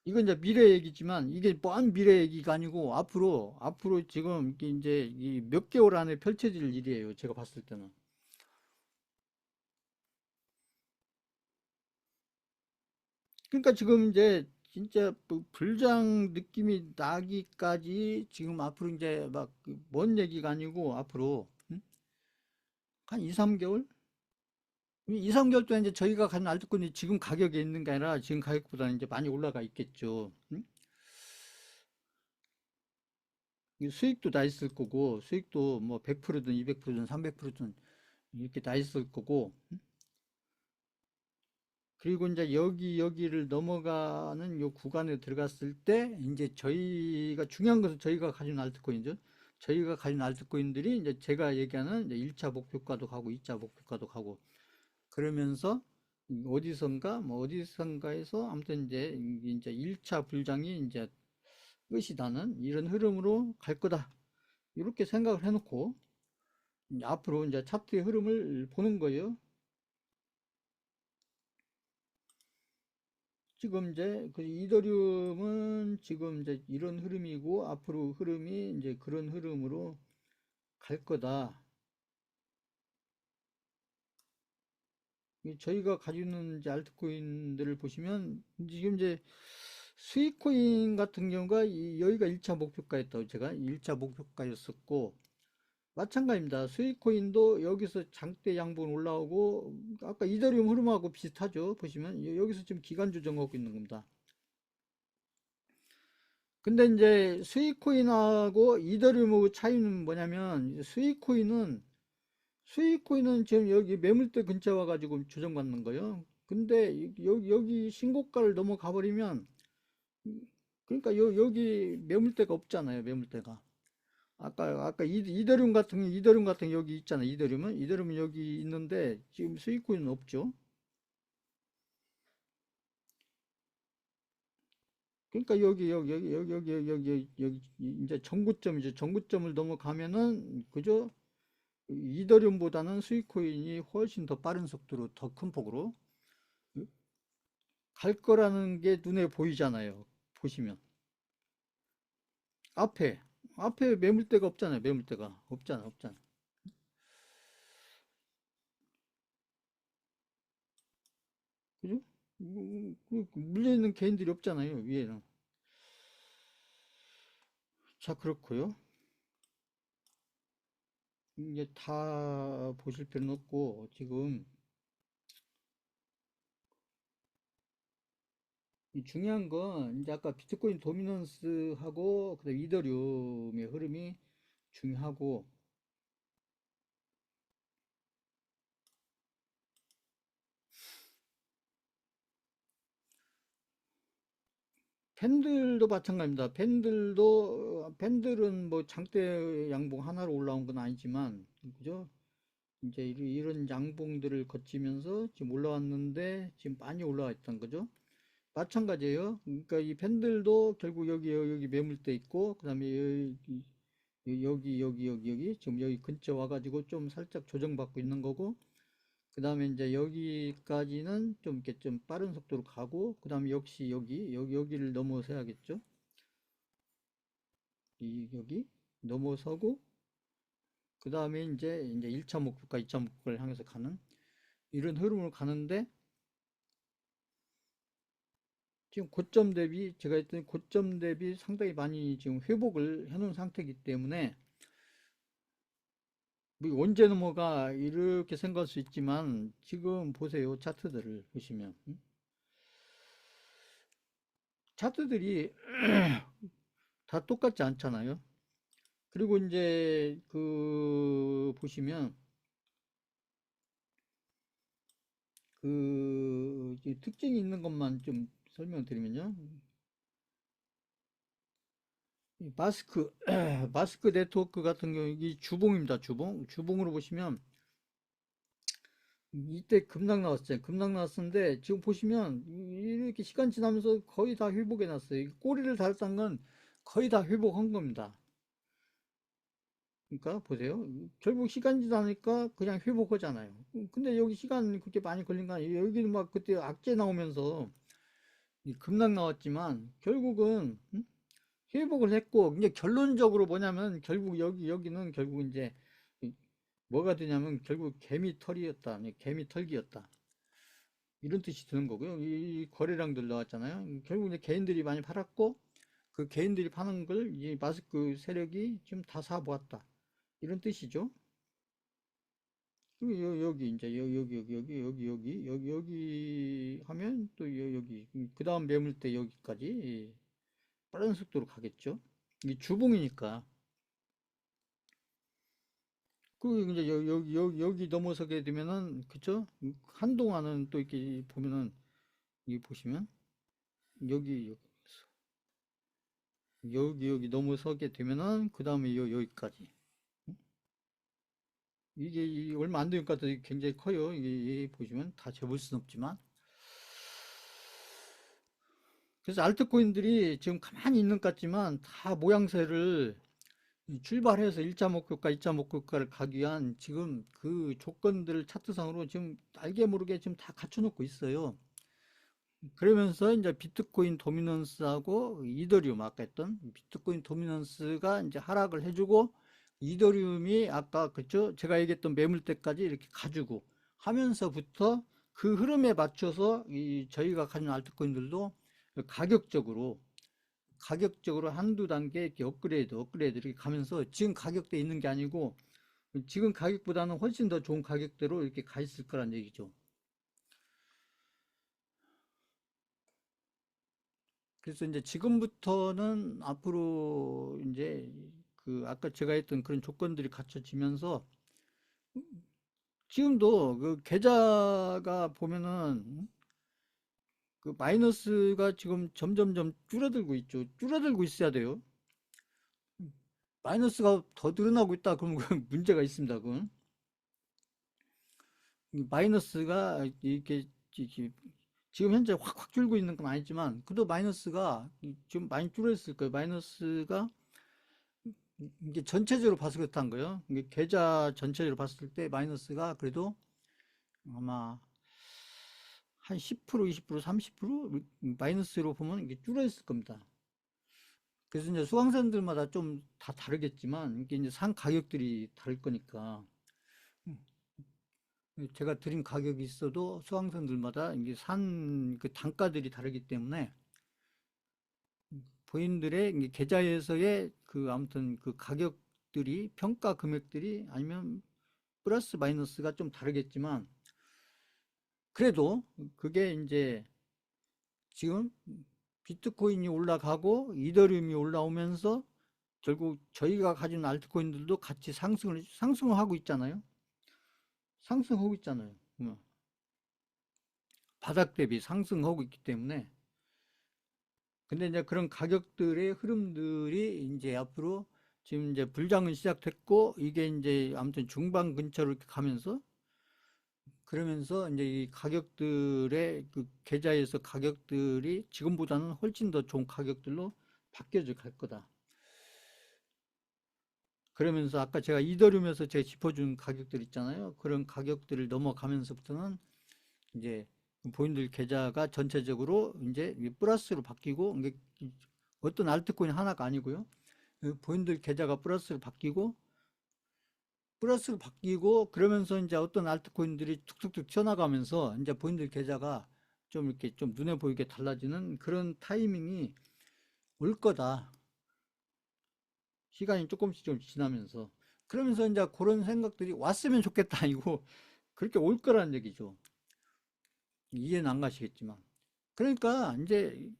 이건 이제 미래 얘기지만, 이게 뭐한 미래 얘기가 아니고 앞으로 지금 이제 이 몇 개월 안에 펼쳐질 일이에요. 제가 봤을 때는. 그러니까 지금 이제 진짜 불장 느낌이 나기까지 지금 앞으로 이제 막 먼 얘기가 아니고 앞으로 한 2, 3개월? 2, 3개월 동안 이제 저희가 가진 알트코인이 지금 가격에 있는 게 아니라 지금 가격보다는 이제 많이 올라가 있겠죠. 이 수익도 다 있을 거고, 수익도 뭐 100%든 200%든 300%든 이렇게 다 있을 거고, 그리고 이제 여기를 넘어가는 요 구간에 들어갔을 때, 이제 중요한 것은 저희가 가진 알트코인이죠. 저희가 가진 알트코인들이 이제 제가 얘기하는 이제 1차 목표가도 가고 2차 목표가도 가고, 그러면서 어디선가에서 아무튼 이제 1차 불장이 이제 끝이 나는 이런 흐름으로 갈 거다. 이렇게 생각을 해놓고 이제 앞으로 이제 차트의 흐름을 보는 거예요. 지금 이제 그 이더리움은 지금 이제 이런 흐름이고, 앞으로 흐름이 이제 그런 흐름으로 갈 거다. 저희가 가지고 있는 이제 알트코인들을 보시면 지금 이제 스위코인 같은 경우가 여기가 1차 목표가였다고, 제가 1차 목표가였었고, 마찬가지입니다. 스위코인도 여기서 장대 양분 올라오고, 아까 이더리움 흐름하고 비슷하죠. 보시면 여기서 지금 기간 조정하고 있는 겁니다. 근데 이제 스위코인하고 이더리움의 차이는 뭐냐면, 스위코인은 지금 여기 매물대 근처 와가지고 조정받는 거예요. 근데 여기 신고가를 넘어가 버리면, 그러니까 여기 매물대가 없잖아요. 매물대가. 아까 이더리움 같은 여기 있잖아요. 이더리움은 여기 있는데 지금 스위코인은 없죠. 그러니까 여기 이제 정구점이죠. 정구점을 넘어가면은 그죠? 이더리움보다는 스위코인이 훨씬 더 빠른 속도로, 더 큰 폭으로 갈 거라는 게 눈에 보이잖아요. 보시면 앞에 앞에 매물대가 없잖아요. 매물대가 없잖아. 그죠? 물려 있는 개인들이 없잖아요. 위에는. 자, 그렇고요. 이게 다 보실 필요는 없고, 지금 이 중요한 건 이제 아까 비트코인 도미넌스하고 그다음 이더리움의 흐름이 중요하고, 팬들도 마찬가지입니다. 팬들은 뭐 장대 양봉 하나로 올라온 건 아니지만, 그죠? 이제 이런 양봉들을 거치면서 지금 올라왔는데 지금 많이 올라와 있다는 거죠. 마찬가지예요. 그러니까 이 팬들도 결국 여기 매물대 있고, 그다음에 여기 지금 여기 근처 와가지고 좀 살짝 조정받고 있는 거고, 그 다음에 이제 여기까지는 좀 이렇게 좀 빠른 속도로 가고, 그 다음에 역시 여기를 넘어서야겠죠. 여기 넘어서고, 그 다음에 이제 1차 목표가 2차 목표를 향해서 가는 이런 흐름으로 가는데, 지금 고점 대비 제가 했더니 고점 대비 상당히 많이 지금 회복을 해놓은 상태이기 때문에 뭐 언제 넘어가 이렇게 생각할 수 있지만, 지금 보세요. 차트들을 보시면 차트들이 다 똑같지 않잖아요. 그리고 이제 그 보시면 그 특징이 있는 것만 좀 설명드리면요. 이 마스크 마스크 네트워크 같은 경우 이 주봉입니다. 주봉으로 보시면 이때 급락 나왔어요. 급락 나왔었는데 지금 보시면 이렇게 시간 지나면서 거의 다 회복해 놨어요. 꼬리를 달았다는 건 거의 다 회복한 겁니다. 그러니까 보세요. 결국 시간 지나니까 그냥 회복하잖아요. 근데 여기 시간 그렇게 많이 걸린 거 아니에요. 여기는 막 그때 악재 나오면서 급락 나왔지만 결국은 회복을 했고, 이제 결론적으로 뭐냐면 결국 여기는 결국 이제 뭐가 되냐면 결국 개미털이었다. 개미털기였다. 이런 뜻이 드는 거고요. 이 거래량들 나왔잖아요. 결국 이제 개인들이 많이 팔았고, 그 개인들이 파는 걸 이 마스크 세력이 지금 다 사보았다. 이런 뜻이죠. 그리고 여기 이제 여기 하면 또 여기 그 다음 매물대 여기까지 빠른 속도로 가겠죠. 이게 주봉이니까. 그 이제 여기 넘어서게 되면은 그쵸? 한동안은 또 이렇게 보면은 이 보시면 여기 여기 넘어서게 되면은 그 다음에 여기까지 이게 얼마 안 되니까 굉장히 커요. 이게 보시면 다 재볼 수는 없지만, 그래서 알트코인들이 지금 가만히 있는 것 같지만 다 모양새를 출발해서 1차 목표가 2차 목표가를 가기 위한 지금 그 조건들을 차트상으로 지금 알게 모르게 지금 다 갖춰놓고 있어요. 그러면서 이제 비트코인 도미넌스하고 이더리움, 아까 했던 비트코인 도미넌스가 이제 하락을 해주고, 이더리움이 아까 그죠? 제가 얘기했던 매물대까지 이렇게 가지고 하면서부터 그 흐름에 맞춰서 이 저희가 가진 알트코인들도 가격적으로 한두 단계 이렇게 업그레이드 이렇게 가면서 지금 가격대에 있는 게 아니고 지금 가격보다는 훨씬 더 좋은 가격대로 이렇게 가 있을 거란 얘기죠. 그래서 이제 지금부터는 앞으로 이제 그 아까 제가 했던 그런 조건들이 갖춰지면서 지금도 그 계좌가 보면은 그 마이너스가 지금 점점점 줄어들고 있죠. 줄어들고 있어야 돼요. 마이너스가 더 늘어나고 있다 그러면 그건 문제가 있습니다. 그건 마이너스가 이렇게 지금 현재 확 줄고 있는 건 아니지만 그래도 마이너스가 좀 많이 줄었을 거예요. 마이너스가 이게 전체적으로 봐서 그렇다는 거예요. 이게 계좌 전체적으로 봤을 때 마이너스가 그래도 아마 한 10%, 20%, 30% 마이너스로 보면 이게 줄어있을 겁니다. 그래서 이제 수강생들마다 좀 다 다르겠지만 이게 이제 산 가격들이 다를 거니까 제가 드린 가격이 있어도 수강생들마다 이게 산 그 단가들이 다르기 때문에 본인들의 계좌에서의 그 아무튼 그 가격들이 평가 금액들이 아니면 플러스 마이너스가 좀 다르겠지만 그래도 그게 이제 지금 비트코인이 올라가고 이더리움이 올라오면서 결국 저희가 가진 알트코인들도 같이 상승을 하고 있잖아요. 상승하고 있잖아요. 바닥 대비 상승하고 있기 때문에 근데 이제 그런 가격들의 흐름들이 이제 앞으로 지금 이제 불장은 시작됐고 이게 이제 아무튼 중반 근처로 이렇게 가면서 그러면서 이제 이 가격들의 그 계좌에서 가격들이 지금보다는 훨씬 더 좋은 가격들로 바뀌어져 갈 거다. 그러면서 아까 제가 이더리움에서 제가 짚어준 가격들 있잖아요. 그런 가격들을 넘어가면서부터는 이제 본인들 계좌가 전체적으로 이제 플러스로 바뀌고 이게 어떤 알트코인 하나가 아니고요. 그 본인들 계좌가 플러스로 바뀌고 그러면서 이제 어떤 알트코인들이 툭툭툭 튀어나가면서 이제 본인들 계좌가 좀 이렇게 좀 눈에 보이게 달라지는 그런 타이밍이 올 거다. 시간이 조금씩 좀 지나면서. 그러면서 이제 그런 생각들이 왔으면 좋겠다. 이거 그렇게 올 거라는 얘기죠. 이해는 안 가시겠지만. 그러니까 이제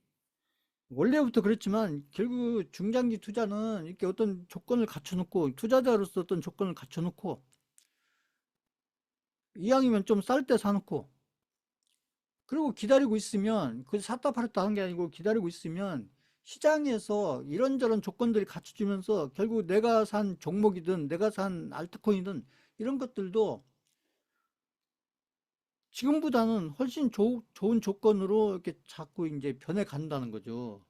원래부터 그랬지만 결국 중장기 투자는 이렇게 어떤 조건을 갖춰놓고 투자자로서 어떤 조건을 갖춰놓고 이왕이면 좀 쌀 때 사놓고 그리고 기다리고 있으면 그 샀다 팔았다 하는 게 아니고 기다리고 있으면 시장에서 이런저런 조건들이 갖춰지면서 결국 내가 산 종목이든 내가 산 알트코인이든 이런 것들도 지금보다는 훨씬 좋은 조건으로 이렇게 자꾸 이제 변해 간다는 거죠.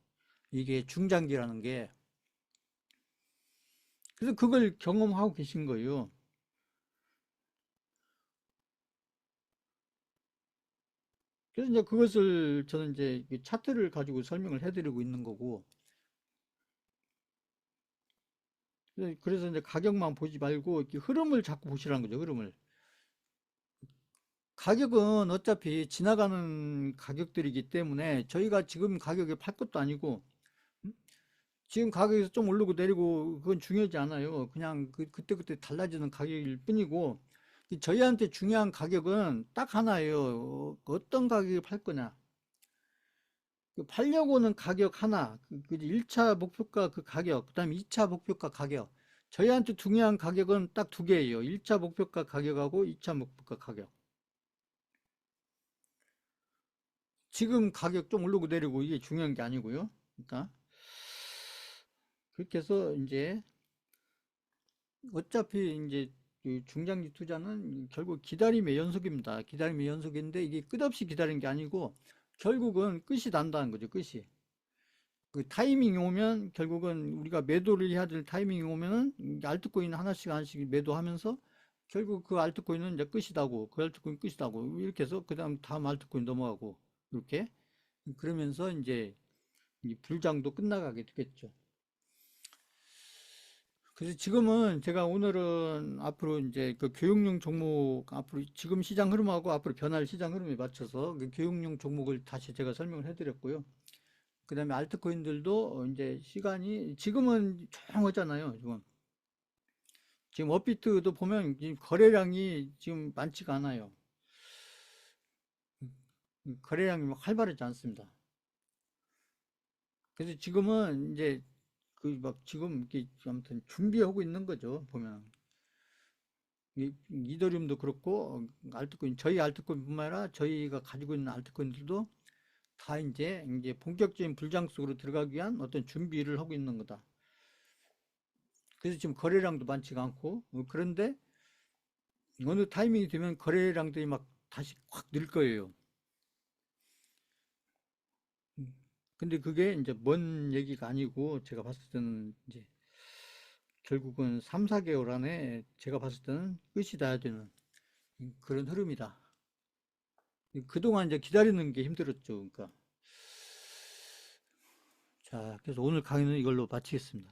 이게 중장기라는 게. 그래서 그걸 경험하고 계신 거예요. 그래서 이제 그것을 저는 이제 차트를 가지고 설명을 해드리고 있는 거고. 그래서 이제 가격만 보지 말고 이렇게 흐름을 자꾸 보시라는 거죠, 흐름을. 가격은 어차피 지나가는 가격들이기 때문에 저희가 지금 가격에 팔 것도 아니고, 지금 가격에서 좀 오르고 내리고 그건 중요하지 않아요. 그냥 그때그때 달라지는 가격일 뿐이고, 저희한테 중요한 가격은 딱 하나예요. 어떤 가격에 팔 거냐. 팔려고는 가격 하나, 1차 목표가 그 가격, 그 다음에 2차 목표가 가격. 저희한테 중요한 가격은 딱 두 개예요. 1차 목표가 가격하고 2차 목표가 가격. 지금 가격 좀 오르고 내리고 이게 중요한 게 아니고요. 그러니까 그렇게 해서 이제 어차피 이제 그 중장기 투자는 결국 기다림의 연속입니다. 기다림의 연속인데 이게 끝없이 기다리는 게 아니고 결국은 끝이 난다는 거죠. 끝이. 그 타이밍이 오면 결국은 우리가 매도를 해야 될 타이밍이 오면은 알트코인 하나씩 하나씩 매도하면서 결국 그 알트코인은 이제 끝이다고 그 알트코인 끝이다고 이렇게 해서 그 다음 알트코인 넘어가고 이렇게 그러면서 이제 이 불장도 끝나가게 되겠죠. 그래서 지금은 제가 오늘은 앞으로 이제 그 교육용 종목 앞으로 지금 시장 흐름하고 앞으로 변할 시장 흐름에 맞춰서 그 교육용 종목을 다시 제가 설명을 해드렸고요. 그 다음에 알트코인들도 이제 시간이 지금은 조용하잖아요. 지금 업비트도 보면 지금 거래량이 지금 많지가 않아요. 거래량이 막 활발하지 않습니다. 그래서 지금은 이제 그 막 지금 이렇게 아무튼 준비하고 있는 거죠. 보면 이더리움도 그렇고 알트코인 저희 알트코인뿐만 아니라 저희가 가지고 있는 알트코인들도 다 이제 본격적인 불장 속으로 들어가기 위한 어떤 준비를 하고 있는 거다. 그래서 지금 거래량도 많지가 않고 그런데 어느 타이밍이 되면 거래량들이 막 다시 확 늘 거예요. 근데 그게 이제 먼 얘기가 아니고 제가 봤을 때는 이제 결국은 3, 4개월 안에 제가 봤을 때는 끝이 나야 되는 그런 흐름이다. 그동안 이제 기다리는 게 힘들었죠. 그러니까. 자, 그래서 오늘 강의는 이걸로 마치겠습니다.